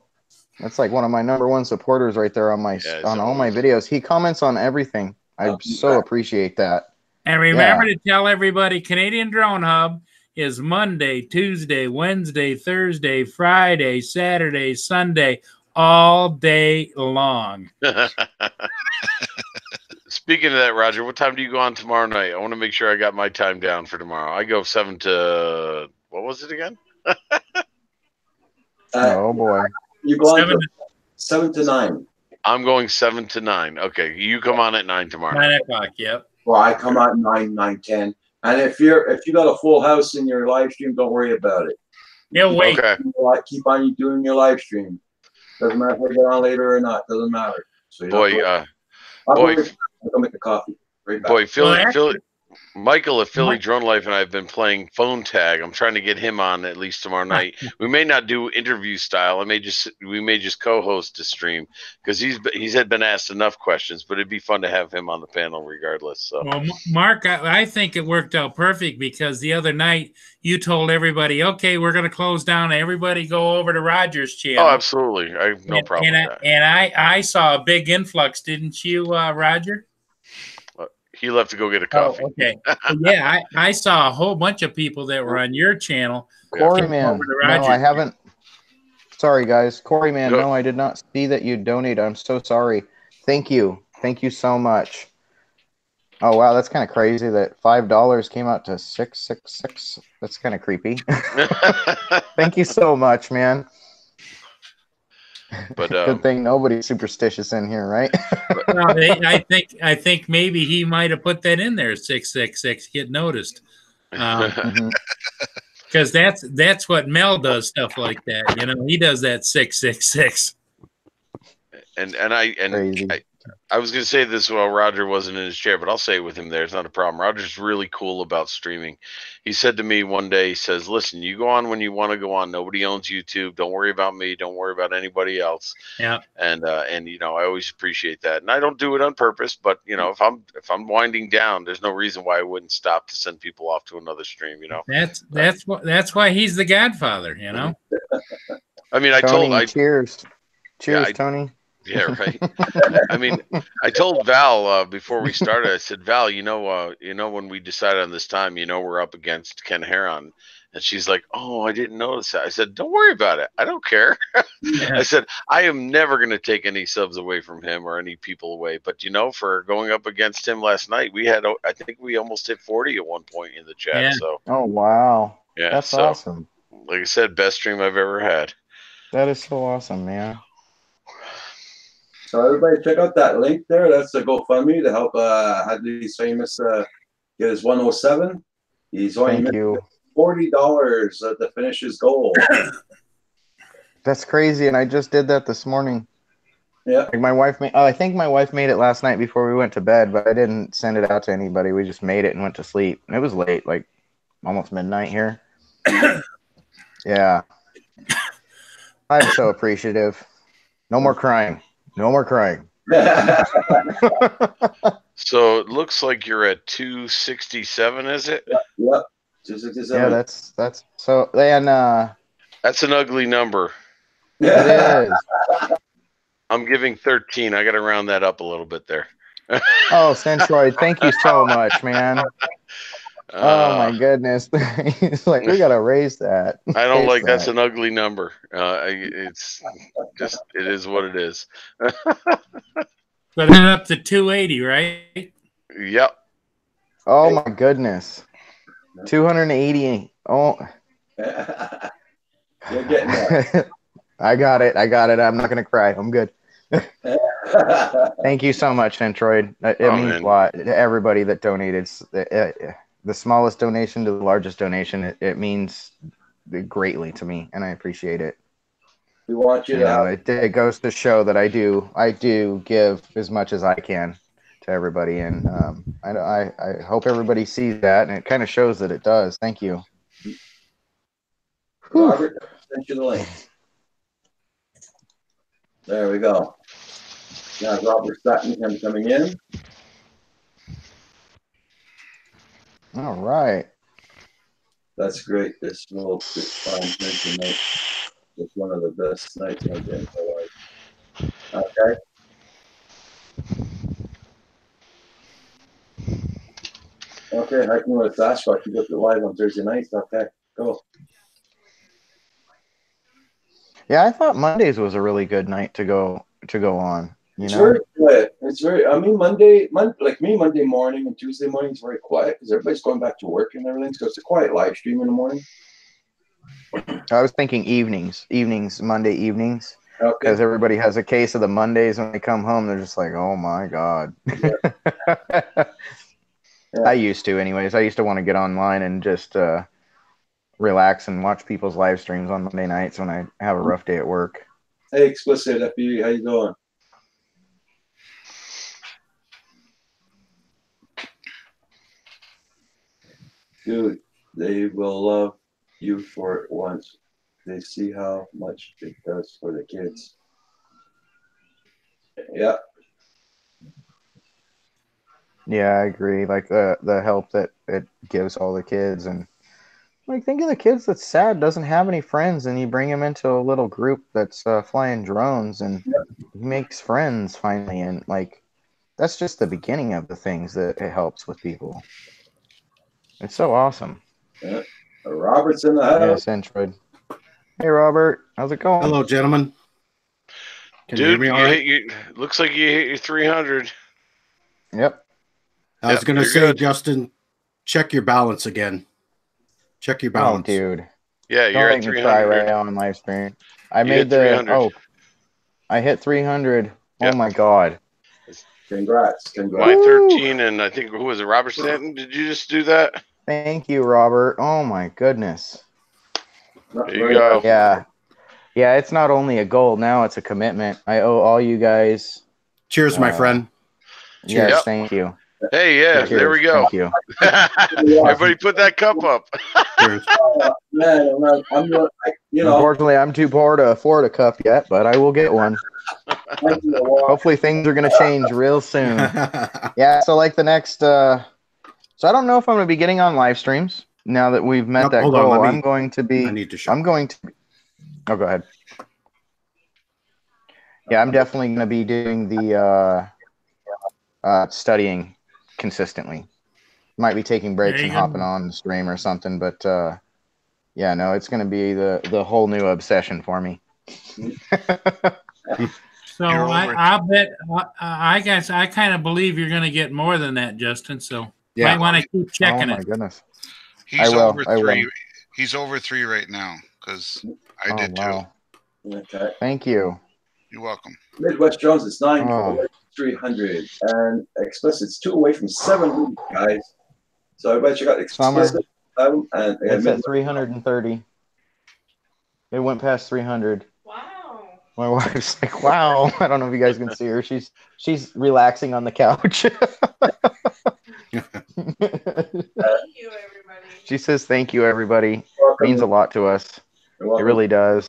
That's like one of my #1 supporters right there on all my videos. He comments on everything. I so appreciate that. And remember to tell everybody Canadian Drone Hub is Monday, Tuesday, Wednesday, Thursday, Friday, Saturday, Sunday, all day long. Speaking of that, Roger, what time do you go on tomorrow night? I want to make sure I got my time down for tomorrow. I go 7 to what was it again? Oh boy, you go on 7 to 9. I'm going 7 to 9. Okay, you come on at 9 tomorrow. 9 o'clock. Yep. Well, I come out 9:10. And if you got a full house in your live stream, don't worry about it. Yeah, wait. Okay. Keep on doing your live stream. Doesn't matter if I get on later or not. Doesn't matter. So Boy, I'll go make a coffee. Right back. Boy, Michael at Philly Drone Life and I have been playing phone tag. I'm trying to get him on at least tomorrow night. We may not do interview style. We may just co-host the stream because he's had been asked enough questions, but it'd be fun to have him on the panel regardless. So, well, Mark, I think it worked out perfect because the other night you told everybody, okay, we're going to close down. Everybody go over to Roger's channel. Oh, absolutely. I have no problem with that. And I saw a big influx, didn't you, Roger? He left to go get a coffee. Oh, okay. Yeah, I saw a whole bunch of people that were on your channel. Corey, man. No, I haven't. Sorry, guys. Corey, man. No, I did not see that you donated. I'm so sorry. Thank you. Thank you so much. Oh, wow. That's kind of crazy that $5 came out to 666. That's kind of creepy. Thank you so much, man. But good thing nobody's superstitious in here, right? Well, I think maybe he might have put that in there, 666, get noticed, because that's what Mel does, stuff like that. He does that 666. And I was going to say this while Roger wasn't in his chair, but I'll say it with him there. It's not a problem. Roger's really cool about streaming. He said to me one day, he says, listen, you go on when you want to go on. Nobody owns YouTube. Don't worry about me. Don't worry about anybody else. Yeah. And I always appreciate that. And I don't do it on purpose, but if I'm winding down, there's no reason why I wouldn't stop to send people off to another stream, That's why he's the godfather, I mean, Tony, cheers. Cheers, Tony. Yeah, right. I mean, I told Val before we started, I said, Val, when we decided on this time, we're up against Ken Heron. And she's like, oh, I didn't notice that. I said, don't worry about it. I don't care. Yeah. I said, I am never going to take any subs away from him or any people away. But, for going up against him last night, I think we almost hit 40 at one point in the chat. Yeah. So. Oh, wow. Yeah, that's awesome. Like I said, best stream I've ever had. That is so awesome, man. So everybody check out that link there. That's a GoFundMe to help Hadley's Famous get his 107. He's only missing $40 to finish his goal. That's crazy, and I just did that this morning. Yeah. Like my wife I think my wife made it last night before we went to bed, but I didn't send it out to anybody. We just made it and went to sleep. It was late, like almost midnight here. Yeah. I'm so appreciative. No more crying. No more crying. So it looks like you're at 267, is it? Yep. 267. Yeah, that's so. And that's an ugly number. it is. I'm giving 13. I got to round that up a little bit there. Oh, Centroid, thank you so much, man. Oh my goodness. He's like, we gotta raise that. I don't Raise like that. that's an ugly number. It's just it is what it is. But then up to 280, right? Yep. Oh my goodness. 280. Oh. You're getting there. I got it. I'm not gonna cry. I'm good. Thank you so much, Centroid. It means a lot to everybody that donated. The smallest donation to the largest donation, it means greatly to me, and I appreciate it. We want you to have. It goes to show that I do give as much as I can to everybody, and I hope everybody sees that, and it kind of shows that it does. Thank you. Robert, sent you the link. There we go. Now Robert Sutton coming in. All right. That's great. This little fine drinking night was one of the best nights I've been in my life. Okay. Okay, I can go to Sasquatch. You got the live on Thursday nights. Okay, go. Yeah, I thought Mondays was a really good night to go on. It's very quiet. It's very. I mean, Monday morning and Tuesday morning is very quiet because everybody's going back to work and everything. So it's a quiet live stream in the morning. I was thinking evenings, Monday evenings, Okay. because everybody has a case of the Mondays when they come home. They're just like, oh my god. Yeah. I used to, anyways. I used to want to get online and just relax and watch people's live streams on Monday nights when I have a rough day at work. Hey, Explicit FB, how you doing? Dude, they will love you for it once they see how much it does for the kids. Yeah. Yeah, I agree. Like the help that it gives all the kids, and like think of the kids that's sad, doesn't have any friends, and you bring him into a little group that's flying drones, and he makes friends finally, and like that's just the beginning of the things that it helps with people. It's so awesome. Yeah. Robert's in the house. Yes, Centroid. Hey, Robert, how's it going? Hello, gentlemen. Can you hear Dude, me all right? looks like you hit your 300. Yep. I was going to you're say, good. Justin, check your balance again. Check your Oh, balance. dude. Yeah, you're Don't at make me cry 300. right now on live stream. I You made hit the 300. I hit 300. Yep. Oh my god. Congrats. My 13, and I think, who was it, Robert Stanton? Did you just do that? Thank you, Robert. Oh my goodness. There you go. Yeah. Yeah, it's not only a goal, now it's a commitment. I owe all you guys. Cheers, my friend. Yes, Yep. thank you. Hey, yeah, Cheers. there we go. Thank you. Everybody put that cup up. Cheers. Man, I'm not, Unfortunately, I'm too poor to afford a cup yet, but I will get one. Hopefully things are going to change real soon. Yeah, so like the next so I don't know if I'm going to be getting on live streams now that we've met that hold goal. on, I'm going to be I need to show. Oh, go ahead. Yeah, I'm definitely going to be doing the studying consistently. Might be taking breaks and hopping on the stream or something, but yeah, no, it's going to be the whole new obsession for me. So I bet I guess I kind of believe you're going to get more than that, Justin. So Yeah. might want to keep checking Oh my it. goodness. He's will, over I will. 3. He's over 3 right now because I Oh, did wow. too. Okay. Thank you. You're welcome. Midwest Jones is 9 Oh. 300, and Explicit's 2 away from 700, guys. So everybody check out Summer. Explicit. And It's at 330. It went past 300. Wow. My wife's like, wow. I don't know if you guys can see her. She's relaxing on the couch. Thank you, everybody. She says, thank you, everybody. Welcome. Means a lot to us. You're It welcome. really does.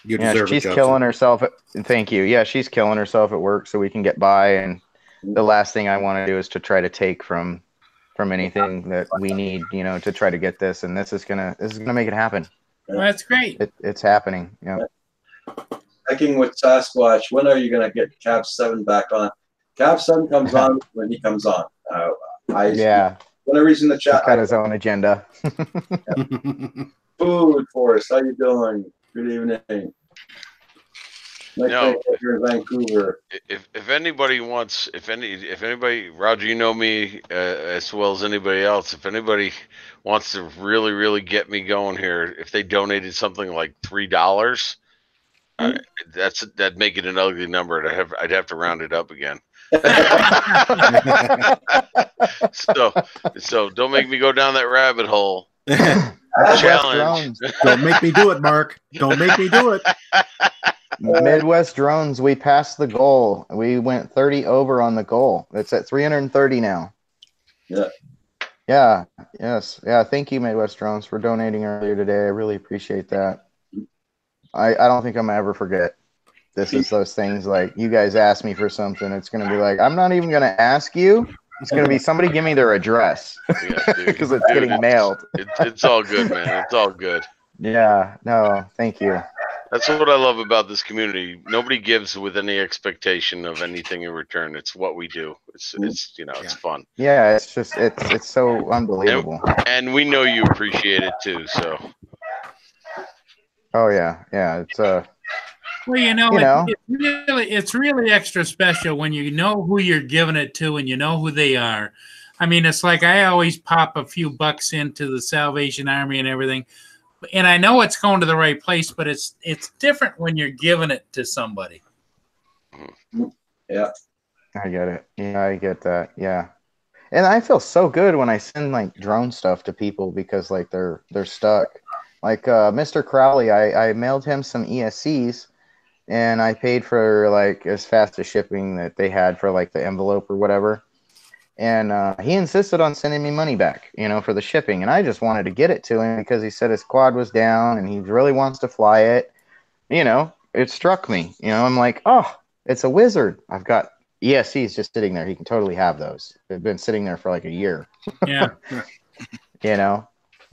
You Yeah, deserve she's it, killing herself. Thank you. Yeah, she's killing herself at work so we can get by. And the last thing I want to do is to try to take from anything that we need, to try to get this. And this is gonna make it happen. Well, that's great. It's happening. Yeah. checking with Sasquatch. When are you gonna get Cab 7 back on? Cab 7 comes on when he comes on. One reason the chat. He's got his own agenda. Food Forest, how you doing? Good evening. You're in Vancouver. If anybody wants, if anybody, Roger, you know me as well as anybody else. If anybody wants to really get me going here, if they donated something like $3, that'd make it an ugly number. I'd have to round it up again. so don't make me go down that rabbit hole. Challenge. Don't make me do it, Mark. Don't make me do it. Midwest Drones, we passed the goal. We went 30 over on the goal. It's at 330 now. Yeah. Yeah. Yes. Yeah. Thank you, Midwest Drones, for donating earlier today. I really appreciate that. I don't think I'm gonna ever forget. This is those things like you guys ask me for something. It's gonna be like, I'm not even gonna ask you. It's gonna be somebody give me their address because it's getting mailed. It's all good, man. It's all good. Yeah. No. Thank you. That's what I love about this community. Nobody gives with any expectation of anything in return. It's what we do. It's it's fun. Yeah, it's just it's so unbelievable. And we know you appreciate it too. So. Oh yeah, it's Well, it's really extra special when you know who you're giving it to and you know who they are. I mean, it's like I always pop a few bucks into the Salvation Army and everything. And I know it's going to the right place, but it's different when you're giving it to somebody. Yeah. I get it. Yeah, I get that. Yeah. And I feel so good when I send like drone stuff to people because like they're stuck. Like Mr. Crowley, I mailed him some ESCs and I paid for like as fast as shipping that they had for like the envelope or whatever. And he insisted on sending me money back, for the shipping. And I just wanted to get it to him because he said his quad was down and he really wants to fly it. It struck me. I'm like, oh, it's a wizard. I've got ESCs just sitting there. He can totally have those. They've been sitting there for like a year. Yeah.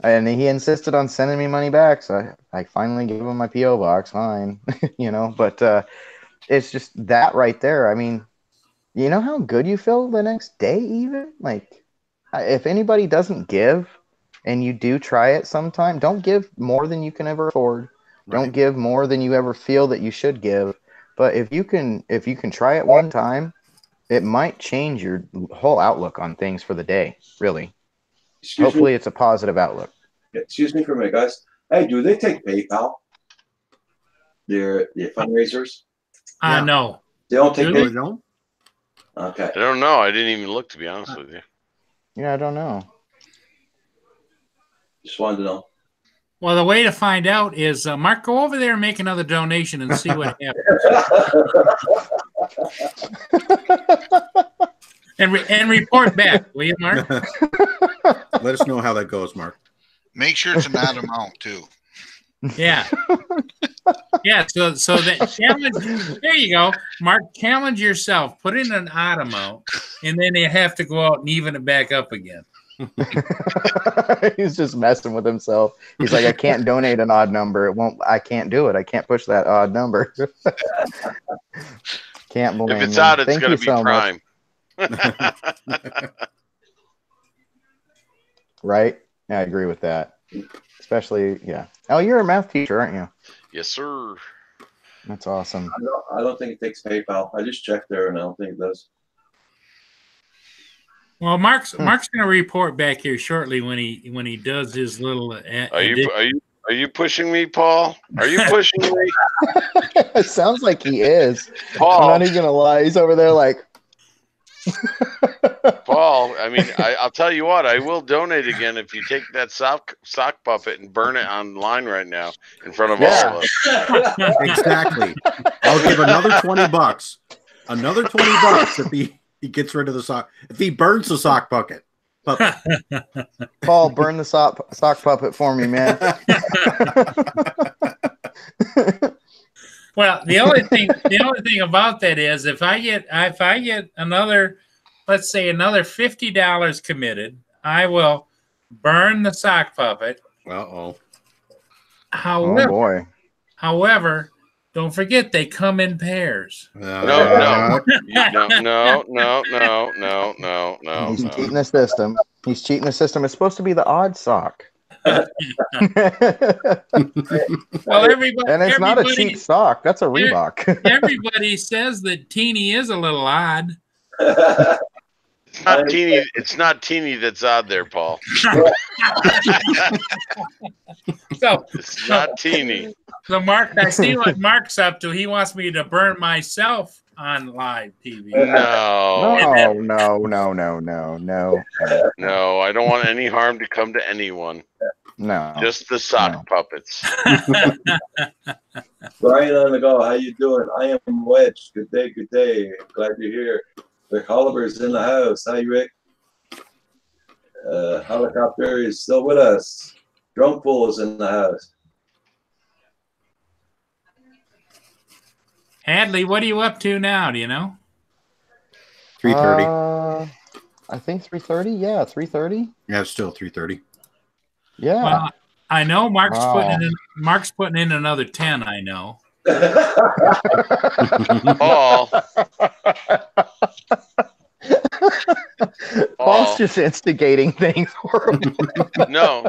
And he insisted on sending me money back. So I finally gave him my P.O. box. Fine. But it's just that right there. I mean, you know how good you feel the next day even? Like, if anybody doesn't give and you do try it sometime, don't give more than you can ever afford. Right. Don't give more than you ever feel that you should give. But if you can try it one time, it might change your whole outlook on things for the day, really. Hopefully it's a positive outlook. Excuse me for a minute, guys. Hey, do they take PayPal? The fundraisers? No. They don't take PayPal? No? Okay. I don't know. I didn't even look, to be honest with you. Yeah, I don't know. Just wanted to know. Well, the way to find out is, Mark, go over there and make another donation and see what happens. and report back, will you, Mark? Let us know how that goes, Mark. Make sure it's an odd amount, too. Yeah. Yeah, so that challenge, there you go. Mark, challenge yourself. Put in an odd amount, and then you have to go out and even it back up again. He's just messing with himself. He's like, I can't donate an odd number. I can't do it. I can't push that odd number. Can't blame If it's me. odd, it's Thank going you to be so prime. Right? Yeah, I agree with that. Especially, yeah. Oh, you're a math teacher, aren't you? Yes, sir. That's awesome. I don't think it takes PayPal. I just checked there, and I don't think it does. Well, Mark's going to report back here shortly when he does his little. Are you pushing me, Paul? Are you pushing me? It sounds like he is. Paul. I'm not even gonna lie. He's over there like. Paul, I mean, I'll tell you what. I will donate again if you take that sock puppet and burn it online right now in front of all of us. Exactly. I'll give another $20. Another $20 if he gets rid of the sock. If he burns the sock puppet. Paul, burn the sock puppet for me, man. Well, the only thing about that is if I get another, let's say another $50 committed, I will burn the sock puppet. Uh-oh. Oh boy. However, Don't forget, they come in pairs. No. He's cheating the system. He's cheating the system. It's supposed to be the odd sock. Well, everybody, And it's not a cheap sock. That's a Reebok. Everybody says that Teeny is a little odd. It's not teeny. It's not teeny that's odd there, Paul. So It's not teeny. So Mark, I see what Mark's up to. He wants me to burn myself on live TV. No, I don't want any harm to come to anyone. No. Just the sock puppets. Brian on the go. How you doing? I am Wedge. Good day, good day. Glad you're here. Rick Holliver's in the house. Hi, Rick. Helicopter is still with us. Drum Pool is in the house. Hadley, what are you up to now? Do you know? 3:30. I think 3:30. Yeah, 3:30. Yeah, it's still 3:30. Yeah. Well, I know Mark's putting in another 10. I know. Paul. Paul's just instigating things. No,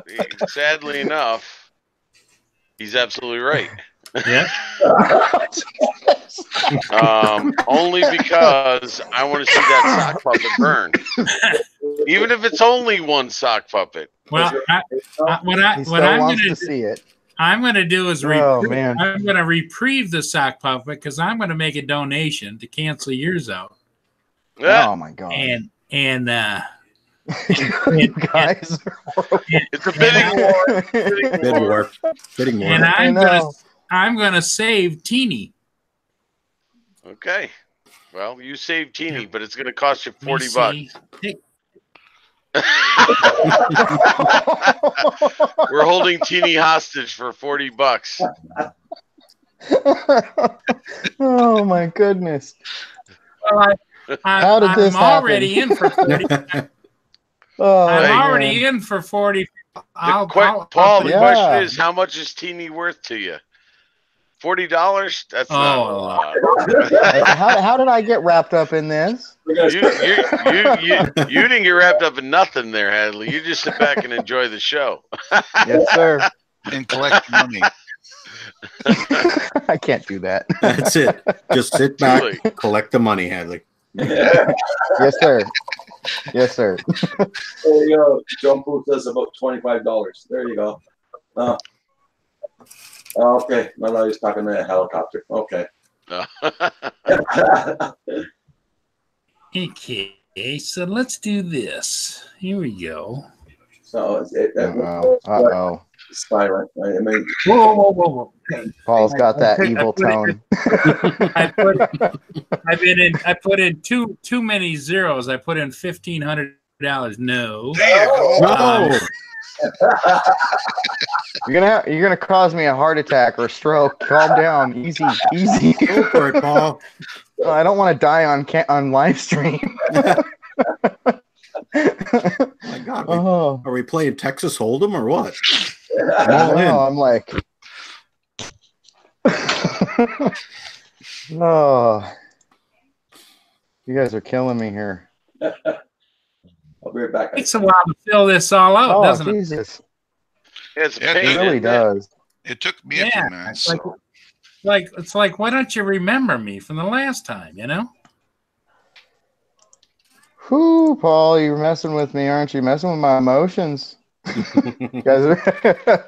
sadly enough, he's absolutely right. Yeah. Only because I want to see that sock puppet burn, even if it's only one sock puppet. Well, what I'm going to see it. I'm going to do is Oh, man. I'm going to reprieve the sock puppet because I'm going to make a donation to cancel yours out. Oh my god! And you guys are horrible. It's a bidding war. Bidding war. And I'm gonna save Teeny. Okay. Well, you saved Teeny, but it's going to cost you $40. We're holding Teeny hostage for $40. Oh my goodness! Well, How did this happen? Already in for 40. Oh, I'm already in for 40. Paul, the question is, how much is Teeny worth to you? $40? That's not a lot. How did I get wrapped up in this? You didn't get wrapped up in nothing there, Hadley. You just sit back and enjoy the show. Yes, sir. And collect money. I can't do that. That's it. Just sit back, collect the money, Hadley. Yes, sir. Yes, sir. There you go. Drum Pool says about $25. There you go. Okay. No, I was talking to a helicopter. Okay. Okay, so let's do this. Here we go. So Uh-oh. Silent. I mean, whoa. Paul's got that evil tone. I put in too many zeros. I put in $1,500. No. No. You're gonna cause me a heart attack or a stroke. Calm down, easy. Go for it, Paul. I don't want to die on live stream. My God, are we playing Texas Hold'em or what? I'm like, oh, you guys are killing me here. I'll be right back. It takes a while to fill this all out, doesn't Jesus. It really does. It took me a few minutes. It's like, why don't you remember me from the last time, you know? Whew, Paul, you're messing with me, aren't you? Messing with my emotions. You guys are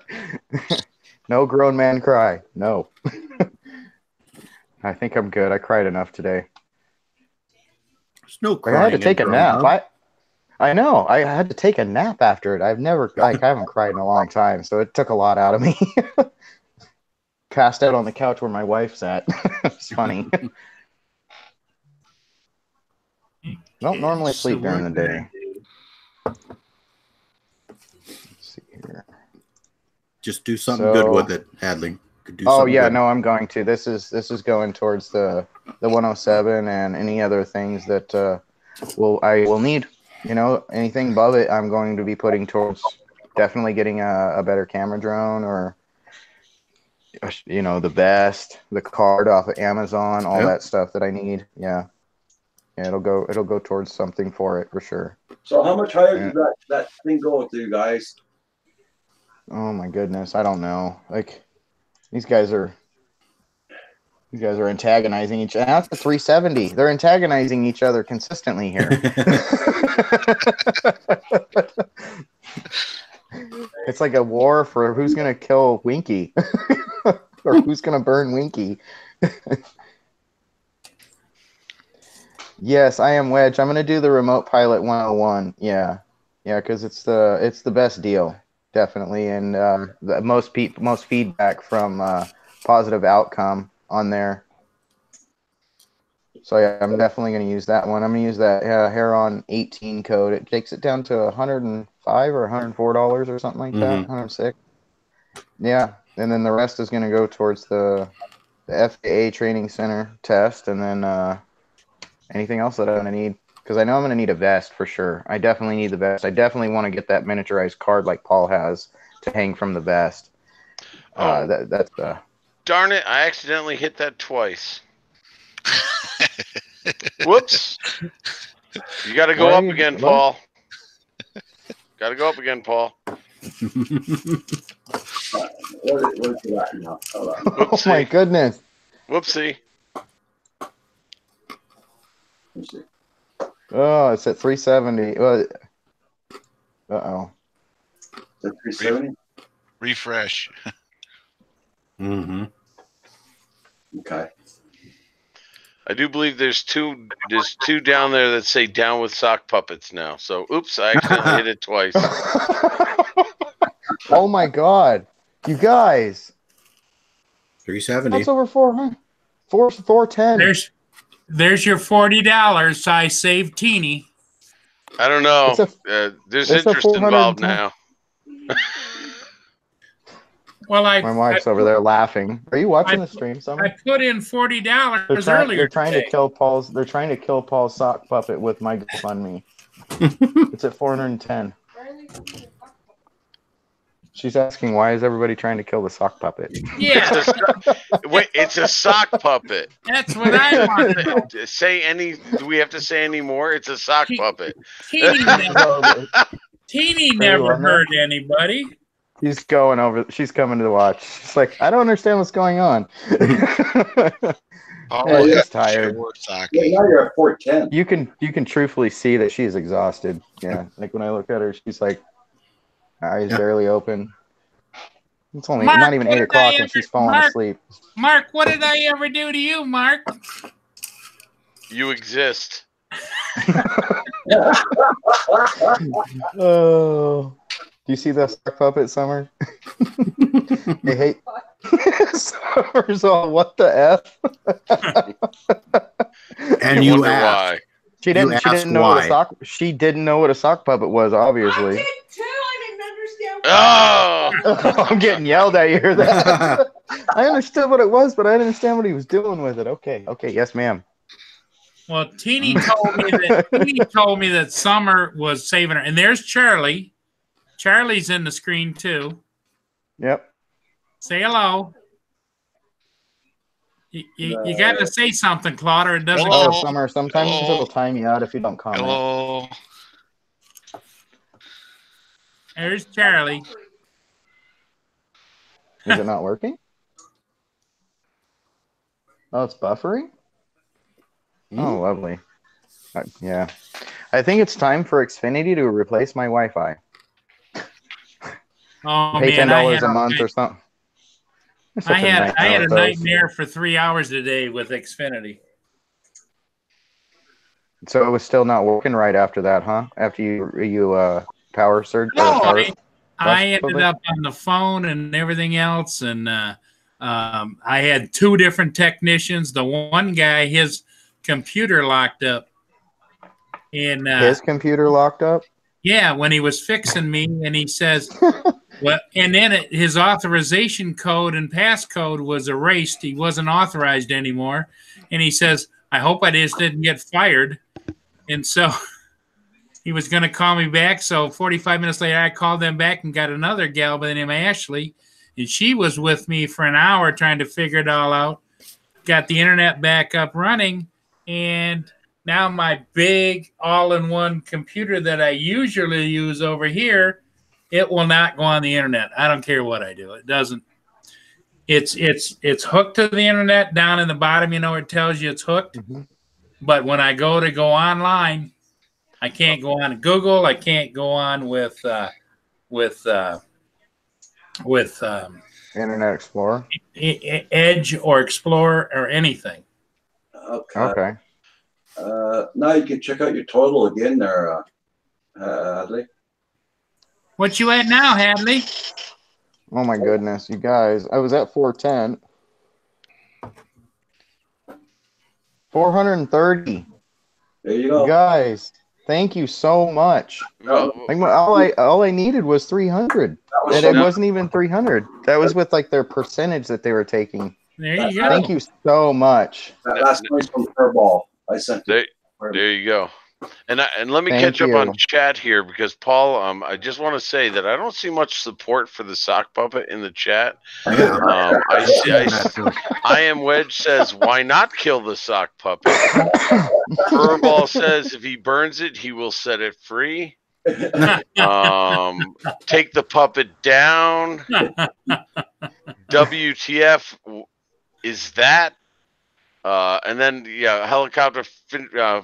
no grown man cry. No. I think I'm good. I cried enough today. There's no crying. I had to take a nap. I know. I had to take a nap after it. I haven't cried in a long time, so it took a lot out of me. Passed out on the couch where my wife's at. It's funny. Don't normally sleep during the day. Let's see here. Just do something good with it, Hadley. No, I'm going to. This is going towards the 107 and any other things that I will need. You know, anything above it, I'm going to be putting towards definitely getting a better camera drone or you know, the vest, the card off of Amazon, all Yep. that stuff that I need. Yeah. Yeah, it'll go towards something for it for sure. So how much higher Yeah. did that thing go with you guys? Oh my goodness, I don't know. Like these guys are antagonizing each other. That's a 370. They're antagonizing each other consistently here. It's like a war for who's gonna kill Winky or who's gonna burn Winky. Yes, I am Wedge. I'm gonna do the Remote Pilot 101. Yeah, because it's the best deal, definitely, and the most feedback from positive outcome on there. So yeah, I'm definitely gonna use that one. I'm gonna use that Heron 18 code. It takes it down to $105 or $104 or something like that. 106. Yeah, and then the rest is gonna go towards the FAA training center test, and then anything else that I'm gonna need, because I know I'm gonna need a vest for sure. I definitely need the vest. I definitely want to get that miniaturized card like Paul has to hang from the vest. That's Darn it! I accidentally hit that twice. Whoops! You got to go up again, Paul. Got to go up again, Paul. What's that now? Hold on. Oh my goodness! Whoopsie! Let's see. Oh, it's at 370. Uh-oh. Is that 370? Refresh. Mm-hmm. Okay. I do believe there's two down there that say "down with sock puppets" now. So, oops! I accidentally hit it twice. Oh my God, you guys! 370. That's over 400. 410. There's your $40. I saved Teeny. I don't know. There's it's a interest involved 410. now. Well, My wife's over there laughing. Are you watching the stream? Summer? I put in $40 earlier. They're trying today. to kill Paul's. They're trying to kill Paul's sock puppet with my GoFundMe. It's at 410. She's asking, why is everybody trying to kill the sock puppet? Yeah, Wait, it's a sock puppet. that's what I want to know. Do we have to say any more? It's a sock puppet. Teeny never hurt anybody. She's going over. She's coming to watch. She's like, I don't understand what's going on. Oh, She's yeah. tired. Yeah, now you're at 410. You can truthfully see that she's exhausted. Yeah, like when I look at her, she's like, eyes barely open. It's only Mark, not even what 8 did o'clock I and she's ever- falling Mark- asleep. Mark, what did I ever do to you, Mark? You exist. Oh, do you see that sock puppet, Summer? They hate. Summer's all, what the F? And you wonder asked. why. She didn't asked know what why. a sock. She didn't know what a sock puppet was. I Obviously. did too. I didn't understand. Oh, I'm getting yelled at. You hear that? I understood what it was, but I didn't understand what he was doing with it. Okay, yes, ma'am. Well, Teeny told me that Summer was saving her, and there's Charlie. Charlie's in the screen too. Yep. Say hello. You got to say something, Claude, or it doesn't Hello. go. Summer. Sometimes Hello. it'll time you out if you don't comment. Hello. There's Charlie. Is it not working? Oh, it's buffering? Oh, lovely. Yeah. I think it's time for Xfinity to replace my Wi-Fi. Oh Pay man, $10 a month or something. It's such I had a with those. nightmare for 3 hours a day with Xfinity. So it was still not working right after that, huh? After you power surge. No, power I ended up on the phone and everything else, and I had 2 different technicians. The one guy, his computer locked up, and his computer locked up. yeah, when he was fixing me, and he says, "Well," and then his authorization code and passcode was erased. He wasn't authorized anymore, and he says, "I hope I just didn't get fired." And so he was going to call me back. So 45 minutes later, I called them back and got another gal by the name of Ashley. And she was with me for an hour trying to figure it all out. Got the internet back up running, and now my big all-in-one computer that I usually use over here, it will not go on the internet. I don't care what I do. It doesn't. It's hooked to the internet down in the bottom. You know, it tells you it's hooked. Mhm. But when I go online, I can't go on Google. I can't go on with Internet Explorer. Edge or Explorer or anything. Okay. Now you can check out your total again there, Hadley. What you at now, Hadley? Oh my goodness, you guys! I was at 410. 430. There you go. You guys, thank you so much. Well, Like all I needed was 300, and it wasn't even 300. That was with like their percentage that they were taking. There you go. Thank you so much. That's nice from Furball. I sent it. there you go. And let me Thank catch up you. on chat here because Paul, I just want to say that I don't see much support for the sock puppet in the chat. I am Wedge says, why not kill the sock puppet? Furball says if he burns it, he will set it free. Take the puppet down. WTF is that? And then Helicopter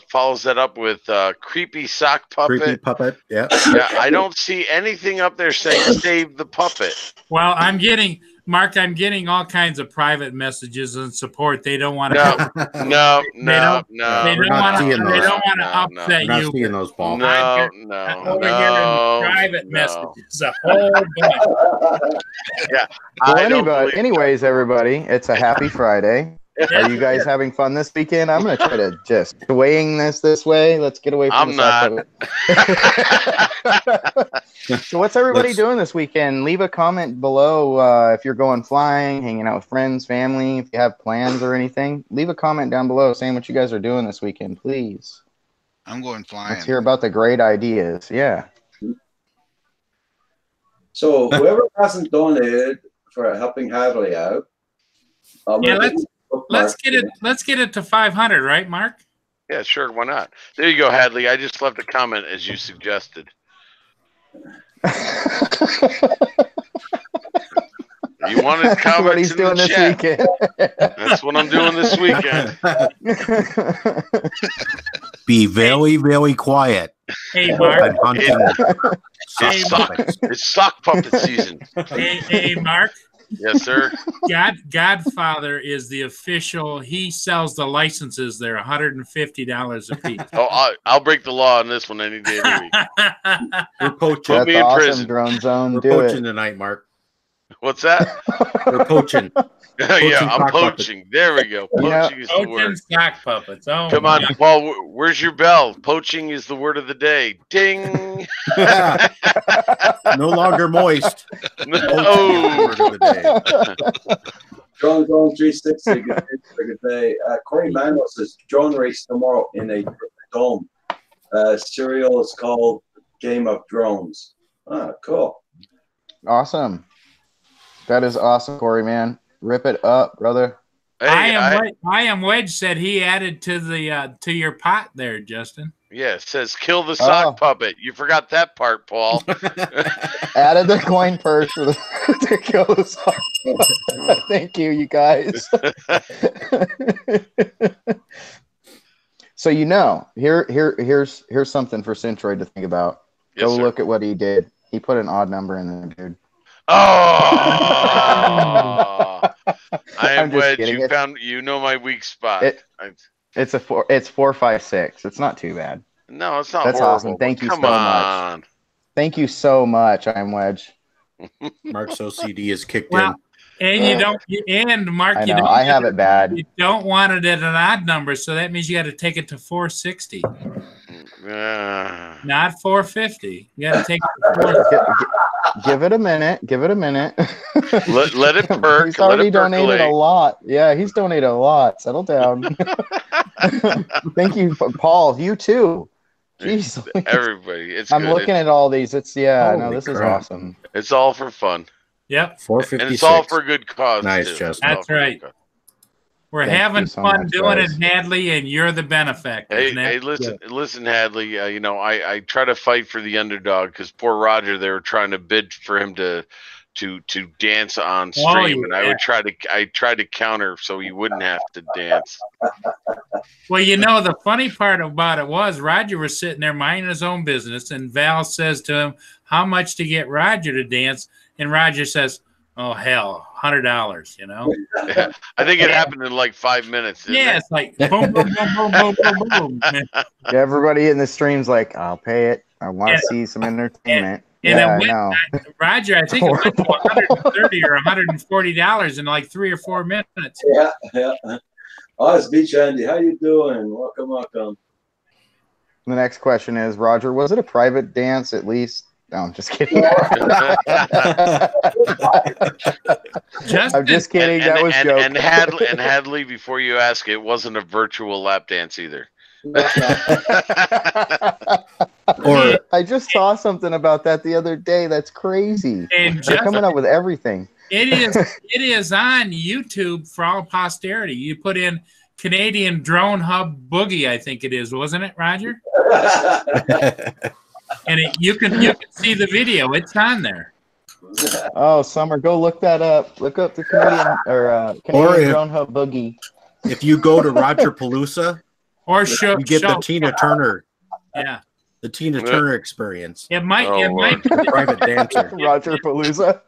follows that up with creepy sock puppet. Creepy puppet. Yeah. Yeah, I don't see anything up there saying save the puppet. Well, I'm getting all kinds of private messages and support. They don't want to. No. They don't want to upset We're not you. seeing those, Paul. No. Over here in the private messages, a whole bunch. Yeah. Anyways, everybody, it's a happy Friday. Are you guys having fun this weekend? I'm going to try to just swaying this way. Let's get away from I'm not. So what's everybody doing this weekend? Leave a comment below if you're going flying, hanging out with friends, family, if you have plans or anything. Leave a comment down below saying what you guys are doing this weekend, please. I'm going flying. Let's hear about the great ideas. Yeah. So whoever hasn't donated for helping Hadley out, let's get it to 500, right, Mark? Yeah, sure. Why not? There you go, Hadley. I just left a comment as you suggested. You wanted comments what he's doing this weekend. That's what I'm doing this weekend. Be very, very quiet. Hey, Mark. It's sock puppet season. Hey, Mark. Yes, sir. Godfather is the official. He sells the licenses. They're $150 a piece. Oh, I'll break the law on this one any day of the week. We're poaching. Put me in prison. Drone Zone. We're poaching tonight, Mark. What's that? We're poaching. Yeah, I'm poaching. There we go. Poaching is the word. Sock puppets. Oh, come on, Paul. Where's your bell? Poaching is the word of the day. Ding. No longer moist. Oh. Word of the day. Drone Zone 360. Good day. Corey Manuel says drone race tomorrow in a dome. Serial is called Game of Drones. Ah, cool. Awesome. That is awesome, Corey, man. Rip it up, brother. Hey, I am Wedge said he added to the to your pot there, Justin. Yeah, it says kill the sock puppet. You forgot that part, Paul. Added the coin purse for to kill the sock puppet. Thank you, you guys. So here's something for Centroid to think about. Yes, Go sir. look at what he did. He put an odd number in there, dude. Oh, I am I'm just Wedge. kidding. You know my weak spot. It's 456. It's not too bad. No, it's not. That's horrible. awesome. Thank you Come so on. much. Thank you so much. I'm Wedge. Mark's OCD is kicked Well, in. and you don't. And Mark, I know. I have it bad. You don't want it at an odd number, so that means you got to take it to 460, not 450. You got to take it to 460. Give it a minute. Give it a minute. Let it perk. He's already donated percolate. a lot. Yeah, he's donated a lot. Settle down. Thank you, Paul. You too. Jeez. Everybody. It's I'm good. looking at all these. It's Holy this is crap. awesome. It's all for fun. Yep. And 456. it's all for good cause. Nice, too. Justin. It's all That's for good right. cause. We're Thank having you so fun much, doing guys. it, Hadley, and you're the benefactor. Hey, Isn't that hey, listen, good? listen, Hadley. You know, I try to fight for the underdog because poor Roger, they were trying to bid for him to dance on stream, and I tried to counter so he wouldn't have to dance. Well, you know, the funny part about it was Roger was sitting there minding his own business, and Val says to him, "How much to get Roger to dance?" And Roger says, "Oh hell, $100." You know? I think it happened in like 5 minutes. Didn't Yeah, it? it's like boom, boom, boom, boom, boom, boom, boom. Yeah, everybody in the stream's like, I'll pay it. I want Yeah. to see some entertainment. And Yeah, it went, I know. Roger, I think it went to $130 or $140 in like 3 or 4 minutes. Yeah. Oh, it's Beach Andy. How you doing? Welcome. The next question is, Roger, was it a private dance at least? No, I'm just kidding. I'm just kidding. That was joke. And Hadley, before you ask, it wasn't a virtual lap dance either. Or I just saw something about that the other day. That's crazy. And They're coming up with everything. It is on YouTube for all posterity. You put in Canadian Drone Hub Boogie, I think it is, wasn't it, Roger? And you can see the video. It's on there. Oh, Summer, go look that up. Look up the Canadian Drone Hub Boogie. If you go to Roger Palooza, or you get the Tina Turner. Yeah. The Tina Turner experience. It might the private dancer. Roger Palooza.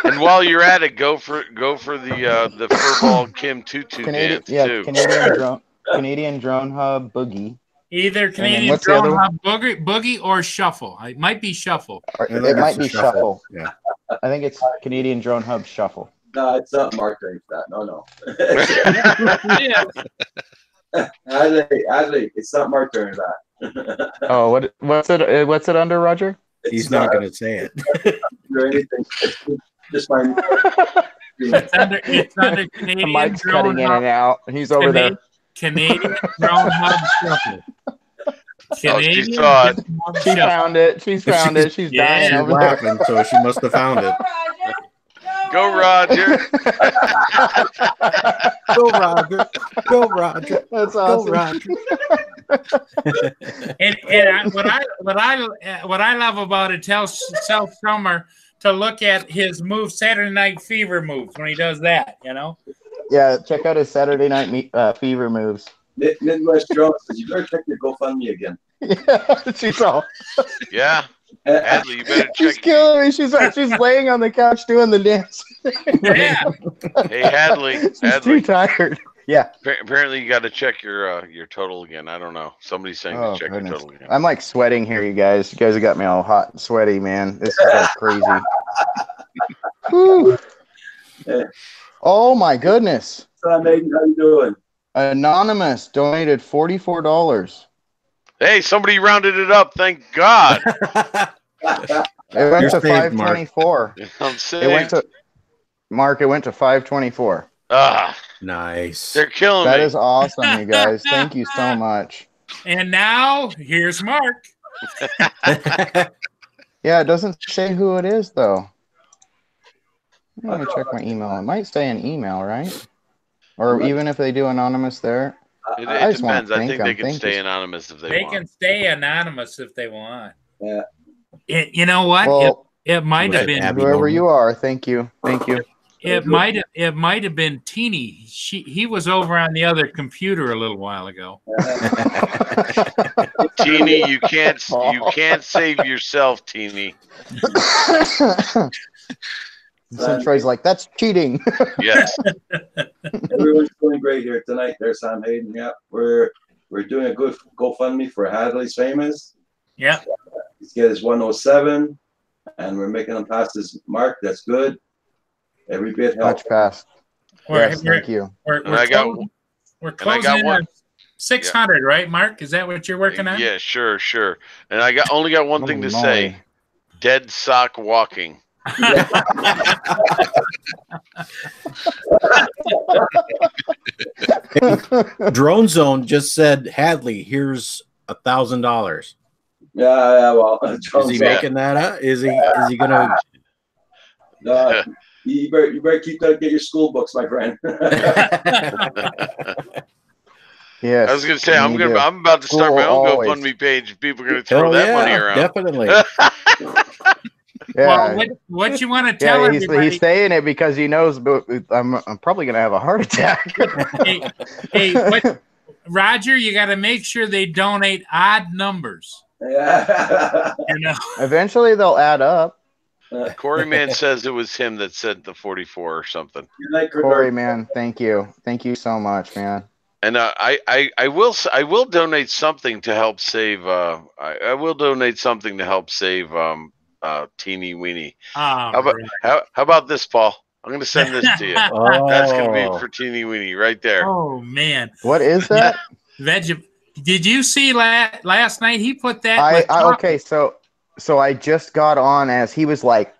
And while you're at it, go for the furball Kim Tutu dance too. Canadian Drone Hub Boogie. Either Canadian Drone Hub Boogie or Shuffle. It might be Shuffle. It might be Shuffle. Yeah. I think it's Canadian Drone Hub Shuffle. No, it's not marked like that. No. Yeah. Adley, it's not marked like that. Oh, what's it under, Roger? He's not going to say it. Or anything. Just my. It's under Canadian Mike's Drone cutting in Hub. and out. He's over there. Canadian Drone Hub Shuffle. Canadian she saw it. She found it. She's found it. She's dying She's over laughing, so she must have found it. Go Roger. Go Roger. Go Roger. That's Go awesome. Roger. What I love about it tells Self Summer to look at his move, Saturday Night Fever moves when he does that. You know. Yeah, check out his Saturday Night Fever moves. Midwest Jones says, you better check your GoFundMe again. Yeah, she's all. Yeah. Hadley, you better She's check. killing me. She's laying on the couch doing the dance. Yeah. Hey Hadley. She's too tired. Yeah. Apparently you got to check your total again. I don't know. Somebody's saying to check your total again. I'm like sweating here, you guys. You guys have got me all hot and sweaty, man. This is like crazy. Whew. Oh my goodness. How you doing? Anonymous donated $44. Hey, somebody rounded it up. Thank God. It went to saved, 524. I'm It saying. went to Mark. It went to 524. Nice. They're killing That me. is awesome, you guys. Thank you so much. And now here's Mark. Yeah, it doesn't say who it is though. Let me check my email. It might say an email, right? Or even if they do anonymous there. It I just wanna depends. I thank think them. they can Thank stay you. anonymous if they They want. can stay anonymous if they want. Yeah. You know what? Well, it might Was have it been Abby whoever Norman? you are, thank you. Thank you. it might have been Teeny. He was over on the other computer a little while ago. Teeny, you can't save yourself, Teeny. Some Trey's like, that's cheating. Yes. Everyone's doing great here tonight. There's Sam Hayden. Yeah, we're doing a good GoFundMe for Hadley's Famous. Yeah. He's got his 107, and we're making him pass his mark. That's good. Every bit helps. Much past. Yes, thank you. We're And I got closing in one. on 600, right, Mark? Is that what you're working on? Yeah, sure. And I only got one thing to Holy say. moly. Dead sock walking. Drone Zone just said, Hadley, here's $1,000. Yeah. Well, Is he making that up? Is he gonna You better keep that. Get your school books, my friend. Yes. I was gonna say I'm about to start my own GoFundMe page. People are gonna throw that money around. Definitely. Yeah. Well, what you want to tell everybody? He's saying it because he knows I'm probably gonna have a heart attack. hey, Roger, you got to make sure they donate odd numbers. Yeah. You know? Eventually they'll add up. Corey Man says it was him that sent the 44 or something. Corey Man, thank you so much, man. And I will donate something to help save. I will donate something to help save Teeny Weeny. How about this, Paul? I'm going to send this to you. That's going to be for Teeny Weeny right there. Oh man, what is that? Did you see last night? He put that. Okay, so I just got on as he was like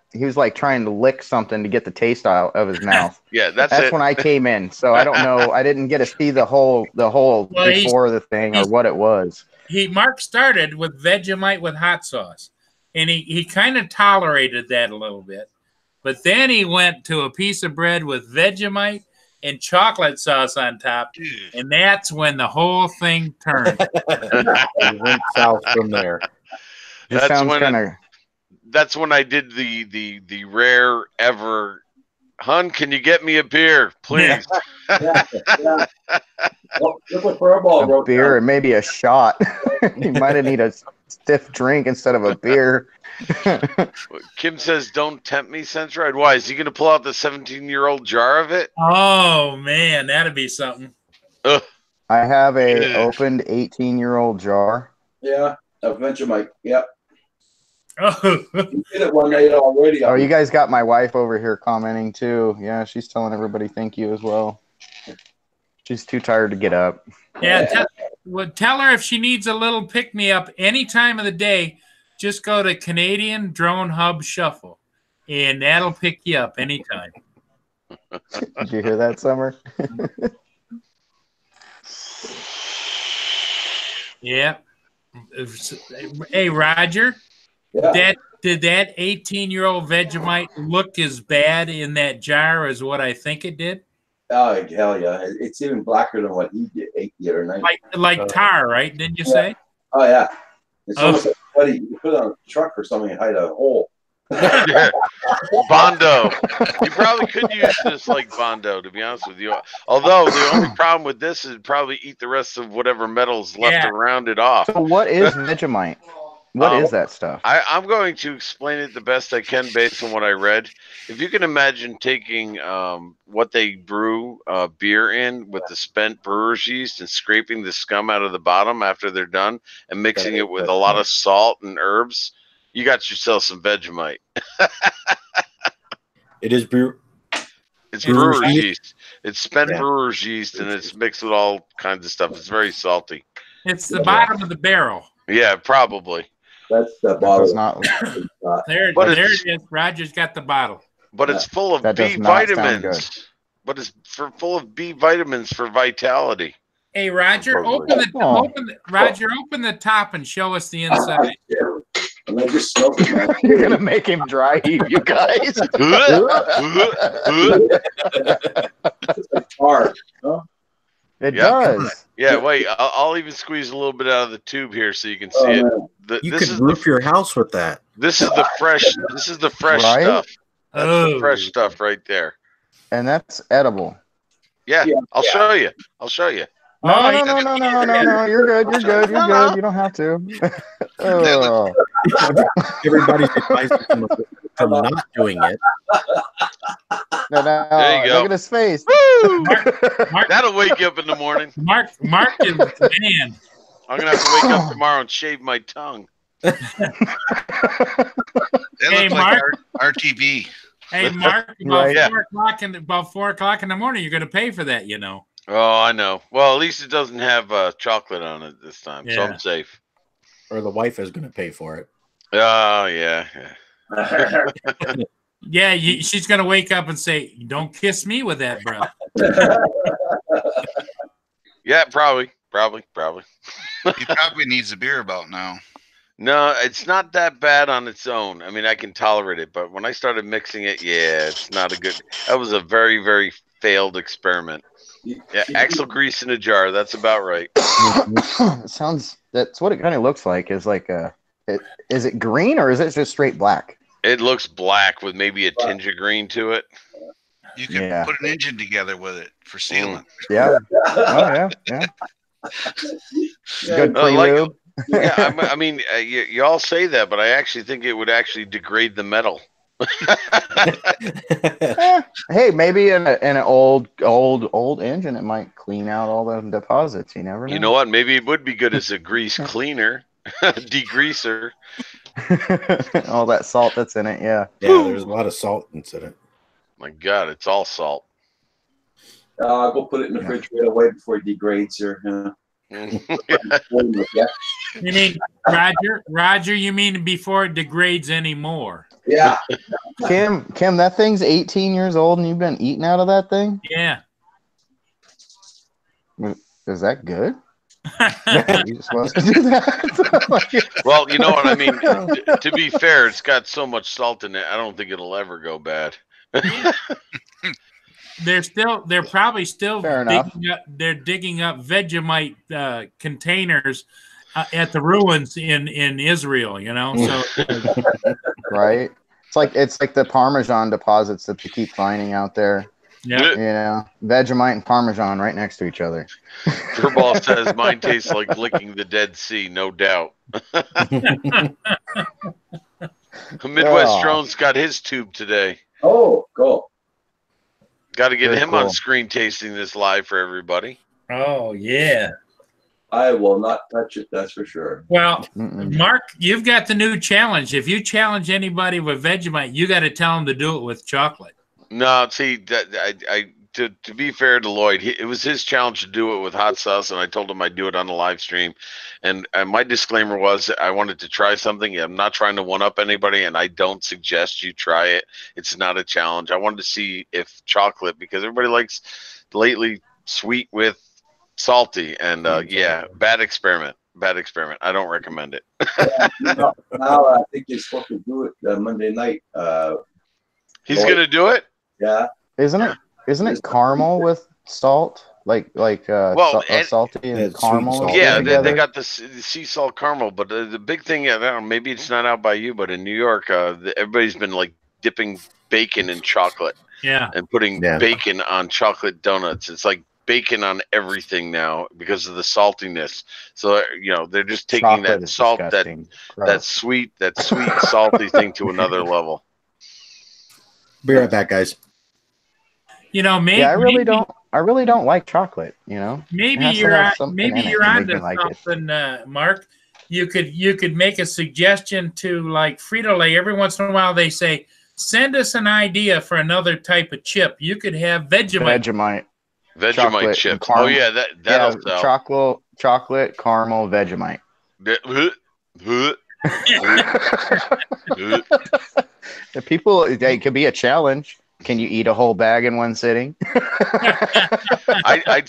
trying to lick something to get the taste out of his mouth. Yeah, that's when I came in. So I don't know. I didn't get to see the whole before the thing or what it was. Mark started with Vegemite with hot sauce, and he kind of tolerated that a little bit, but then he went to a piece of bread with Vegemite and chocolate sauce on top, and that's when the whole thing turned. It went south from there. That's when I did the rare ever. Hun, can you get me a beer, please? Yeah. Well, look what Furball wrote. A beer and maybe a shot. You might have need a stiff drink instead of a beer. Kim says, "Don't tempt me, Centroid." Why is he going to pull out the 17-year-old jar of it? Oh man, that'd be something. I have a opened 18-year-old jar. Yeah, a Vegemite. Yep. Oh, you did it one night already. Oh, you guys got my wife over here commenting too. Yeah, she's telling everybody thank you as well. She's too tired to get up. Yeah, tell her if she needs a little pick-me-up any time of the day, just go to Canadian Drone Hub Shuffle, and that'll pick you up anytime. Did you hear that, Summer? Yeah. Hey, Roger. Yeah. Did that 18-year-old Vegemite look as bad in that jar as what I think it did? Oh, hell yeah. It's even blacker than what he did 80 or 90. Like tar, right? Didn't you say? Oh, yeah. It's almost like buddy, you put it on a truck or something and hide a hole. Bondo. You probably could use this like Bondo, to be honest with you. Although the only problem with this is probably eat the rest of whatever metal's left around it off. So what is Vegemite? What is that stuff? I'm going to explain it the best I can based on what I read. If you can imagine taking what they brew beer in with the spent brewer's yeast and scraping the scum out of the bottom after they're done and mixing it with a lot of salt and herbs, you got yourself some Vegemite. It is brew. It's brewer's yeast. It's spent brewer's yeast, and it's mixed with all kinds of stuff. It's very salty. It's the bottom of the barrel. Yeah, probably. That's the bottle. There it is. Roger's got the bottle. But it's full of B vitamins. But it's full of B vitamins for vitality. Hey, Roger, open the top and show us the inside. And then just smoke it, man. You're gonna make him dry heave, you guys. It's hard. Huh? It does. Yeah, wait. I'll even squeeze a little bit out of the tube here so you can see it. You could roof your house with that. This is the fresh. This is the fresh stuff. That's the fresh stuff right there. And that's edible. Yeah, I'll show you. No. You're good. You don't have to. Everybody's advised from not doing it. No. There you go. Look at his face. Mark, that'll wake you up in the morning. Mark is the man. I'm gonna have to wake up tomorrow and shave my tongue. That looks like RTB. Hey, Mark, about 4 o'clock in the morning, you're going to pay for that, you know. Oh, I know. Well, at least it doesn't have chocolate on it this time, so I'm safe. Or the wife is going to pay for it. Oh, yeah. Yeah, she's going to wake up and say, "Don't kiss me with that breath." Yeah, probably. He probably needs a beer about now. No, it's not that bad on its own. I mean, I can tolerate it, but when I started mixing it, yeah, it's not a good. That was a very, very failed experiment. Yeah, axle grease in a jar. That's about right. That's what it kind of looks like. Is like is it green or is it just straight black? It looks black with maybe a tinge of green to it. You can put an engine together with it for sealant. Yeah. Oh yeah. Good prelude. Yeah, I mean, you all say that, but I actually think it would actually degrade the metal. Hey, maybe in an old engine, it might clean out all the deposits. You never know. You know what? Maybe it would be good as a grease cleaner, degreaser. All that salt that's in it, yeah. Yeah, there's a lot of salt in it. My God, it's all salt. I'll go put it in the refrigerator away before it degrades here. You mean Roger? You mean before it degrades anymore? Yeah. Kim, that thing's 18 years old, and you've been eating out of that thing. Yeah. Is that good? You just supposed to do that? Well, you know what I mean. To be fair, it's got so much salt in it. I don't think it'll ever go bad. They're probably still Fair enough. digging up Vegemite containers at the ruins in Israel. You know, so Right. It's like the Parmesan deposits that they keep finding out there. yeah. You know, Vegemite and Parmesan right next to each other. Furball says mine tastes like licking the Dead Sea, no doubt. Midwest Drone's got his tube today. Oh, cool. Got to get Very him on cool. screen tasting this live for everybody. Oh yeah. I will not touch it, that's for sure. Well, Mm-mm. Mark, you've got the new challenge. If you challenge anybody with Vegemite, you got to tell them to do it with chocolate. No, see, to be fair to Lloyd, it was his challenge to do it with hot sauce, and I told him I'd do it on the live stream. And my disclaimer was I wanted to try something. I'm not trying to one-up anybody, and I don't suggest you try it. It's not a challenge. I wanted to see if chocolate, because everybody likes lately sweet with salty, and yeah, bad experiment. I don't recommend it. Now I think you're supposed to do it Monday night. He's Lloyd. gonna do it. Yeah. Isn't it caramel with salt? Like salty and it's caramel? sweet and Yeah, together? they got the sea salt caramel, but the big thing, I don't know, maybe it's not out by you, but in New York, everybody's been like dipping bacon in chocolate Yeah. and putting Yeah. bacon on chocolate donuts. It's like bacon on everything now because of the saltiness. So they're just taking Chocolate that is salt, disgusting. that Gross. sweet salty thing to another level. Be right back, guys. You know, maybe Yeah, I really don't like chocolate. You know, Maybe It has to you're have on, something maybe in it you're to make onto me like it. something, Mark. You could make a suggestion to like Frito-Lay. Every once in a while, they say, "Send us an idea for another type of chip." You could have Vegemite. Vegemite Chocolate and chips. caramel. Oh yeah, that'll sell. chocolate, caramel, Vegemite. The people, it could be a challenge. Can you eat a whole bag in one sitting? I'd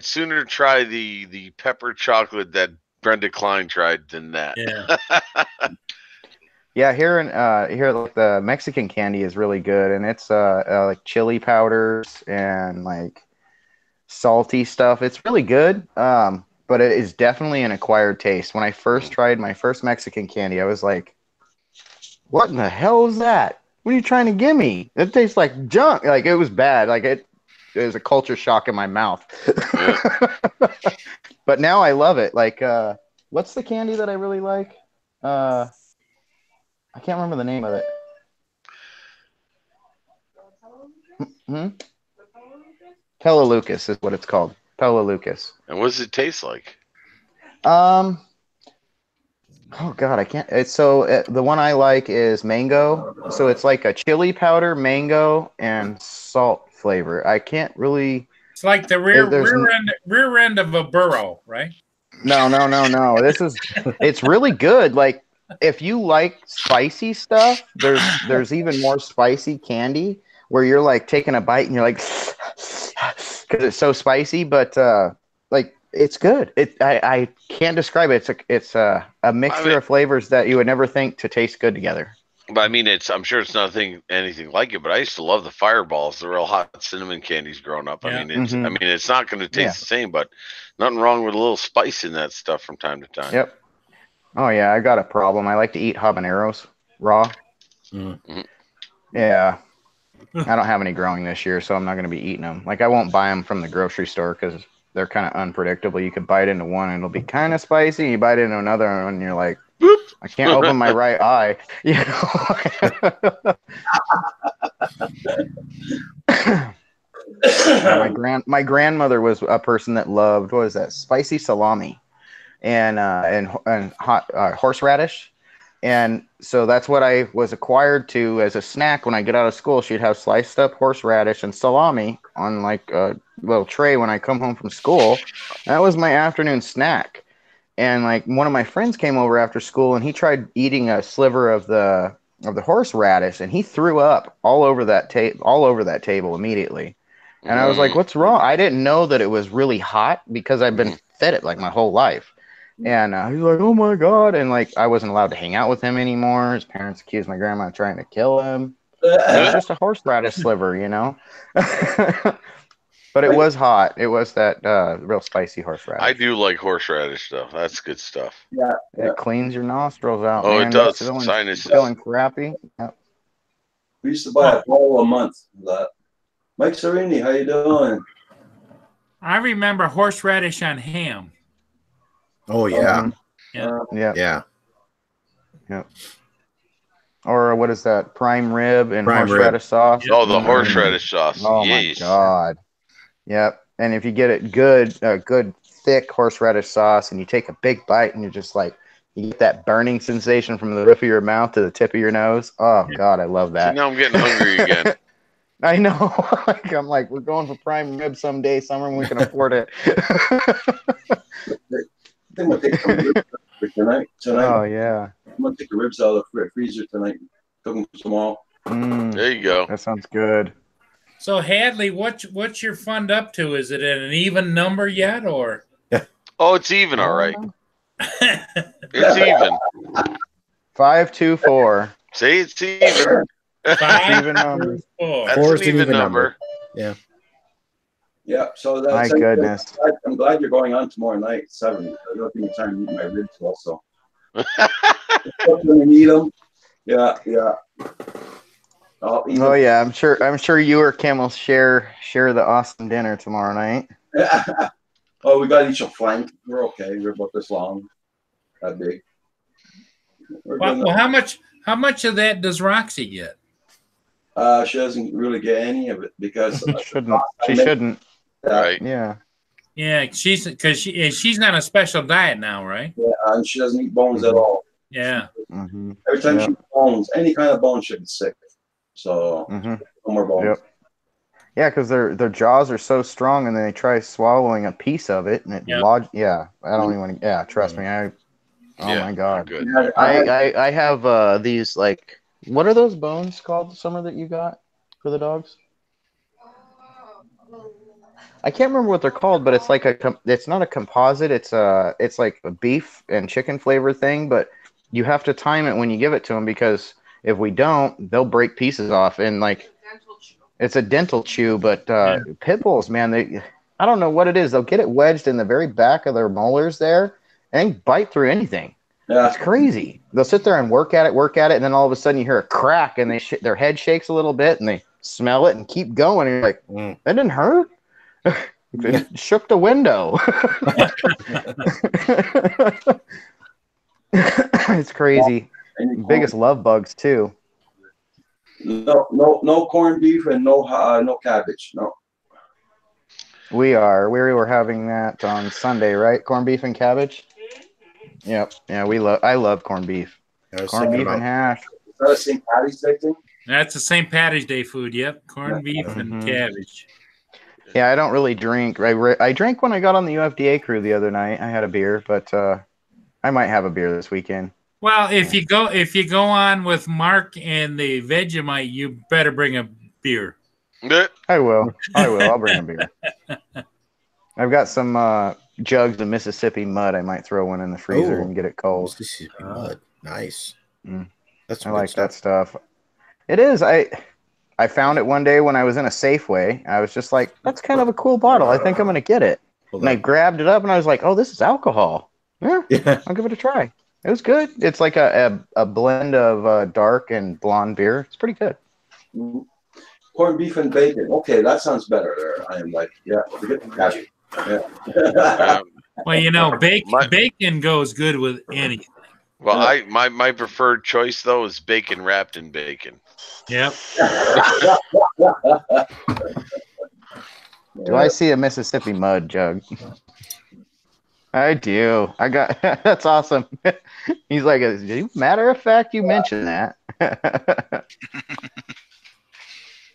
sooner try the pepper chocolate that Brenda Klein tried than that. Yeah. Yeah, here like the Mexican candy is really good, and it's like chili powders and like salty stuff. It's really good, but it is definitely an acquired taste. When I first tried my first Mexican candy, I was like, "What in the hell is that? What are you trying to give me? It tastes like junk." Like it was bad. Like it was a culture shock in my mouth. But now I love it. Like, what's the candy that I really like? I can't remember the name of it. Pella Lucas is what it's called. Pella Lucas. And what does it taste like? Oh God, I can't. It's the one I like is mango. So it's like a chili powder, mango, and salt flavor. I can't really. It's like the rear end of a burro, right? No. It's really good. Like if you like spicy stuff, there's even more spicy candy where you're like taking a bite and you're like, because it's so spicy. But like It's good. I can't describe it. It's a mixture of flavors that you would never think to taste good together. But I mean, I'm sure it's nothing anything like it. But I used to love the Fireballs, the real hot cinnamon candies growing up. Yeah. I mean, it's not going to taste the same, but nothing wrong with a little spice in that stuff from time to time. Yep. Oh yeah, I got a problem. I like to eat habaneros raw. Mm-hmm. Yeah. I don't have any growing this year, so I'm not going to be eating them. Like I won't buy them from the grocery store because they're kind of unpredictable. You could bite into one and it'll be kind of spicy. You bite into another one and you're like, boop, I can't open my right eye. You know? My grandmother was a person that loved, what is that? Spicy salami and hot horseradish. And so that's what I was acquired to as a snack when I get out of school. She'd have sliced up horseradish and salami on like a little tray when I come home from school. That was my afternoon snack. And like one of my friends came over after school and he tried eating a sliver of the horseradish and he threw up all over that table immediately. And I was like, "What's wrong?" I didn't know that it was really hot because I've been fed it like my whole life. And he's like, "Oh my God." And like, I wasn't allowed to hang out with him anymore. His parents accused my grandma of trying to kill him. It was just a horseradish sliver, you know? But it was hot. It was that real spicy horseradish. I do like horseradish though. That's good stuff. Yeah. It cleans your nostrils out. Oh, man. it does. Sinuses. Feeling crappy. Yep. We used to buy a bottle a month of that. Mike Serini, how you doing? I remember horseradish on ham. Oh yeah. Yeah. Or what is that? Prime rib and horseradish sauce. Oh, the horseradish sauce. Oh my God. Yep. And if you get it good thick horseradish sauce and you take a big bite and you're just like, you get that burning sensation from the roof of your mouth to the tip of your nose. Oh God, I love that. See, now I'm getting hungry again. I know. I'm like, we're going for prime rib someday, summer, when we can afford it. I think we'll take some ribs tonight. Oh yeah. I'm gonna take the ribs out of the freezer tonight. Cook them tomorrow. There you go. That sounds good. So Hadley, what's your fund up to? Is it at an even number yet, or? Oh, it's even, all right. It's even. 524. See, it's even. Even numbers. That's an even number. Yeah. Yeah. So that's my goodness. I'm glad you're going on tomorrow night at 7. I don't think time to eat my ribs also. When you need them. Yeah. Oh yeah, I'm sure you or Kim will share the awesome dinner tomorrow night. Oh, we got each a flank. We're okay. We're about this long, that big. Well, how much of that does Roxy get? She doesn't really get any of it because she shouldn't. Right. Yeah. Yeah, she's on a special diet now, right? Yeah, and she doesn't eat bones at all. Yeah. Mm-hmm. Every time she eats bones, any kind of bone, she gets sick. So no more bones. Yep. Yeah, because their jaws are so strong, and then they try swallowing a piece of it, and it Yeah, I don't even want to. Yeah, trust me. Oh my God. Good. I have these like, what are those bones called? Summer that you got for the dogs? I can't remember what they're called, but it's like it's not a composite. It's like a beef and chicken flavor thing, but you have to time it when you give it to them because if we don't, they'll break pieces off. And like, it's a dental chew, but pit bulls, man, I don't know what it is. They'll get it wedged in the very back of their molars there and bite through anything. Yeah. It's crazy. They'll sit there and work at it, and then all of a sudden you hear a crack, and their head shakes a little bit, and they smell it and keep going. And you're like, that didn't hurt. It shook the window. It's crazy. Biggest love bugs too. No corned beef and no cabbage. No. We were having that on Sunday, right? Corned beef and cabbage. Yep. Yeah, I love corned beef. Corned beef and hash. Is that a St. Patty's Day thing? That's the St. Patty's Day food. Yep, corned beef and cabbage. Yeah, I don't really drink. I drank when I got on the UFDA crew the other night. I had a beer, but I might have a beer this weekend. Well, if you go on with Mark and the Vegemite, you better bring a beer. I will. I'll bring a beer. I've got some jugs of Mississippi mud. I might throw one in the freezer Ooh. and get it cold. Mississippi mud. Nice. That's I some good like that stuff. stuff. It is. I found it one day when I was in a Safeway. I was just like, that's kind of a cool bottle. I think I'm going to get it. Hold And I on. grabbed it up and I was like, oh, this is alcohol. Yeah, Yeah. I'll give it a try. It was good. It's like a blend of dark and blonde beer. It's pretty good. Mhm. Corned beef and bacon. Okay, that sounds better there. I am like, yeah, forget the cabbage. Yeah. Well, you know, My- bacon goes good with anything. Well, my preferred choice though is bacon wrapped in bacon. Yep. Do I see a Mississippi mud jug? I do. I got that's awesome. He's like, matter of fact, you mentioned that.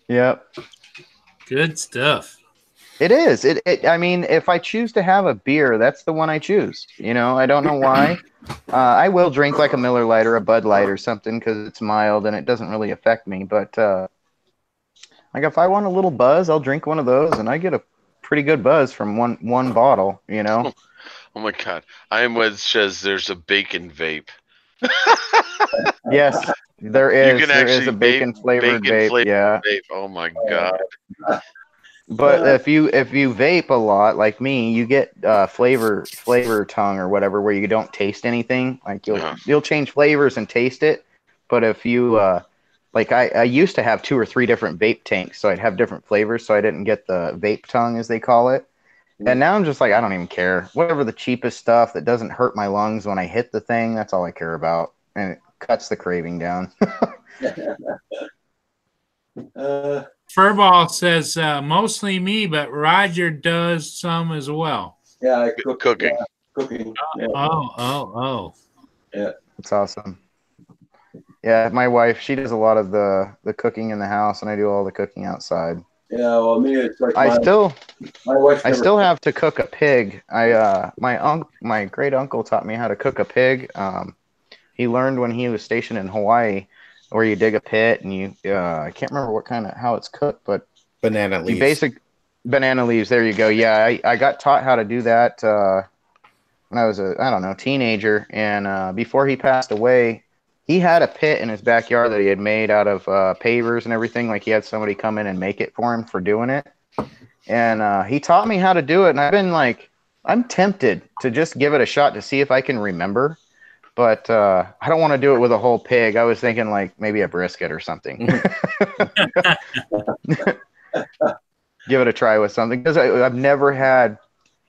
Yep. Good stuff. It is. I mean, if I choose to have a beer, that's the one I choose. You know, I don't know why. I will drink like a Miller Lite or a Bud Light or something because it's mild and it doesn't really affect me. But like if I want a little buzz, I'll drink one of those, and I get a pretty good buzz from one bottle. You know. Oh my god, I am with Shez. There's a bacon vape. Yes, there is. can There is actually a bacon flavored vape. flavored Yeah. vape. Oh my god. But if you vape a lot like me, you get flavor tongue or whatever, where you don't taste anything. Like you'll change flavors and taste it. But if you like I used to have 2 or 3 different vape tanks, so I'd have different flavors, so I didn't get the vape tongue as they call it. And now I'm just like, I don't even care. Whatever the cheapest stuff that doesn't hurt my lungs when I hit the thing, that's all I care about, and it cuts the craving down. Furball says mostly me, but Roger does some as well. Yeah, I Cooking. Yeah, cooking. Yeah. Oh. Yeah. It's awesome. Yeah, my wife, she does a lot of the cooking in the house, and I do all the cooking outside. Yeah, well, me, it's like my wife. I still have to cook a pig. My great uncle taught me how to cook a pig. He learned when he was stationed in Hawaii, where you dig a pit and you I can't remember how it's cooked, but banana leaves. Banana leaves. There you go. Yeah, I got taught how to do that when I was a teenager, and before he passed away, he had a pit in his backyard that he had made out of pavers and everything. Like he had somebody come in and make it for him for doing it. And he taught me how to do it. And I've been like, I'm tempted to just give it a shot to see if I can remember. But I don't want to do it with a whole pig. I was thinking like maybe a brisket or something. Give it a try with something. Because I've never had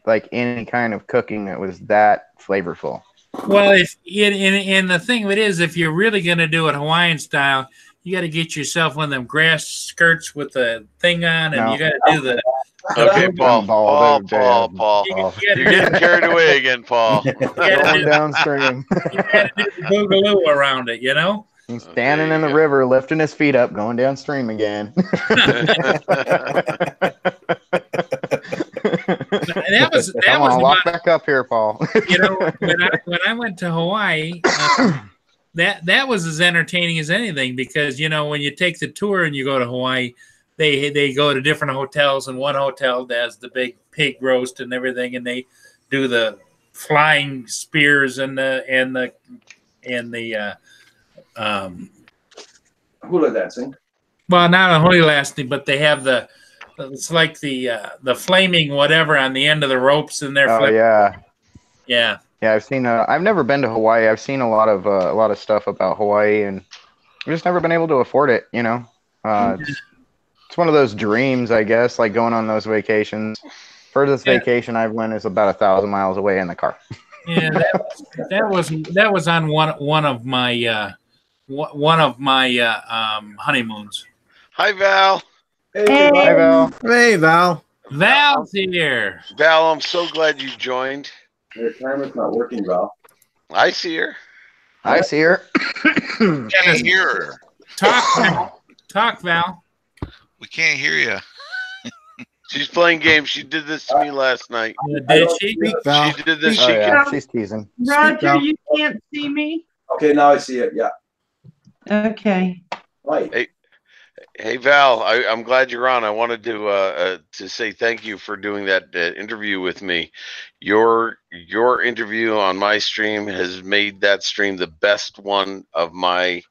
like any kind of cooking that was that flavorful. Well, and the thing of it is, if you're really going to do it Hawaiian style, you got to get yourself one of them grass skirts with the thing on, and you got to do the. Okay, Paul. You're getting carried away again, Paul. Going downstream. You got to do the boogaloo around it, you know. He's standing in the river, lifting his feet up, going downstream again. That was walk back up here, Paul. You know, when I went to Hawaii, that was as entertaining as anything, because you know when you take the tour and you go to Hawaii, they go to different hotels, and one hotel does the big pig roast and everything, and they do the flying spears and the hula dancing. Well, not a hula dancing, but they have it's like the flaming whatever on the end of the ropes, and they're flipping. Yeah. I've seen. I've never been to Hawaii. I've seen a lot of stuff about Hawaii, and I've just never been able to afford it. You know, it's one of those dreams, I guess, like going on those vacations. Furthest vacation I've went is about 1,000 miles away in the car. Yeah, that was on one of my honeymoons. Hi, Val. Hey, Val. Hey, Val. Val's here. Val, I'm so glad you joined. Your camera's not working, Val. I see her. I see her. Can't hear her. Talk, Val. We can't hear you. She's playing games. She did this to me last night. Did she? Val. She did this. She's teasing. Roger, you can't see me? Okay, now I see it. Yeah. Okay. Right. Hey Val, I'm glad you're on. I wanted to say thank you for doing that interview with me. Your interview on my stream has made that stream the best one of my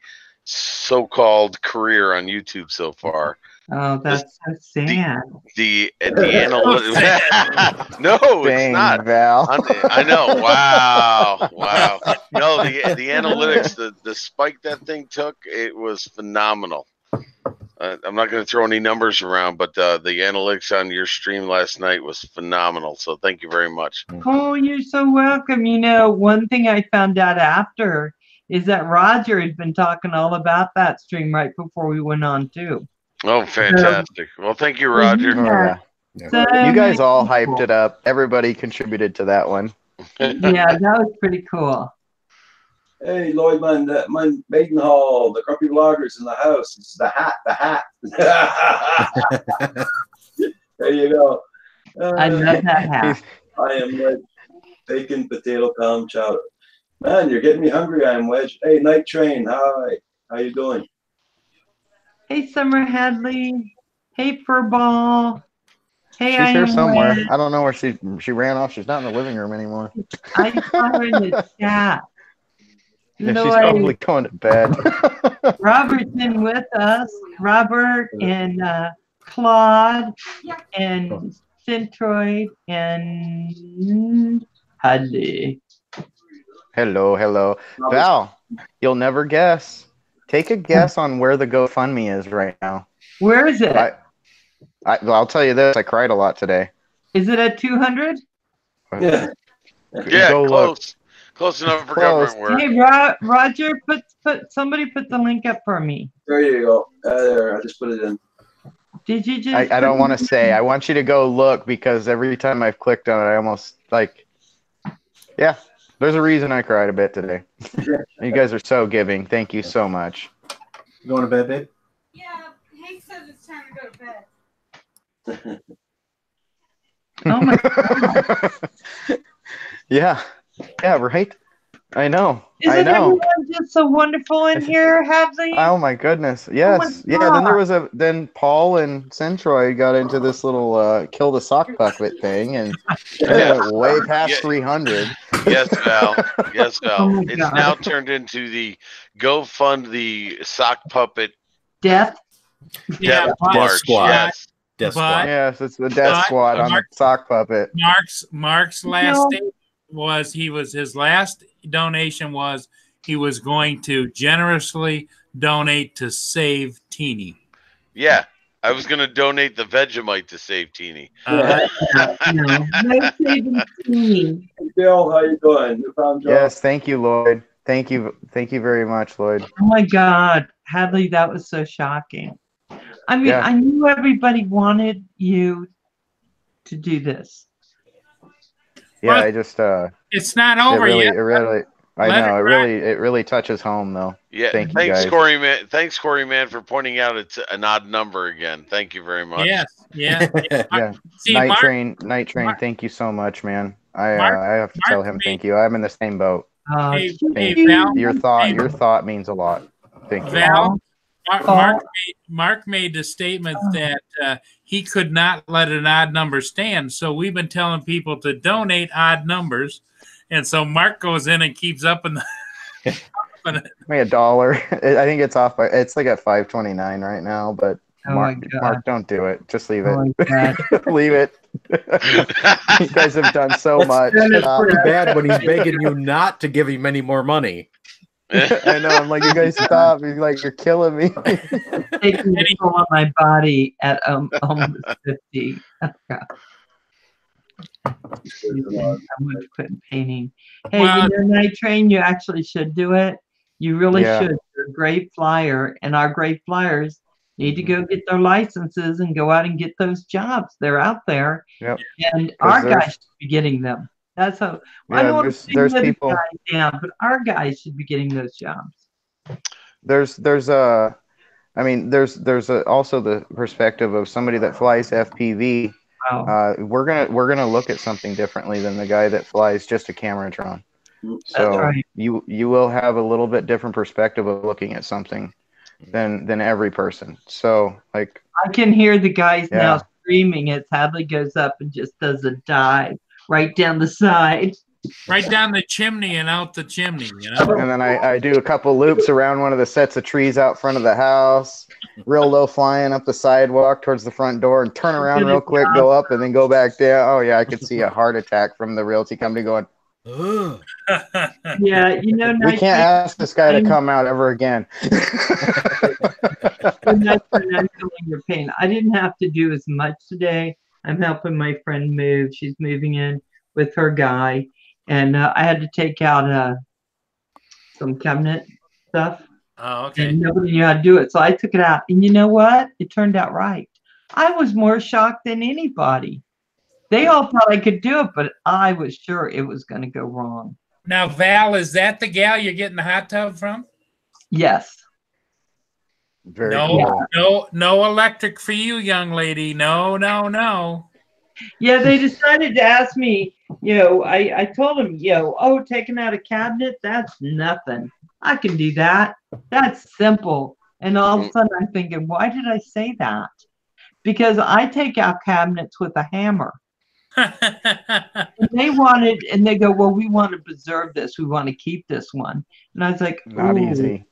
so-called career on YouTube so far. Oh, that's so sad. The analytics. No, it's Dang, not. Val. I know. Wow. No, the analytics, the spike that thing took, it was phenomenal. I'm not going to throw any numbers around, but the analytics on your stream last night was phenomenal. So thank you very much. Oh, you're so welcome. You know, one thing I found out after is that Roger had been talking all about that stream right before we went on too. Oh, fantastic. Well, thank you, Roger. Oh, yeah. So You guys all many hyped it up. Everybody contributed to that one. Yeah, that was pretty cool. Hey, Lloyd, my maiden hall, the Grumpy Vloggers in the house. It's the hat. There you go. I love that hat. I am Wedge. Bacon, potato, clam chowder. Man, you're getting me hungry. I am Wedge. Hey, Night Train. Hi. How you doing? Hey, Summer Hadley. Hey, Furball. Hey, She's I here am somewhere. Wedge. I don't know where she ran off. She's not in the living room anymore. I saw her in the chat. Yeah, she's Lloyd, probably going to bed. Robert's in with us. Robert and Claude and Centroid and Hadley. Hello. Val, you'll never guess. Take a guess on where the GoFundMe is right now. Where is it? I'll tell you this. I cried a lot today. Is it at 200? Yeah. Yeah, Go look. Close enough for Close. government work. Hey, Roger, somebody put the link up for me. There you go. There, I just put it in. Did you just? I don't want to say. I want you to go look because every time I've clicked on it, I almost yeah. There's a reason I cried a bit today. You guys are so giving. Thank you so much. You going to bed, babe? Yeah, Hank says it's time to go to bed. Oh my God. Yeah, right. I know. Isn't everyone just so wonderful in here, Hadley? Oh my goodness. Yes. my Yeah. Then Paul and Centroid got into this little kill the sock puppet thing, and it went way past 300. Yes, Val. Yes, Val. Oh my It's God. now turned into the Go Fund the Sock Puppet Death. Yeah, Death but- March. Squad. Yes. Death But- Squad. Yes, it's the death But- squad on the Mark- sock puppet. Mark's last statement was his last donation was he was going to generously donate to save Teeny. Yeah. I was going to donate the Vegemite to save Teeny. No saving Teeny. Hey, Bill, how you doing? Newfound job? Yes, thank you, Lloyd. Thank you very much, Lloyd. Oh my God, Hadley, that was so shocking. I mean, Yeah. I knew everybody wanted you to do this. Yeah, Well, I just It's not over it yet. really I Let know it it really touches home though. Yeah. Thank you, Thanks, guys. Corey, man. Thanks, Corey, man, for pointing out it's an odd number again. Thank you very much. Yes, yeah. Yeah. See, Night Mark, Train, Mark- thank you so much, man. I Mark- have to tell him Mark thank you. I'm in the same boat. Hey, Thank hey, Val, Your thought means a lot. Thank you. Val, Mark made the statement that he could not let an odd number stand. So we've been telling people to donate odd numbers, and so Mark goes in and keeps up in the. Maybe $1. I think it's off by it's like at 5.29 right now, but Oh my God. Mark, don't do it. Just leave Oh it. my God. Leave it. You guys have done so much. Stop. Too bad when he's begging you not to give him any more money. I know. I'm like, you guys stop. He's like, you're killing me. Taking control of my body at almost 50. Oh, God. I want to quit painting. Hey, Well- Night Train, you actually should do it. You really Yeah. should. You're a great flyer, and our great flyers need to go get their licenses and go out and get those jobs. They're out there, Yep. and 'Cause our there's- guys should be getting them. That's how. I Yeah, don't want there's- to bring there's the other people- guys down, but our guys should be getting those jobs. There's also the perspective of somebody that flies FPV. Wow. We're gonna look at something differently than the guy that flies just a Cameratron. So right. you will have a little bit different perspective of looking at something. than every person. So like I can hear the guys Yeah. now screaming as Hadley goes up and just does a dive right down the side. Right down the chimney and out the chimney, you know? and then I do a couple loops around one of the sets of trees out front of the house, real low flying up the sidewalk towards the front door and turn around real quick, go up and then go back down. Oh yeah, I could see a heart attack from the realty company going, Ugh. Yeah, you know, we can't ask this guy to come out ever again. Nice for not feeling your pain. I didn't have to do as much today. I'm helping my friend move. She's moving in with her guy, and I had to take out some cabinet stuff. Oh, okay. And nobody knew how to do it, so I took it out. And you know what? It turned out right. I was more shocked than anybody. They all thought I could do it, but I was sure it was going to go wrong. Now, Val, is that the gal you're getting the hot tub from? Yes. Very No, cool. no electric for you, young lady. No, no, no. Yeah, they decided to ask me, you know, I told them, you know, oh, taking out a cabinet, that's nothing. I can do that. That's simple. And all of a sudden I'm thinking, why did I say that? Because I take out cabinets with a hammer. And they wanted, and they go, well, we want to preserve this. We want to keep this one. And I was like, Not ooh, easy.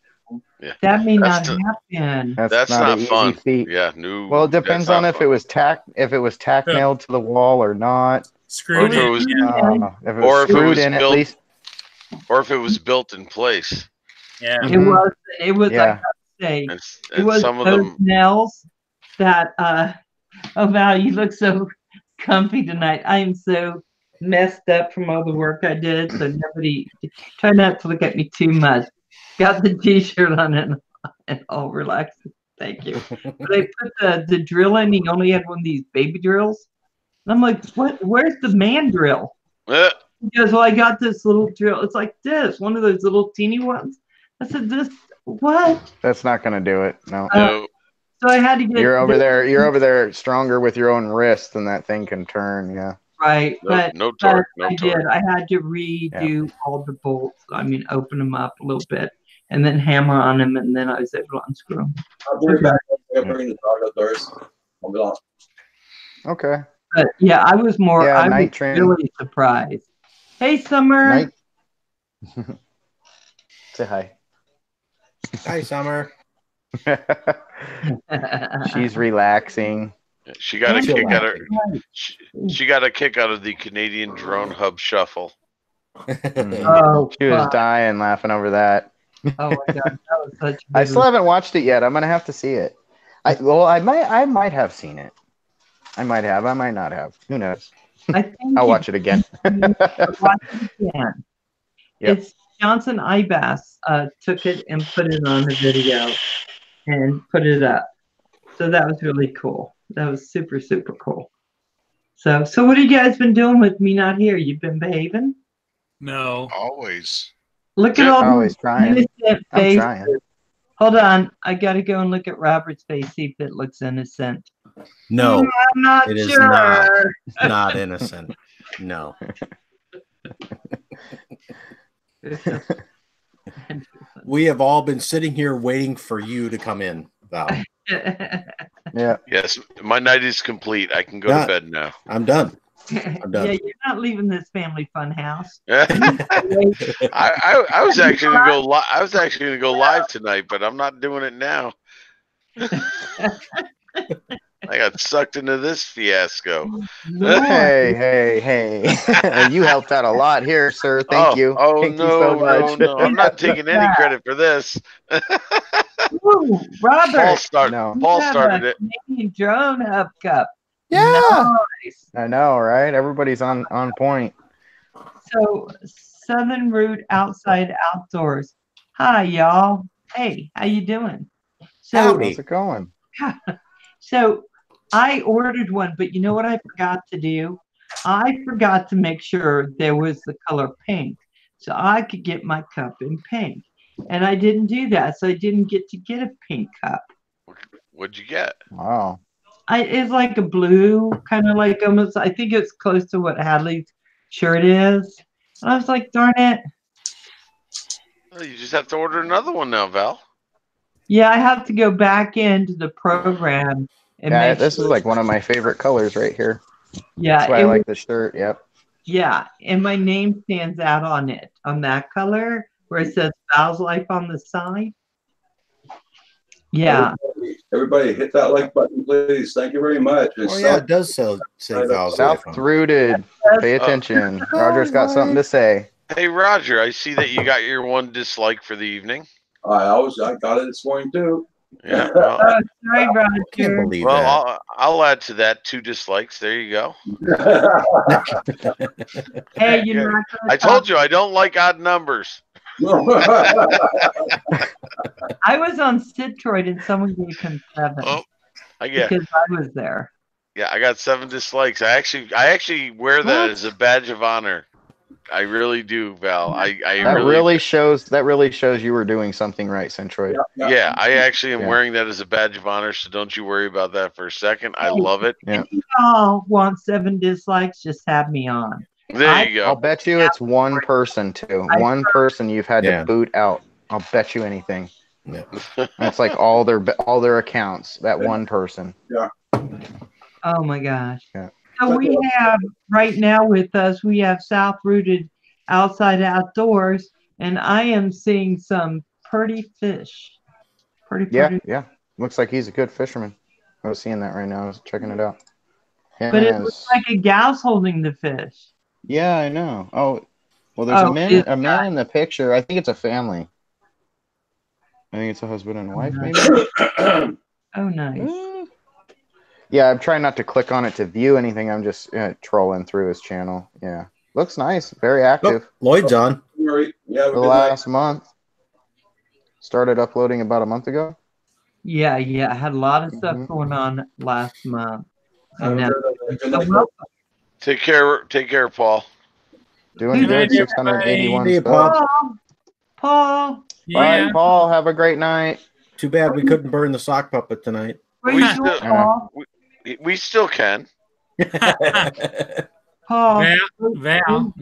Yeah. that may That's not the- happen. That's not not an easy fun. feat. Yeah, no. Well, it depends that's on not if fun. it was tack Yeah. nailed to the wall or not. Screwed Or if it in. was- Yeah. If it Or was if it screwed was in at built- least. Or if it was built in place. Yeah. It was, I Yeah. gotta say, And, it and was some of those them, nails that, oh, Val, you look so comfy tonight. I am so messed up from all the work I did. So nobody, try not to look at me too much. Got the t-shirt on and all relaxed. Thank you. But I put the drill in. He only had one of these baby drills. And I'm like, what? Where's the man drill? He goes, well, I got this little drill. It's like this, one of those little teeny ones. I said, this, what? That's not gonna do it. No. no, So I had to get. You're over there stronger with your own wrist than that thing can turn. Yeah. Right, no, but no torque, no I torque. did. I had to redo all the bolts. I mean, open them up a little bit and then hammer on them, and then I was able to unscrew them. I'll bring it back. I'll bring the dog outdoors. I'll be on. Okay. But yeah, I was more. Yeah, I night was training. really surprised. Hey, Summer. Night. Say hi. Hi, Summer. She's relaxing. She got a Don't you kick out laugh. of she got a kick out of the Canadian drone hub shuffle. Oh, She was fuck. dying laughing over that. Oh my god, that was such. a I good still haven't watched it yet. I'm gonna have to see it. I might have seen it. I might have. I might not have. Who knows? I think I'll you watch it again. watch it again. Yep. It's Johnson Ibass took it and put it on the video and put it up. So that was really cool. That was super, super cool. So what have you guys been doing with me not here? You've been behaving? No. Always. Look at all Always the trying. innocent I'm faces. trying. Hold on. I got to go and look at Robert's face, see if it looks innocent. No, I'm not it is sure. not. Not innocent. No. We have all been sitting here waiting for you to come in, Val. Yeah. Yes, my night is complete. I can go Yeah. to bed now. I'm done. Yeah, done. you're not leaving this family fun house. I was actually gonna go live. I was actually gonna go live tonight, but I'm not doing it now. I got sucked into this fiasco. Hey. You helped out a lot here, sir. Thank you. Oh Thank no, you so much. no! I'm not taking any credit for this. Ooh, Robert. No. Paul you have started a it. Canadian drone hub cup. Yeah. Nice. I know, right? Everybody's on point. So Southern Route Outside Outdoors. Hi, y'all. Hey, how you doing? So, How's it going? so I ordered one, but you know what I forgot to do? I forgot to make sure there was the color pink, so I could get my cup in pink. And I didn't do that, so I didn't get to get a pink cup. What'd you get? Wow. It's like a blue, kind of like almost, I think it's close to what Hadley's shirt is. And I was like, darn it. Well, you just have to order another one now, Val. Yeah, I have to go back into the program and Yeah, make this is sure. like one of my favorite colors right here. Yeah, That's why I it like the shirt. Yep. yeah, and my name stands out on it, on that color where it says Val's Life on the side. Yeah. Everybody hit that like button, please. Thank you very much. And Oh yeah, it does say Val's Life on it. South-rooted. Pay attention. Roger's got something to say. Hey, Roger, I see that you got your one dislike for the evening. I got it this morning too. Yeah. Well, Sorry, Roger. Can't believe well that. I'll add to that 2 dislikes. There you go. Hey, you're not gonna I told you I don't like odd numbers. I was on Citroid and someone gave him 7 Oh, I get. because I was there. Yeah, I got 7 dislikes. I actually wear that as a badge of honor. I really do, Val. That really shows you were doing something right, Centroid. Yeah, I actually am Yeah. wearing that as a badge of honor, so don't you worry about that for a second. I love it. Yeah. If you all want 7 dislikes, just have me on. There you I'll go. bet you it's one person too. One person you've had to boot out. I'll bet you anything. Yeah. That's like all their accounts. That one person. Yeah. Oh my gosh. Yeah. So we have right now with us, we have South Rooted Outside Outdoors, and I am seeing some pretty fish. Yeah. Looks like he's a good fisherman. I was seeing that right now. I was checking it out. But it looks like a gal's holding the fish. Yeah, I know. Oh, well, there's a man in the picture. I think it's a family. I think it's a husband and wife, maybe. Oh, nice. Yeah, I'm trying not to click on it to view anything. I'm just trolling through his channel. Yeah, looks nice. Very active. Lloyd's on. Yeah, The last month. Started uploading about a month ago. Yeah. I had a lot of stuff going on last month. Take care, Paul. Doing good. 681 See you, subs. Paul. Bye, Paul. Have a great night. Too bad we couldn't burn the sock puppet tonight. Where you going, Paul? We still can. Paul. Val.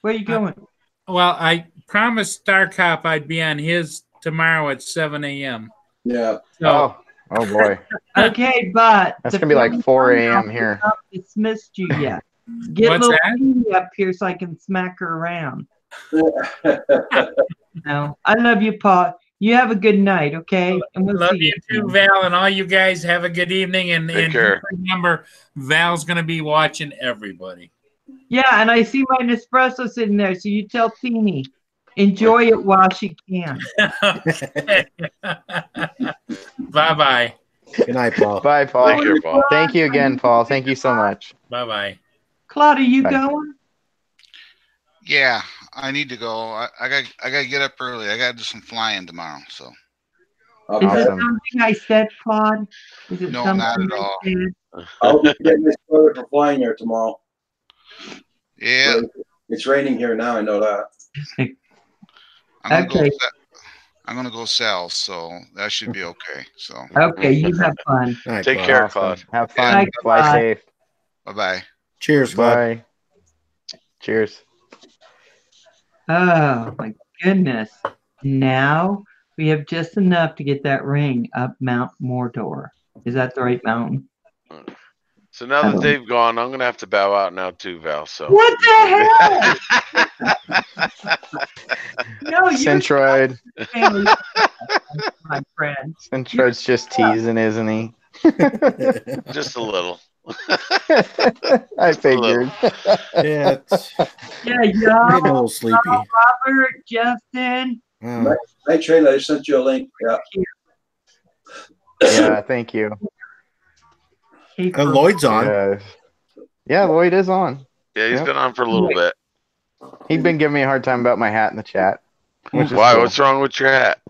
Where you going? Well, I promised Star Cop I'd be on his tomorrow at 7 a.m. Yeah. So, oh boy. Okay, but That's gonna be like 4 a.m. here. Not dismissed you yet. Get What's a little that? Petey up here so I can smack her around. No, I love you, Paul. You have a good night, okay? And we'll love see you too, Val, and all you guys have a good evening. And care. Remember, Val's going to be watching everybody. Yeah, and I see my Nespresso sitting there, so you tell Teeny, enjoy it while she can. Bye-bye. Good night, Paul. Bye, Paul. Take care, Paul. Thank you again, Paul. Thank you so much. Bye-bye. Claude, are you Bye. going? Yeah, I need to go. I got to get up early. I got to do some flying tomorrow. So Is Okay. it Awesome. something I said, Claude? Is it No, something not at I all. said? I'll be getting this weather for flying there tomorrow. yeah, It's raining here now. I know that. I'm gonna Okay. go. I'm gonna go south, so that should be okay. So Okay, you have fun. All right, Take Claude. care, Awesome. Claude. Have fun. Bye, Fly Claude. safe. bye bye. Cheers, Claude. Bye. Cheers. Oh my goodness. Now we have just enough to get that ring up Mount Mordor. Is that the right mountain? So now that they've gone, I'm gonna have to bow out now too, Val. So What the hell? No, you're Centroid. family, my friend. Centroid's just teasing, isn't he? just a little. I figured. Yeah, it's Yeah, getting a y'all, little sleepy. Robert, Justin. Oh, Hey, Trey, I just sent you a link. Yeah. Yeah, thank you. Kate and Lloyd's on. Yeah, Lloyd is on. Yeah, he's Yep. been on for a little bit. He'd been giving me a hard time about my hat in the chat. Which is Why? cool. What's wrong with your hat?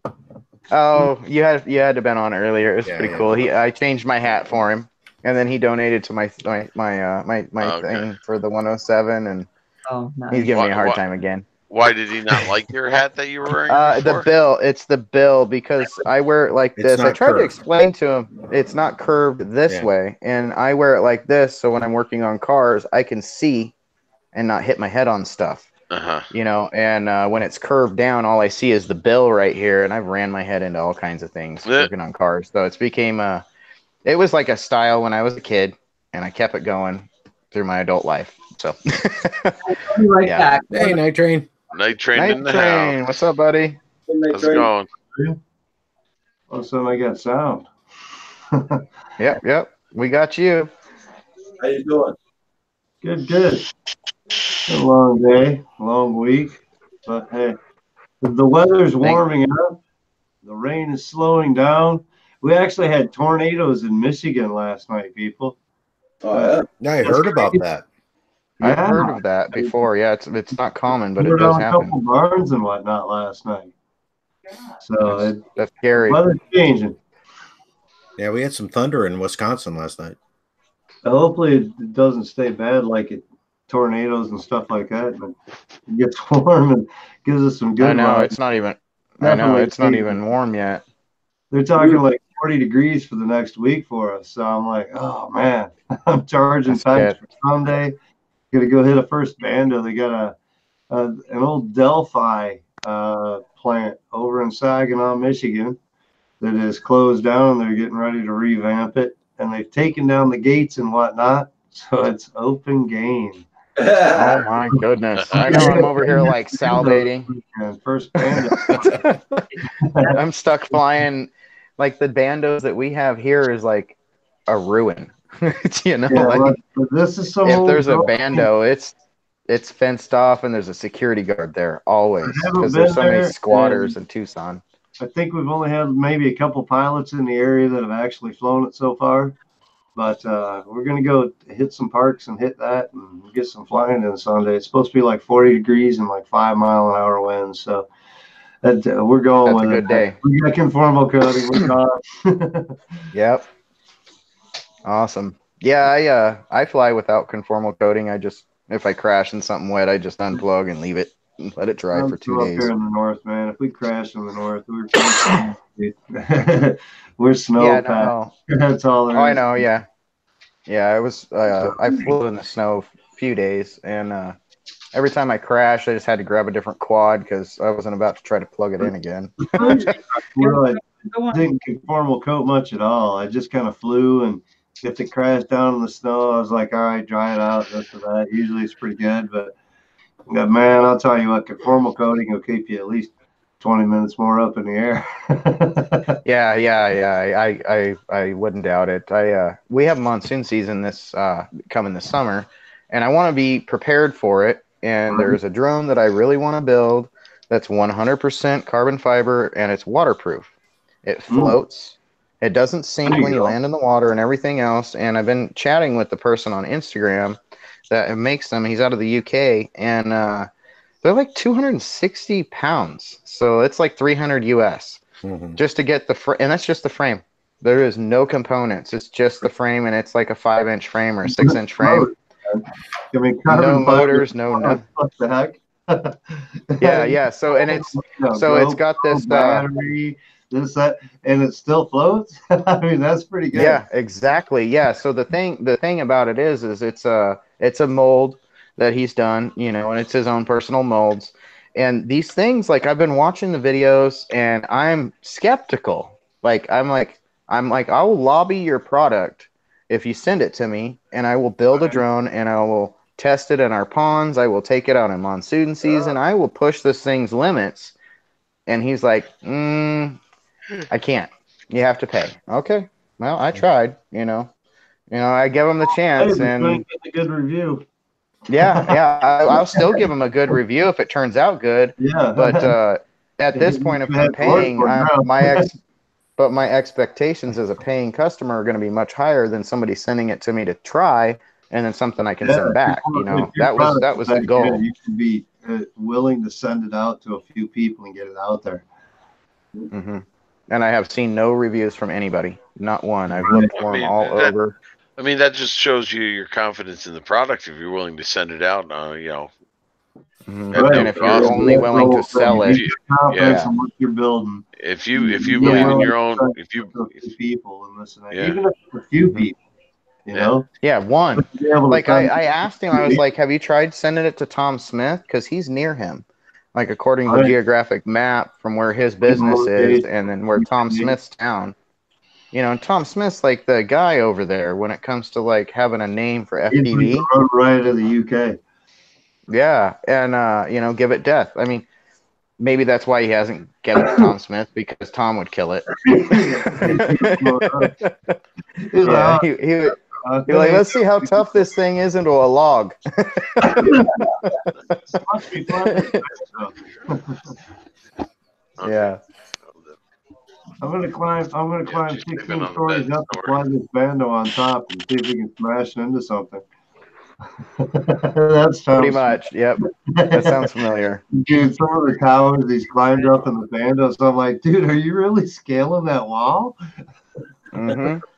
Oh, you had to been on earlier. It was Yeah, pretty yeah. cool. I changed my hat for him, and then he donated to my Okay. thing for the 107, and Oh, nice. he's giving me a Why- hard why- time again. Why did he not like your hat that you were wearing? The before? bill. It's the bill because I wear it like It's this. I not tried to curved. explain to him it's not curved this Yeah. way, and I wear it like this. So when I'm working on cars, I can see and not hit my head on stuff. You know, and when it's curved down, all I see is the bill right here, and I've ran my head into all kinds of things working on cars. So it's became it was like a style when I was a kid, and I kept it going through my adult life. So Right back. Hey, Night Train. Night Train Night in the Train, house. what's up, buddy? How's it going? All of a sudden I got sound. Yep. We got you. How you doing? Good. Been a long day, long week, but hey, the weather's warming up. The rain is slowing down. We actually had tornadoes in Michigan last night, people. Oh, Yeah, I heard about that. I've heard of that before. Yeah, it's not common, but We it were does on a happen. couple barns and whatnot last night. So That's scary. weather's changing. Yeah, we had some thunder in Wisconsin last night. Hopefully it doesn't stay bad like it tornadoes and stuff like that, but it gets warm and gives us some good. I know vibes. it's not even. I know Definitely it's not changing. even warm yet. They're talking like 40 degrees for the next week for us. So I'm like, oh man, I'm charging times for Sunday. Gonna go hit a first bando. They got an old Delphi plant over in Saginaw, Michigan, that is closed down. They're getting ready to revamp it, and they've taken down the gates and whatnot. So it's open game. Oh my goodness! I know I'm over here like salivating. First bando. I'm stuck flying. Like the bandos that we have here is like a ruin. You know, Yeah, like, but this is some if old there's a girl- bando, it's fenced off and there's a security guard there always haven't because there's been so many there, squatters in Tucson. I think we've only had maybe a couple pilots in the area that have actually flown it so far. But we're going to go hit some parks and hit that and get some flying in Sunday. It's supposed to be like 40 degrees and like 5-mile-an-hour winds. So that, we're going That's a with good day. We got conformal coating. We're gone. Yep. Awesome. Yeah, I fly without conformal coating. I just, if I crash in something wet, I just unplug and leave it and let it dry I'm for 2 up days. here in the north, man. If we crash in the north, we're snow Yeah, packed. no. That's all there is. Oh, I know. Yeah. I was, I flew in the snow a few days, and every time I crashed, I just had to grab a different quad because I wasn't about to try to plug it in again. Well, I didn't conformal coat much at all. I just kind of flew, and if it crashed down in the snow, I was like, all right, dry it out, this or that. Usually it's pretty good, but man, I'll tell you what, conformal coating will keep you at least 20 minutes more up in the air. Yeah. I wouldn't doubt it. We have monsoon season coming this summer, and I want to be prepared for it. And there's a drone that I really want to build that's 100% carbon fiber, and it's waterproof. It floats. It doesn't sink when you land in the water and everything else. And I've been chatting with the person on Instagram that makes them. He's out of the UK, and they're like 260 pounds. So it's like 300 US just to get and that's just the frame. There is no components. It's just the frame, and it's like a 5-inch frame or a 6-inch frame. I mean, no motors, no nothing. What the heck? Yeah. So, and it's it's got this battery, that, and it still floats. I mean, that's pretty good. Yeah, exactly. Yeah. So the thing about it is it's a mold that he's done, and it's his own personal molds. And these things, like, I've been watching the videos, and I'm skeptical. I'm like, I will lobby your product if you send it to me, and I will build a drone, and I will test it in our ponds. I will take it out in monsoon season. I will push this thing's limits. And he's like, I can't. You have to pay. Okay. Well, I tried. I give him the chance, and get a good review. Yeah. I'll still give him a good review if it turns out good. Yeah. But at this point, if I'm paying, my expectations as a paying customer are going to be much higher than somebody sending it to me to try, and then something I can send back. That was the goal. You should be willing to send it out to a few people and get it out there. Mm-hmm. And I have seen no reviews from anybody, not one. I've looked for them all over. I mean, that just shows you your confidence in the product if you're willing to send it out. And if you're only willing to sell it, what you're building. If you believe in your own, people and this and that, even if it's a few people, You know? Yeah, one. Be able to Like find- I asked him, I was like, "Have you tried sending it to Tom Smith? Because he's near him." Like according to the geographic map from where his business is, and then where Tom Smith's town. You know, and Tom Smith's like the guy over there when it comes to like having a name for He's FPV. the road right of the UK. Yeah, and you know, give it death. I mean, maybe that's why he hasn't given it to Tom Smith, because Tom would kill it. Yeah, he you're like, let's see how tough this thing is into a log. Must be fun. Yeah. I'm gonna climb 16 stories up to fly this bando on top and see if we can smash into something. That's pretty much. Yep. That sounds familiar. Dude, some of the towers he's climbed up in the bando, so I'm like, dude, are you really scaling that wall?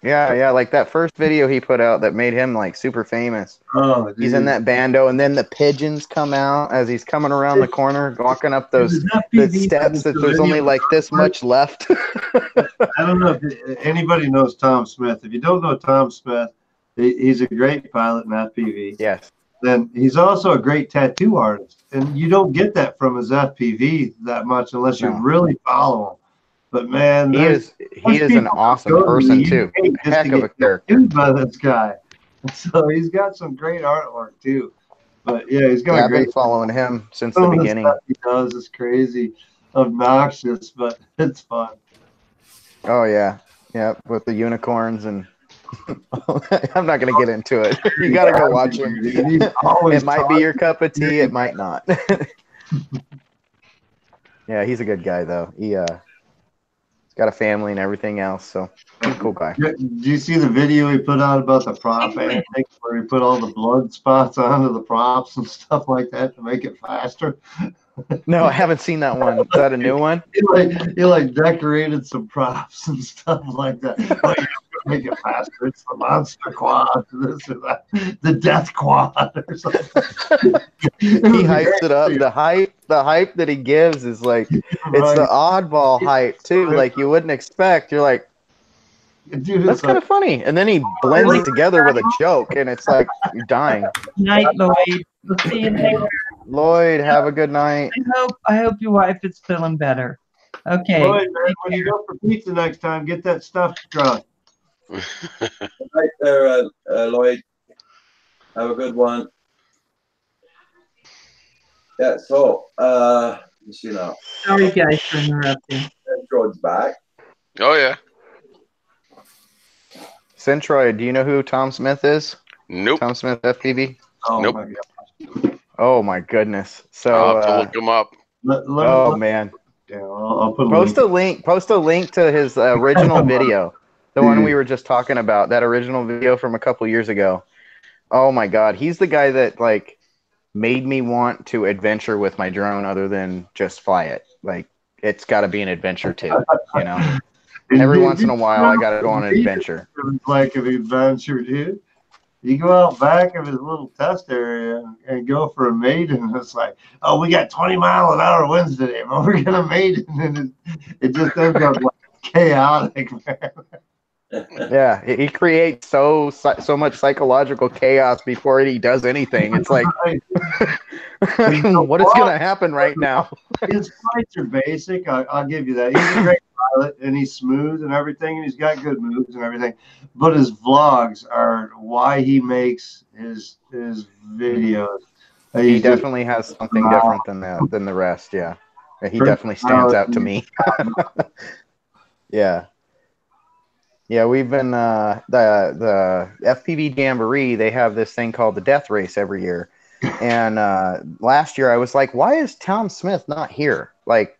Yeah, like that first video he put out that made him like super famous. Oh, he's in that bando, and then the pigeons come out as he's coming around the corner, walking up those the steps that there's only like this much left. I don't know if anybody knows Tom Smith. If you don't know Tom Smith, he's a great pilot in FPV. Yes. Then he's also a great tattoo artist, and you don't get that from his FPV that much unless you really follow him. But man, he is an awesome person too. Heck of a character. By this guy, so he's got some great artwork too. But yeah, he's got. I've been following him since the beginning. Stuff he does is crazy, obnoxious, but it's fun. Oh yeah, with the unicorns and. I'm not gonna get into it. You gotta go watch him. It might be your cup of tea. It might not. Yeah, he's a good guy though. He's got a family and everything else, so he's a cool guy. Do you see the video he put out about the prop antics where he put all the blood spots onto the props and stuff like that to make it faster? No, I haven't seen that one. Is that a new one? He decorated some props and stuff like that. Like, make it faster. It's the monster quad, this or that, the death quad or something. He hypes it up. The hype that he gives is like it's the oddball hype too. Like you wouldn't expect. You're like, dude, that's kind of funny. And then he blends it together with a joke, and it's like you're dying. Night, Lloyd. We'll see you later. Lloyd, have a good night. I hope your wife is feeling better. Okay. Lloyd, man, when you go for pizza next time, get that stuffed crust. Right there, Lloyd. Have a good one. Yeah, so let's see now. Sorry guys for interrupting. Centroid's back. Oh yeah. Centroid, do you know who Tom Smith is? Nope. Tom Smith FPV? Oh, nope. My God. Oh my goodness. So I'll have to look him up. Man. Yeah, I'll put Post a link to his original video. The one we were just talking about, that original video from a couple years ago. Oh my God. He's the guy that like made me want to adventure with my drone other than just fly it. Like it's gotta be an adventure too, you know. Every once in a while I gotta go on an adventure. It's like an adventure, dude. You go out back of his little test area and go for a maiden, and it's like, oh, we got 20-mile-an-hour winds today, but we're gonna maiden, and it just ends up like chaotic, man. Yeah, he creates so much psychological chaos before he does anything. It's like, what is going to happen right now? His flights are basic. I'll give you that. He's a great pilot, and he's smooth and everything, and he's got good moves and everything. But his vlogs are why he makes his videos. He definitely has something different than the rest. Yeah, he definitely stands out to me. Yeah. Yeah, we've been the FPV Jamboree. They have this thing called the Death Race every year, and last year I was like, "Why is Tom Smith not here?" Like,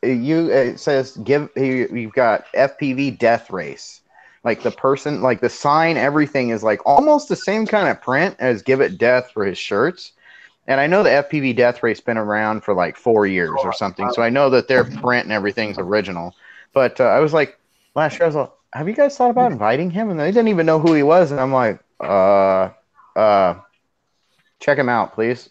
it says you've got FPV Death Race, like the person, like the sign, everything is like almost the same kind of print as Give It Death for his shirts. And I know the FPV Death Race been around for like 4 years or something, so I know that their print and everything's original. But I was like, last year I was like, have you guys thought about inviting him? And they didn't even know who he was. And I'm like, check him out, please.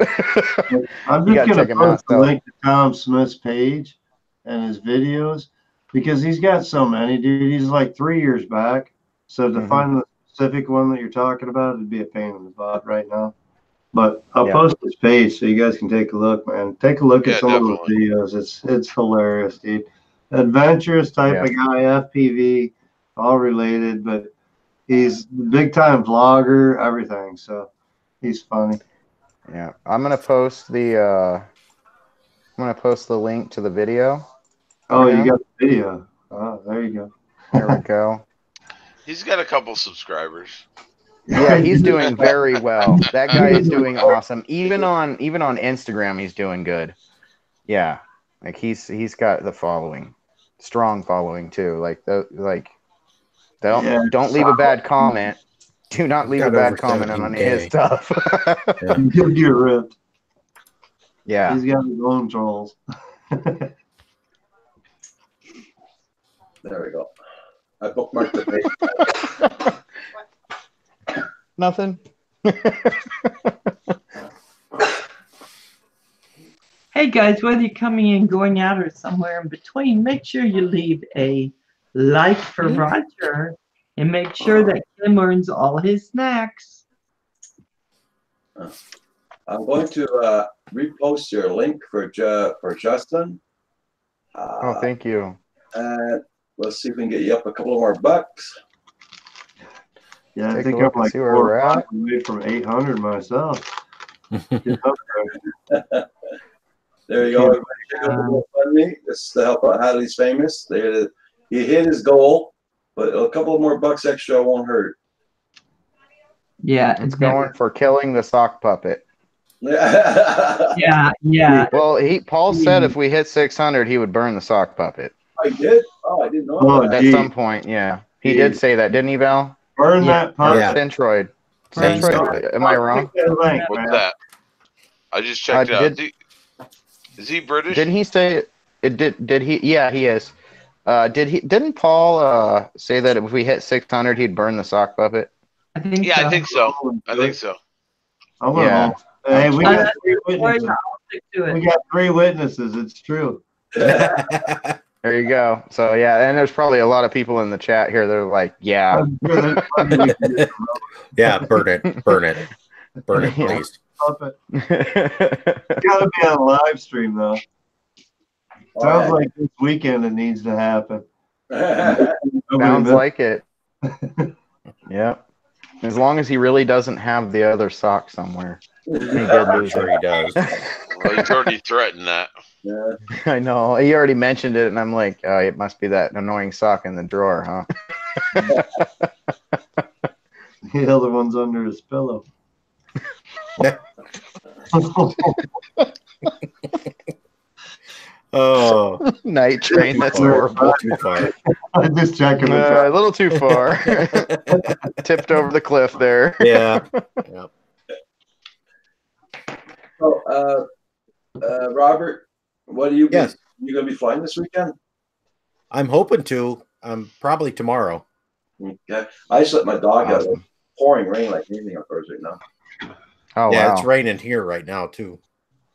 I'm just going to post a link to Tom Smith's page and his videos because he's got so many, dude. He's like 3 years back. So to find the specific one that you're talking about, it'd be a pain in the butt right now. But I'll post his page so you guys can take a look, man. Take a look at some of those videos. It's hilarious, dude. Adventurous type of guy, FPV, all related, but he's big time vlogger, everything. So he's funny. Yeah, I'm gonna post the link to the video. Oh, you got the video. Oh, there you go. There we go. He's got a couple subscribers. Yeah, he's doing very well. That guy is doing awesome. Even on Instagram, he's doing good. Yeah, like he's got the following, strong following too. Don't leave a bad comment. Do not leave a bad comment on any of his stuff. You're ripped. Yeah, he's got his own trolls. There we go. I bookmarked the page. Nothing. Hey guys, whether you're coming in, going out, or somewhere in between, make sure you leave a like for Roger and make sure that Kim earns all his snacks. I'm going to repost your link for Justin. Oh, thank you. And let's see if we can get you up a couple more bucks. Yeah, I think I'm like 4 or 5 away from 800 myself. There you go. Everybody. This is to help out Hadley's Famous. He hit his goal, but a couple more bucks extra won't hurt. Yeah, it's going for killing the sock puppet. Yeah. Well, Paul said if we hit 600, he would burn the sock puppet. I did? Oh, I didn't know that. At some point, yeah. He did say that, didn't he, Val? Burn that puppet. Yeah. Centroid. Am I wrong? What's that? I just checked it out. Is he British? Didn't he say it? Did he? Yeah, he is. Didn't Paul say that if we hit 600, he'd burn the sock puppet? I think. Yeah, so. I think so. I think so. Yeah. Hey, we got 3 witnesses. We got 3 witnesses. It's true. There you go. So yeah, and there's probably a lot of people in the chat here that are like, yeah. Yeah, burn it, please. Gotta be on a live stream though. Sounds like this weekend it needs to happen. Sounds like it. Yeah. As long as he really doesn't have the other sock somewhere. I'm sure he does. Well, he's already threatened that. Yeah. I know. He already mentioned it, and I'm like, oh, it must be that annoying sock in the drawer, huh? The other one's under his pillow. Oh, night train. That's horrible. Too far. I'm just checking. A little too far. Tipped over the cliff there. Yeah. Yep. Oh, Robert, what are you? Yes. You gonna be flying this weekend? I'm hoping to. Probably tomorrow. Okay. I just let my dog out. It's pouring rain like anything up right now. Oh, yeah, wow. It's raining here right now too.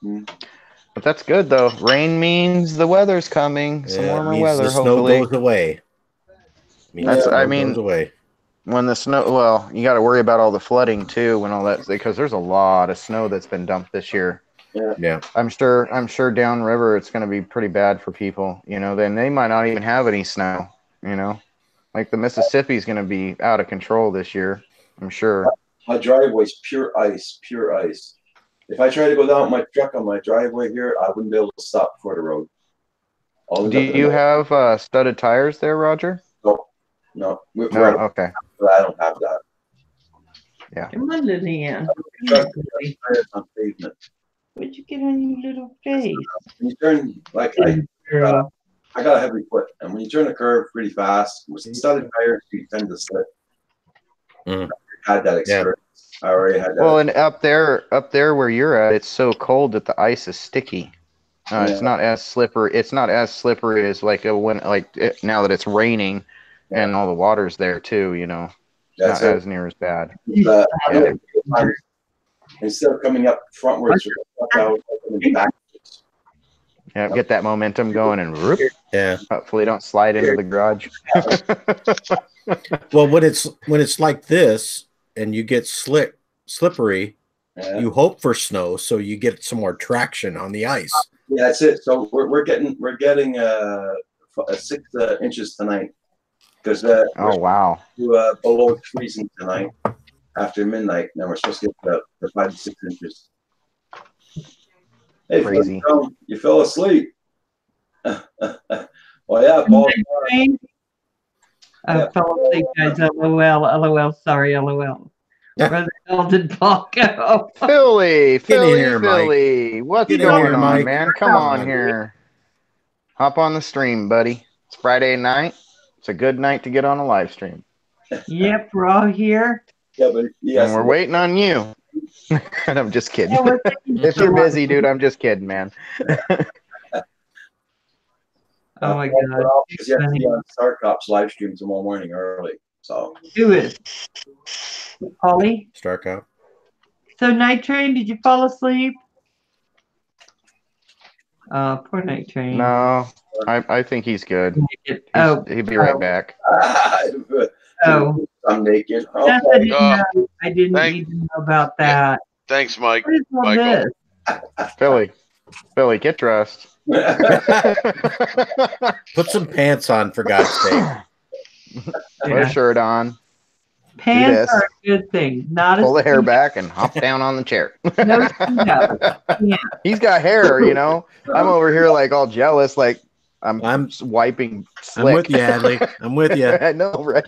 But that's good though. Rain means the weather's coming. Some warmer weather. The snow hopefully goes away. Goes away. When the snow, well, you got to worry about all the flooding too, when all that, because there's a lot of snow that's been dumped this year. Yeah. I'm sure downriver it's going to be pretty bad for people. You know, then they might not even have any snow. You know, like the Mississippi's going to be out of control this year. I'm sure. My driveway's pure ice, pure ice. If I try to go down with my truck on my driveway here, I wouldn't be able to stop before the road. Do you have studded tires there, Roger? No. Okay. I don't have that. Yeah. Come on, Lillian. On pavement. What'd you get on your little face? When you turn, like I got a heavy foot, and when you turn a curve pretty fast, with studded tires, you tend to slip. I had that experience. I already had that. Well, and up there where you're at, it's so cold that the ice is sticky. It's not as slippery. It's not as slippery as like now that it's raining, and all the water's there too. You know, it's not as near as bad. Instead of coming up frontwards, out backwards. Yeah, get that momentum going and whoop. Yeah. Hopefully, don't slide into the garage. Well, when it's like this and you get slippery, you hope for snow so you get some more traction on the ice. Yeah, that's it. So we're getting 6 inches tonight because oh wow, we're below freezing tonight after midnight. Now we're supposed to get about 5 to 6 inches. Hey, crazy! You fell asleep. Well, yeah, Paul. I fell asleep, guys. LOL. Sorry, LOL. Where the hell did Paul go? Philly, here, Philly. What's Get in going here, on, Mike. man? Come on here. Hop on the stream, buddy. It's Friday night. It's a good night to get on a live stream. Yep, we're all here. Yeah, but And we're waiting on you. And I'm just kidding. Yeah, If you're busy, dude, I'm just kidding, man. Oh my God. Because you have to be on StarCop's live stream tomorrow morning early. So Who is? Holly? StarCop. So Night Train, did you fall asleep? Poor Night Train. No, I think he's good. Oh, He'll be right back. Oh. I'm naked. Yes, I didn't even know about that. Thanks, Mike. What is all Michael. Philly, get dressed. Put some pants on, for God's sake. Put a shirt on. Pants are a good thing. Pull the hair back and hop down on the chair. No. He's got hair, you know. I'm over here like all jealous, like I'm wiping slick. I'm with you, Hadley. I'm with you. I know, right?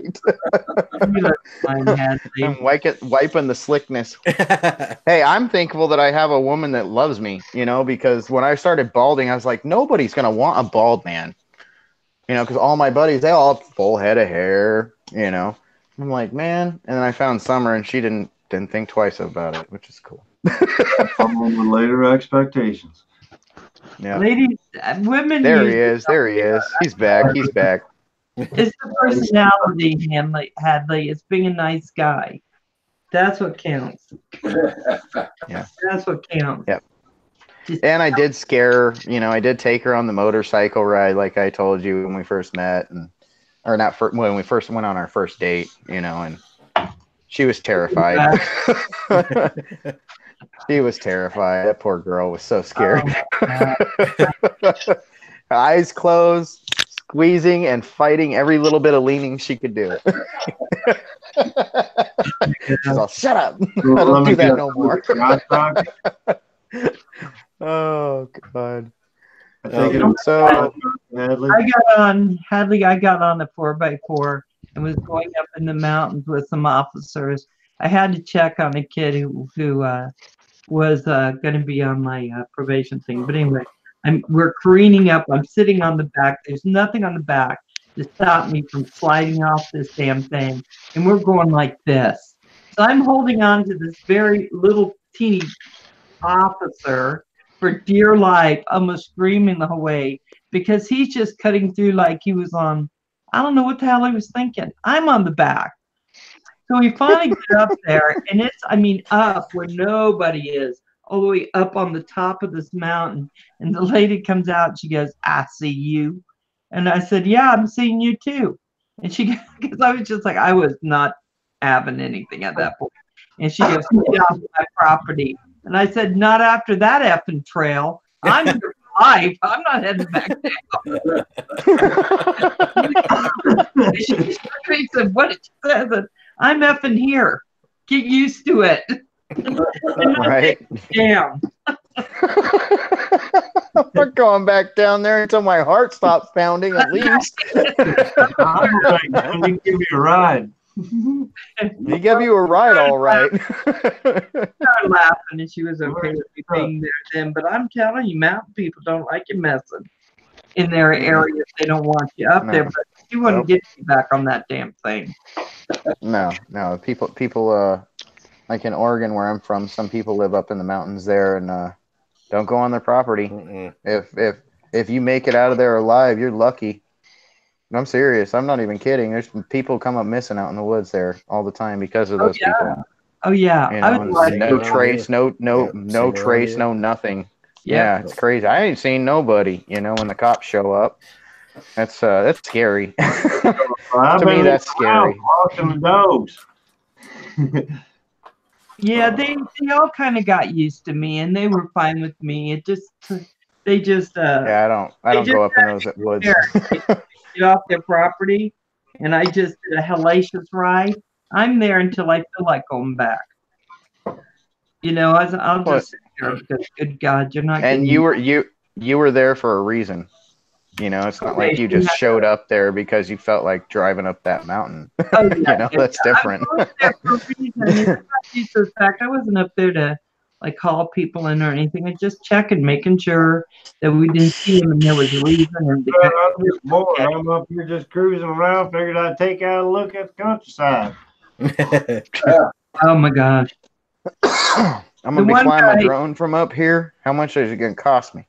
I'm wiping the slickness. Hey, I'm thankful that I have a woman that loves me, you know, because when I started balding, I was like, nobody's going to want a bald man, you know, because all my buddies, they all have full head of hair, you know. I'm like, man. And then I found Summer and she didn't think twice about it, which is cool. Someone with later expectations. Yeah. Ladies, women. There he is. He's back. It's the personality, Hadley. It's being a nice guy. That's what counts. Yeah. That's what counts. Yep. And I did scare her, you know, I did take her on the motorcycle ride like I told you when we first met, when we first went on our first date, you know, and she was terrified. She was terrified. That poor girl was so scared. Eyes closed, squeezing and fighting every little bit of leaning she could do. She's all, shut up. I don't do that no more. Oh, God. So Hadley, I got on a 4x4 and was going up in the mountains with some officers. I had to check on a kid who was going to be on my probation thing. But anyway, we're careening up. I'm sitting on the back. There's nothing on the back to stop me from sliding off this damn thing. And we're going like this. So I'm holding on to this very little teeny officer for dear life, almost screaming the whole way, because he's just cutting through like he was on, I don't know what the hell he was thinking. I'm on the back. So we finally get up there, and it's, up where nobody is, all the way up on the top of this mountain. And the lady comes out, and she goes, I see you. And I said, yeah, I'm seeing you too. And she, because I was just like, I was not having anything at that point. And she goes, get off my property. And I said, not after that effing trail. I'm your life. I'm not heading back down. She said, what did you say? I said, I'm effing here. Get used to it. Right. Damn. I'm not going back down there until my heart stops pounding, at least. Let me give you a ride. He gave you a ride, all right. I started laughing, and she was okay with me being there then. But I'm telling you, mountain people don't like you messing in their area. They don't want you up there. But she wouldn't get you back on that damn thing. No. People, like in Oregon, where I'm from, some people live up in the mountains there and don't go on their property. If you make it out of there alive, you're lucky. I'm serious. I'm not even kidding. There's people come up missing out in the woods there all the time because of those people. Oh yeah. You know, no trace, no trace, no nothing. Yeah, it's crazy. I ain't seen nobody, you know, when the cops show up. That's scary. I've To been me, that's scary. walking the dogs. Yeah, they all kind of got used to me, and they were fine with me. They just Yeah, I don't go up in those woods. get off their property, and I just did a hellacious ride. I'm there until I feel like going back. You know, I'll just sit there because, good God, you're not. And you were there for a reason. You know, it's not like you just showed up there because you felt like driving up that mountain. Oh, yeah, you know, that's different. I was there for a reason. It's not due to the fact I wasn't up there to like call people in or anything. I just checking, making sure that we didn't see them and there was a reason. And I'm just bored. I'm up here just cruising around. Figured I'd take out a look at the countryside. Oh my gosh. I'm gonna be flying my drone from up here. How much is it gonna cost me?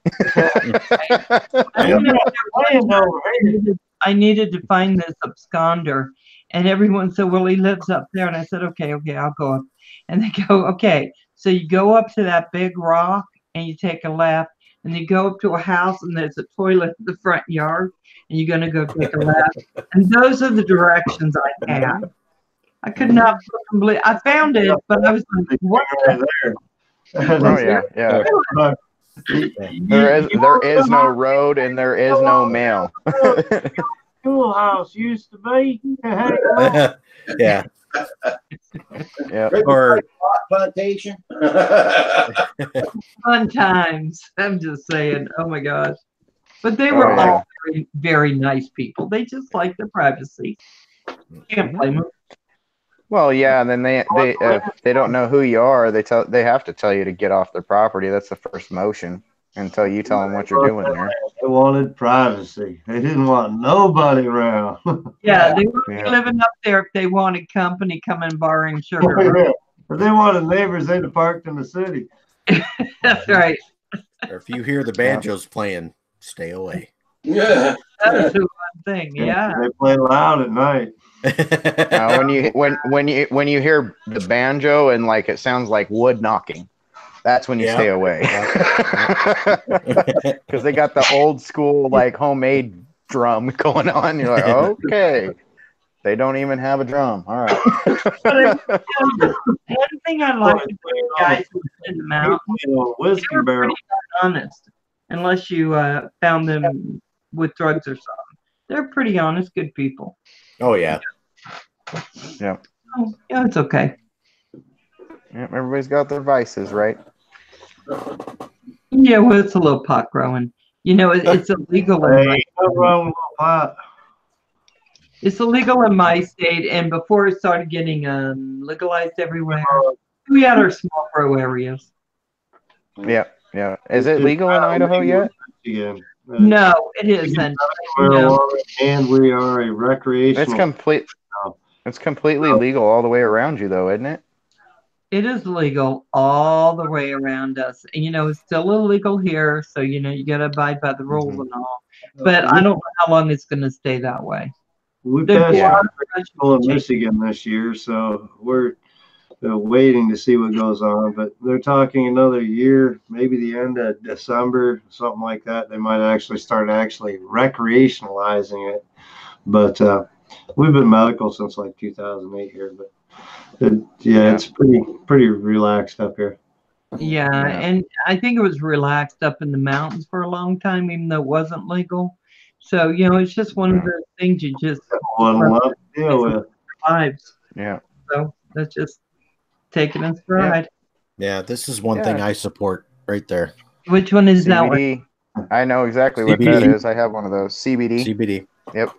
I needed to find this absconder, and everyone said, "Well, he lives up there," and I said, "Okay, I'll go up." And they go, "Okay." So you go up to that big rock, and you take a left, and you go up to a house, and there's a toilet in the front yard, and you're gonna go take a left. And those are the directions I had. I could not believe I found it, but I was like, "What?" Oh yeah. There is no road and there is no mail. Schoolhouse used to be. Yeah. Yeah. Or plantation. Fun times. I'm just saying. Oh my gosh. But they were all very, very nice people. They just like the privacy. Can't blame them. Well, yeah, and then they if they don't know who you are, they have to tell you to get off their property. That's the first motion until you tell them what you're doing there. They wanted privacy. They didn't want nobody around. Yeah, they were living up there if they wanted company coming borrowing sugar. If they wanted neighbors, they'd have parked in the city. That's right. Or if you hear the banjos playing, stay away. Yeah. That's the one thing. Yeah. They play loud at night. When you hear the banjo and like it sounds like wood knocking, that's when you stay away. Because they got the old school like homemade drum going on. You're like, okay. They don't even have a drum. All right. One thing I like about the guys in the mountains, they were pretty honest. Unless you found them with drugs or something. They're pretty honest, good people. Oh, yeah. Yeah. Oh, yeah, it's okay. Yeah, everybody's got their vices, right? Yeah, well, it's a little pot growing. You know, it's illegal. It's illegal in my state, and before it started getting legalized everywhere, we had our small grow areas. Yeah, yeah. Is it legal in Idaho yet? Yeah. No, it isn't. No. And we are a recreational. It's completely legal all the way around you, though, isn't it? It is legal all the way around us. And, you know, it's still illegal here, so, you know, you got to abide by the rules and all. But I don't know how long it's going to stay that way. We passed in Michigan this year, so we're waiting to see what goes on. But they're talking another year, maybe the end of December, something like that. They might actually start recreationalizing it. But we've been medical since like 2008 here, but it's pretty relaxed up here. Yeah, and I think it was relaxed up in the mountains for a long time, even though it wasn't legal. So, you know, it's just one of those things you just deal with. Lives. Yeah. So let's just take it in stride. Yeah, this is one thing I support right there. Which one is that one? I know exactly what CBD. that is. I have one of those. CBD. CBD. Yep.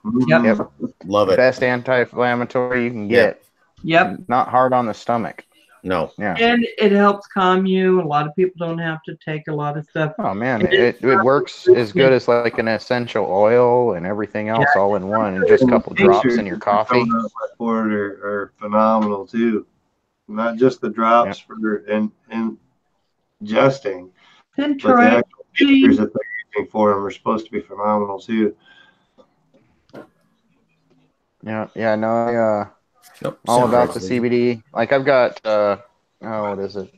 Love it. Best anti-inflammatory you can get. Yep. Not hard on the stomach. No. Yeah. And it helps calm you. A lot of people don't have to take a lot of stuff. Oh man, it works as good as like an essential oil and everything else all in one, and just a couple drops in your coffee. For it are phenomenal too. Not just the drops for ingesting, but the actual features that they're using for them are supposed to be phenomenal too. Yeah, no, all about the CBD. Like I've got what is it?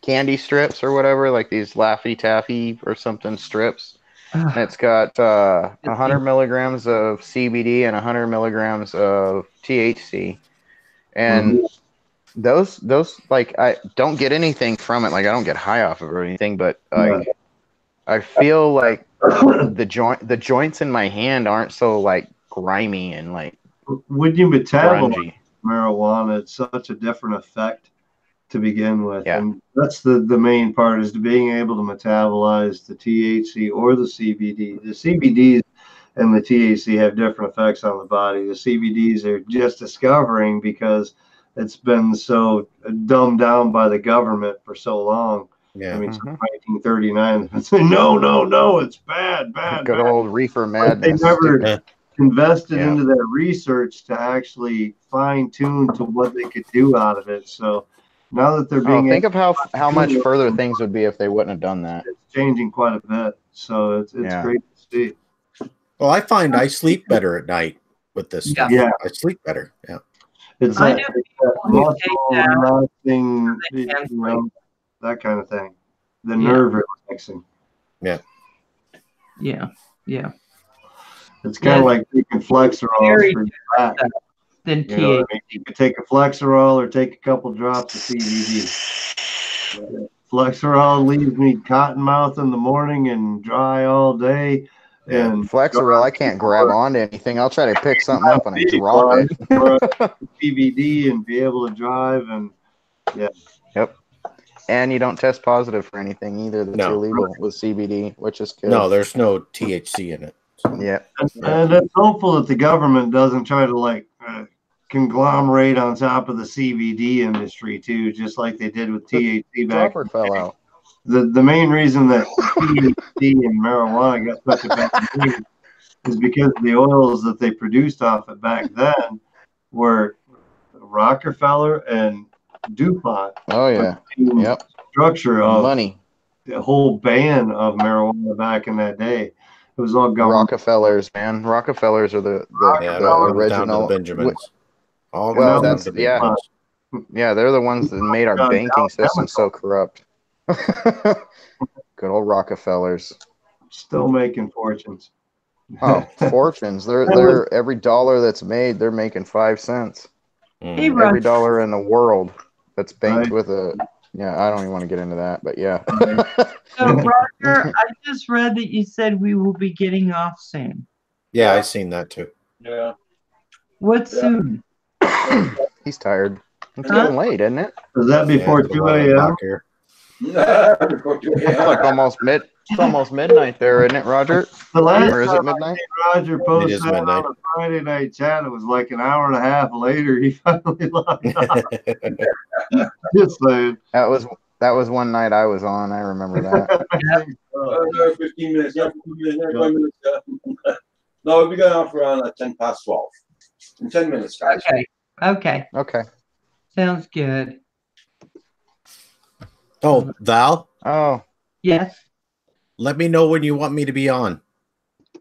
Candy strips or whatever, like these Laffy Taffy or something strips. It's got 100 milligrams of CBD and 100 milligrams of THC, and those like I don't get anything from it. Like I don't get high off of it or anything, but like I feel like the joints in my hand aren't so like grimy and like when you metabolize grungy. marijuana, it's such a different effect to begin with. Yeah. And that's the main part, is to being able to metabolize the THC or the CBD. The CBDs and the THC have different effects on the body. The CBDs are just discovering because it's been so dumbed down by the government for so long. Yeah. I mean, since 1939, they say, no, it's bad. Good old reefer madness. They never invested into their research to actually fine tune to what they could do out of it. So now that they're being think of how much further things would be if they wouldn't have done that. It's changing quite a bit. So it's great to see. Well, I find I sleep better at night with this stuff. Yeah. I sleep better. Yeah. It's I like know muscle down. relaxing, that kind of thing. The nerve relaxing. Yeah. Yeah. It's kind of like taking Flexerol for your back. Then You know what I mean? You could take a Flexerol or take a couple drops of CBD. Flexerol leaves me cotton mouth in the morning and dry all day. And Flexerol, I can't grab onto anything. I'll try to pick something up and I drop it. CBD and be able to drive and Yep. And you don't test positive for anything either. That's illegal with CBD, which is good. No, there's no THC in it. Yeah. And it's hopeful that the government doesn't try to like conglomerate on top of the CBD industry too, just like they did with THC back. Crawford fell out. The main reason that THC and marijuana got such a bad name is because the oils that they produced off it back then were Rockefeller and DuPont. Oh yeah. Yep. Structure of money. The whole ban of marijuana back in that day. It was all government. Rockefellers, man. Rockefellers are the original Benjamins. Well, that's yeah. They're the ones that made our banking system so corrupt. Good old Rockefellers. Still making fortunes. Oh, fortunes! They're every dollar that's made, they're making 5 cents. Hey, every dollar in the world that's banked with a. Yeah, I don't even want to get into that, but yeah. So, Roger, I just read that you said we will be getting off soon. Yeah, I seen that too. Yeah. What soon? He's tired. It's getting late, isn't it? Is that before 2 a.m.? It's like it's almost midnight there, isn't it, Roger? The last or is it time midnight? Roger posted that on a Friday night chat. It was like an hour and a half later. He finally logged on. Just saying. That was one night I was on. I remember that. 15 minutes. 15 minutes. No, we got off around 10 past 12. In 10 minutes, guys. Okay. Sounds good. Oh, Val? Oh. Yes. Let me know when you want me to be on.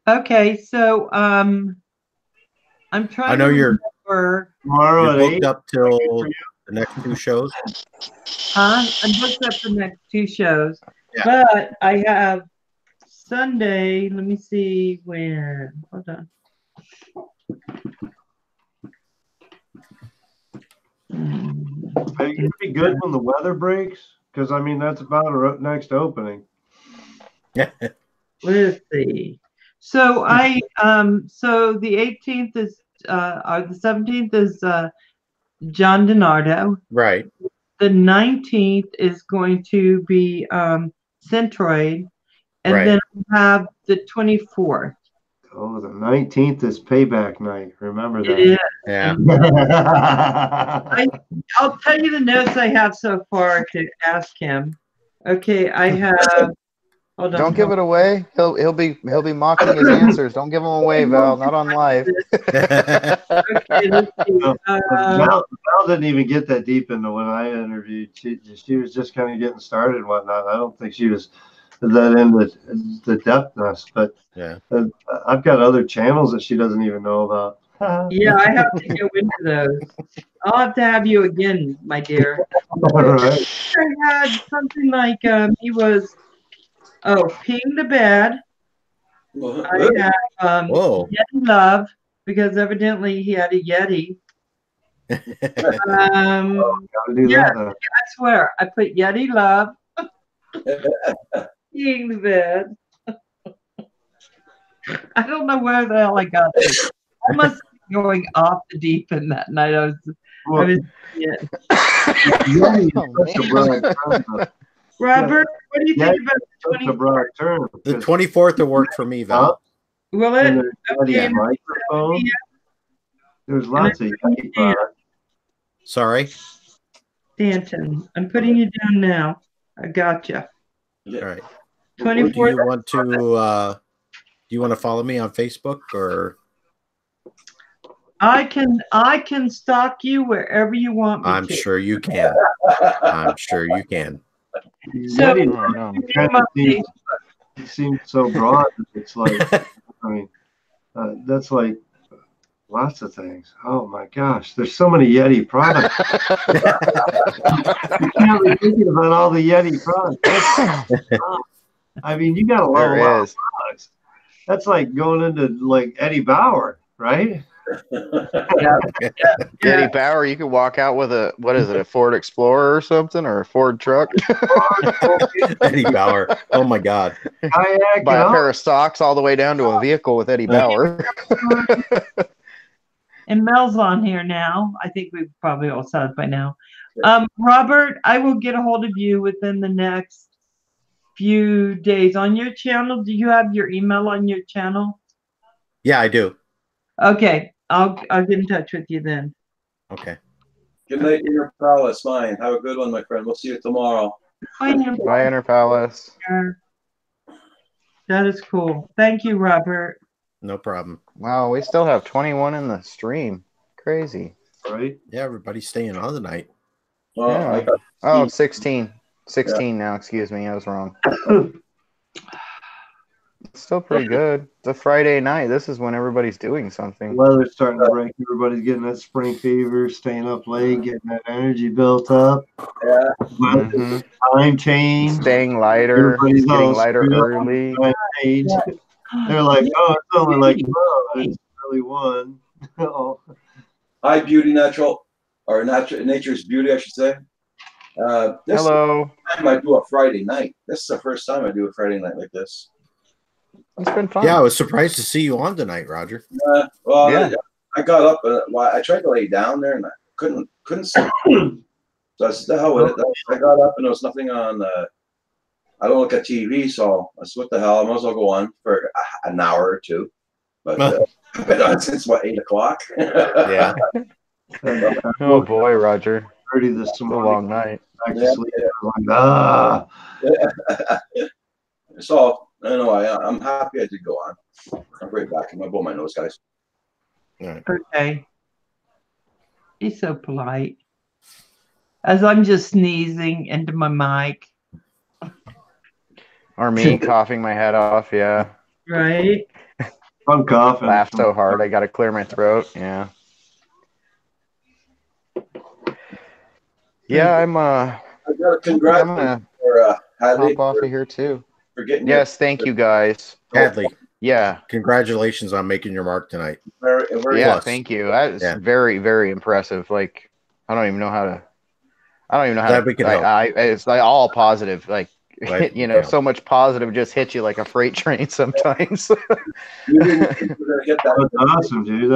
Okay, so I'm trying. I know you're tomorrow you're booked up till the next 2 shows. I'm booked up the next 2 shows, Yeah. but I have Sunday. Let me see when. Hold on. It'd be good when the weather breaks, because I mean that's about our next opening. Let's see. So so the 18th is or the 17th is John DiNardo. Right. The 19th is going to be Centroid, and Right. then we have the 24th. Oh, the 19th is payback night. Remember that. It is. Yeah. I'll tell you the notes I have so far to ask him. Okay, I have. Hold on. Don't give it away. He'll be mocking his answers. Don't give them away, Val. Not on live. Okay, let's see. Val didn't even get that deep into when I interviewed. She was just kind of getting started and whatnot. I don't think she was that into the depthness, but yeah, I've got other channels that she doesn't even know about. Yeah, I have to go into those. I'll have to have you again, my dear. All right. I had something like he was ping to bed, I have Whoa. Yeti Love because evidently he had a Yeti. Gotta do Yeah, that, though. I swear, I put Yeti Love in the bed. I don't know where the hell I got this. I must be going off the deep end that night. I was yeah. Robert, what do you think about the 24th? The 24th will work for me, Val. Will And it? there's Okay. Yeti microphone. There's lots of Yeti products. Sorry. Stanton, I'm putting you down now. I got you. All right. 24th. Do you want to follow me on Facebook or? I can stalk you wherever you want me I'm to. sure you can. I'm sure you can. So, It seems so broad. It's like, I mean, that's like lots of things. Oh my gosh, there's so many Yeti products. You can't be thinking about all the Yeti products. I mean, you got a lot of products. That's like going into like Eddie Bauer, right? Eddie Bauer, you could walk out with a a Ford Explorer or something, or a Ford truck. Eddie Bauer. Oh my God. Buy a pair of socks all the way down to a vehicle with Eddie Bauer. And Mel's on here now. I think we've probably all saw it by now. Robert, I will get a hold of you within the next few days on your channel. Do you have your email on your channel? Yeah, I do. Okay, I'll get in touch with you then. Okay. Good night, Inner Palace. Mine. Have a good one, my friend. We'll see you tomorrow. Bye, Inner Palace. That is cool. Thank you, Robert. No problem. Wow, we still have 21 in the stream. Crazy. Right? Yeah, everybody's staying on tonight. Well, Yeah. I got Oh, 16. 16 now, excuse me. I was wrong. It's still pretty good. It's a Friday night. This is when everybody's doing something. Weather's starting to break. Everybody's getting that spring fever, staying up late, getting that energy built up. Yeah. Mhm. Time change. Staying lighter. Everybody's Getting all lighter screwed up early. with time change. They're like, oh, it's only like 12. It's really 1. Oh. Hi, Beauty Natural, or Nature's Beauty, I should say. This Hello. time I do a Friday night. This is the first time I do a Friday night like this. It's been fun. Yeah, I was surprised to see you on tonight, Roger. Well, Yeah. I got up and I tried to lay down there and I couldn't sleep. So I said, the hell with it. I got up and there was nothing on. I don't look at TV, so I said, what the hell? I might as well go on for an hour or two. But I've been on since what, 8 o'clock? Yeah. Oh boy, Roger. 30 this It's a morning. long night. Back to sleep. I'm like, So anyway, I'm happy I did go on. I'm right back. I'm gonna blow my nose, guys. All right. Okay. He's so polite. As I'm just sneezing into my mic. Or me coughing my head off, yeah. Right? I'm coughing. Laugh so hard I gotta clear my throat. Yeah. Yeah, I'm I got a congrats I'm gonna for Hadley hop off of here too. for getting Yes, thank you guys. Hadley, Yeah. congratulations on making your mark tonight. very Yeah, plus. thank you. That is Yeah. very, very impressive. Like, I don't even know how to. Glad we could help. It's like all positive. Like, Right. you know, Yeah. so much positive just hits you like a freight train sometimes. That's awesome, dude.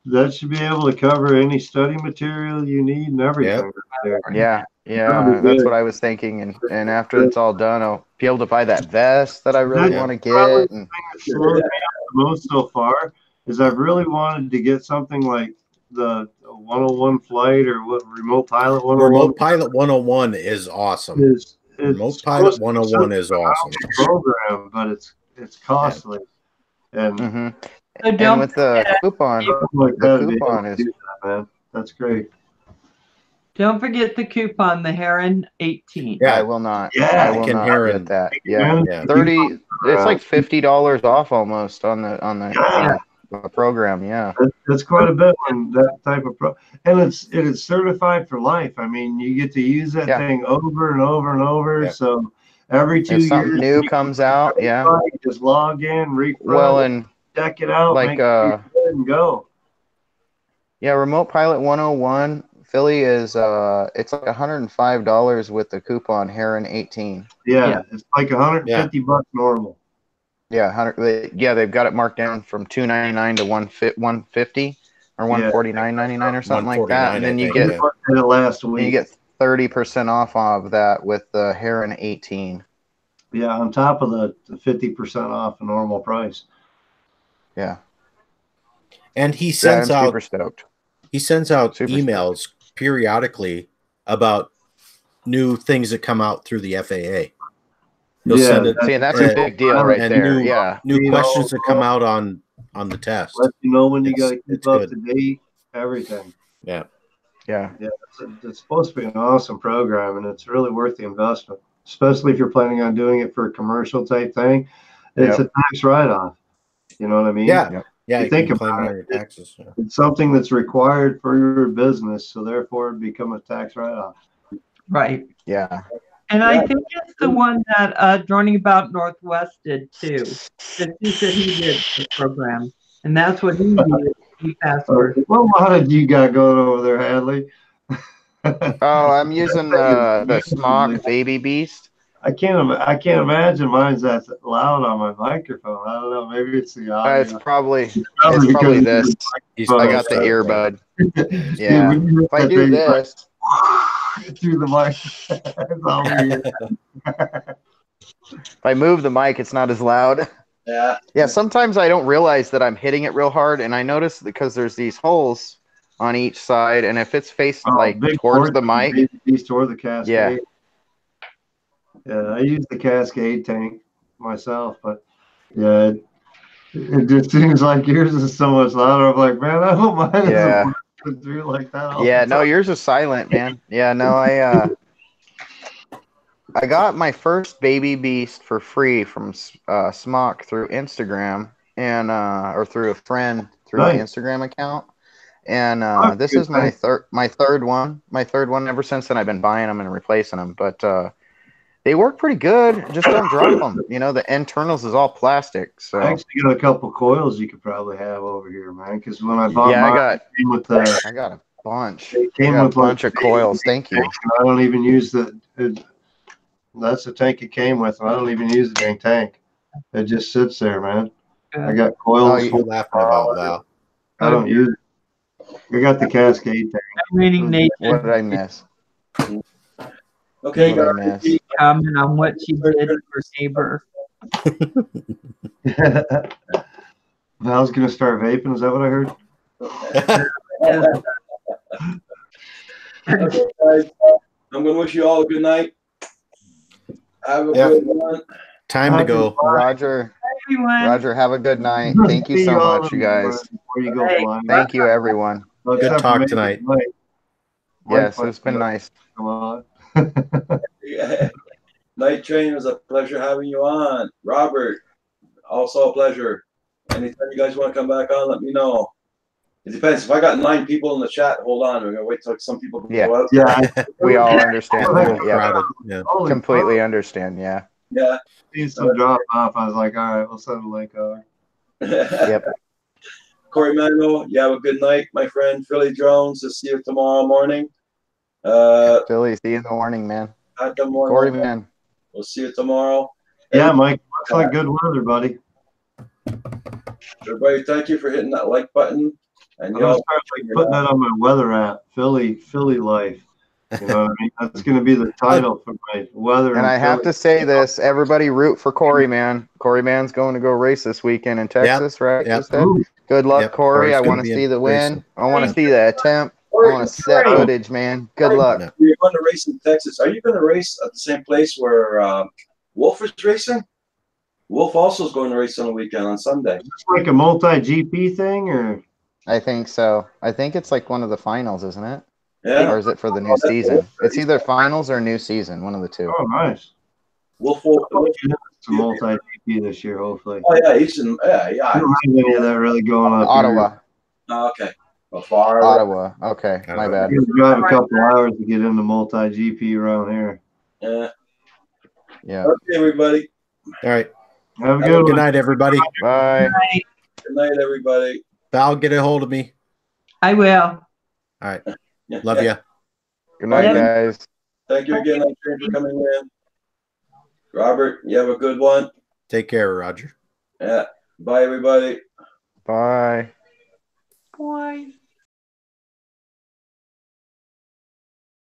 That should be able to cover any study material you need and everything. There. Yeah, That'll be that's good. what I was thinking. And after it's all done, I'll be able to buy that vest that I really That's want to probably get. And What's slowed me down the most so far is I've really wanted to get something like the 101 flight or what remote pilot 101. Remote Pilot 101 is awesome. It's Remote Pilot 101 is awesome. program, but it's costly. And mhm. So And don't with the coupon, something like the that would be able coupon to is do that, man. That's great. Don't forget the coupon, the Heron 18. Yeah. I will not. Yeah, I will Ken not Heron. get that. Yeah, Yeah. 30. It's like $50 off almost on the Yeah. program. Yeah. That's quite a bit on that type of and it is certified for life. I mean, you get to use that Yeah. thing over and over and over. Yeah. So Every 2 If years, something new comes out, yeah. just log in, refresh, Well, and check it out, like, make sure you're good and go. yeah, Remote Pilot 101 Philly is it's like $105 with the coupon Heron 18. Yeah, it's like 150 bucks normal. Yeah, 100. Yeah, they've got it marked down from $299 to 150 or $149.99 or something like that, and then you get it last week. You get 30% off of that with the Heron 18. Yeah, on top of the 50% off the normal price. Yeah. And he sends out super stoked. He sends out emails periodically about new things that come out through the FAA. He'll send it. See, that's a big deal right there. New questions that come out on the test. Let you know when you got to keep up to date, everything. Yeah. Yeah. Yeah. It's supposed to be an awesome program, and it's really worth the investment, especially if you're planning on doing it for a commercial type thing. It's a tax write-off. You know what I mean? Yeah. Yeah. You think about it, taxes. Yeah. It's something that's required for your business, so therefore it become a tax write-off. Right. Yeah. And I think it's the one that Droning About Northwest did too. That he said he did the program, and that's what he did. He passed for. Well, how did you got going over there, Hadley? Oh, I'm using the Smock Baby Beast. I can't imagine mine's that loud on my microphone. I don't know. Maybe it's the audio. It's probably this. I got the earbud. Yeah. If I do this. Through the mic. If I move the mic, it's not as loud. Yeah. Yeah, sometimes I don't realize that I'm hitting it real hard, and I notice because there's these holes on each side, and if it's faced towards the mic. Toward the Cascade. Yeah. Yeah, I use the Cascade tank myself, but yeah, it just seems like yours is so much louder. I'm like, man, I hope mine isn't through like that. Yeah, no, yours is silent, man. Yeah, no, I got my first Baby Beast for free from Smock through Instagram and or through a friend through my Instagram account. And this is my third one ever since then. I've been buying them and replacing them, but they work pretty good. Just don't drop them. You know, the internals is all plastic. So I actually got a couple coils you could probably have over here, man. Because when I bought mine, I got a bunch. It came with a bunch of coils. Thank you. I don't even use that's the tank it came with. I don't even use the dang tank. It just sits there, man. I got coils. You're laughing about that. I don't use it. I got the Cascade tank. I'm reading Nathan. What did I miss? Okay, comment on what she did for neighbor. Val's gonna start vaping. Is that what I heard? Okay, guys. I'm gonna wish you all a good night. Have a good one. Time to go. Roger. Roger, have a good night. Thank you so much, you guys. Thank you, everyone. Good talk tonight. Yes, it's been nice. Come on. Night Train, it was a pleasure having you on. Robert, also a pleasure. Anytime you guys want to come back on, let me know. It depends. If I got 9 people in the chat, hold on. We're gonna wait till some people go out. Yeah, we all understand that. Yeah, completely understand. Yeah. Yeah. Need some drop off. I was like, all right, we'll send a link over. Yep. Corey Mano, you have a good night, my friend. Philly Drones, we'll see you tomorrow morning. Philly, see you in the morning, man. At the morning. Corey, man. We'll see you tomorrow. Yeah, Mike. Looks like good weather, buddy. Everybody, thank you for hitting that like button. And I'm gonna start putting that on my weather app, Philly Life. You know what I mean? That's gonna be the title for my weather. And I have to say this: everybody root for Corey, man. Corey, man's going to go race this weekend in Texas, right? Yep. Good luck, Corey. Corey's I want to see the win. I want to see the attempt. I want to see that footage, man. Good luck. You're going to race in Texas. Are you going to race at the same place where Wolf is racing? Wolf also is going to race on the weekend on Sunday. Is this like a multi-GP thing, or? I think so. I think it's like one of the finals, isn't it? Yeah. Or is it for the new season? It's either finals or new season, one of the two. Oh, nice. Wolf. It's a multi-GP this year, hopefully. Oh yeah, he's in. Yeah. I don't have any of that really going on. Ottawa. Oh, okay. Well, far. Ottawa. Okay, my bad. You drive a couple hours to get into multi-GP around here. Yeah. Yeah. Okay, everybody. All right. Have a Good good one. night, everybody. Bye. Good night, everybody. Val, get a hold of me. I will. All right. Love you. Good night, Love you. guys. Thank you again, for coming in. Robert, you have a good one. Take care, Roger. Yeah. Bye, everybody. Bye. Bye.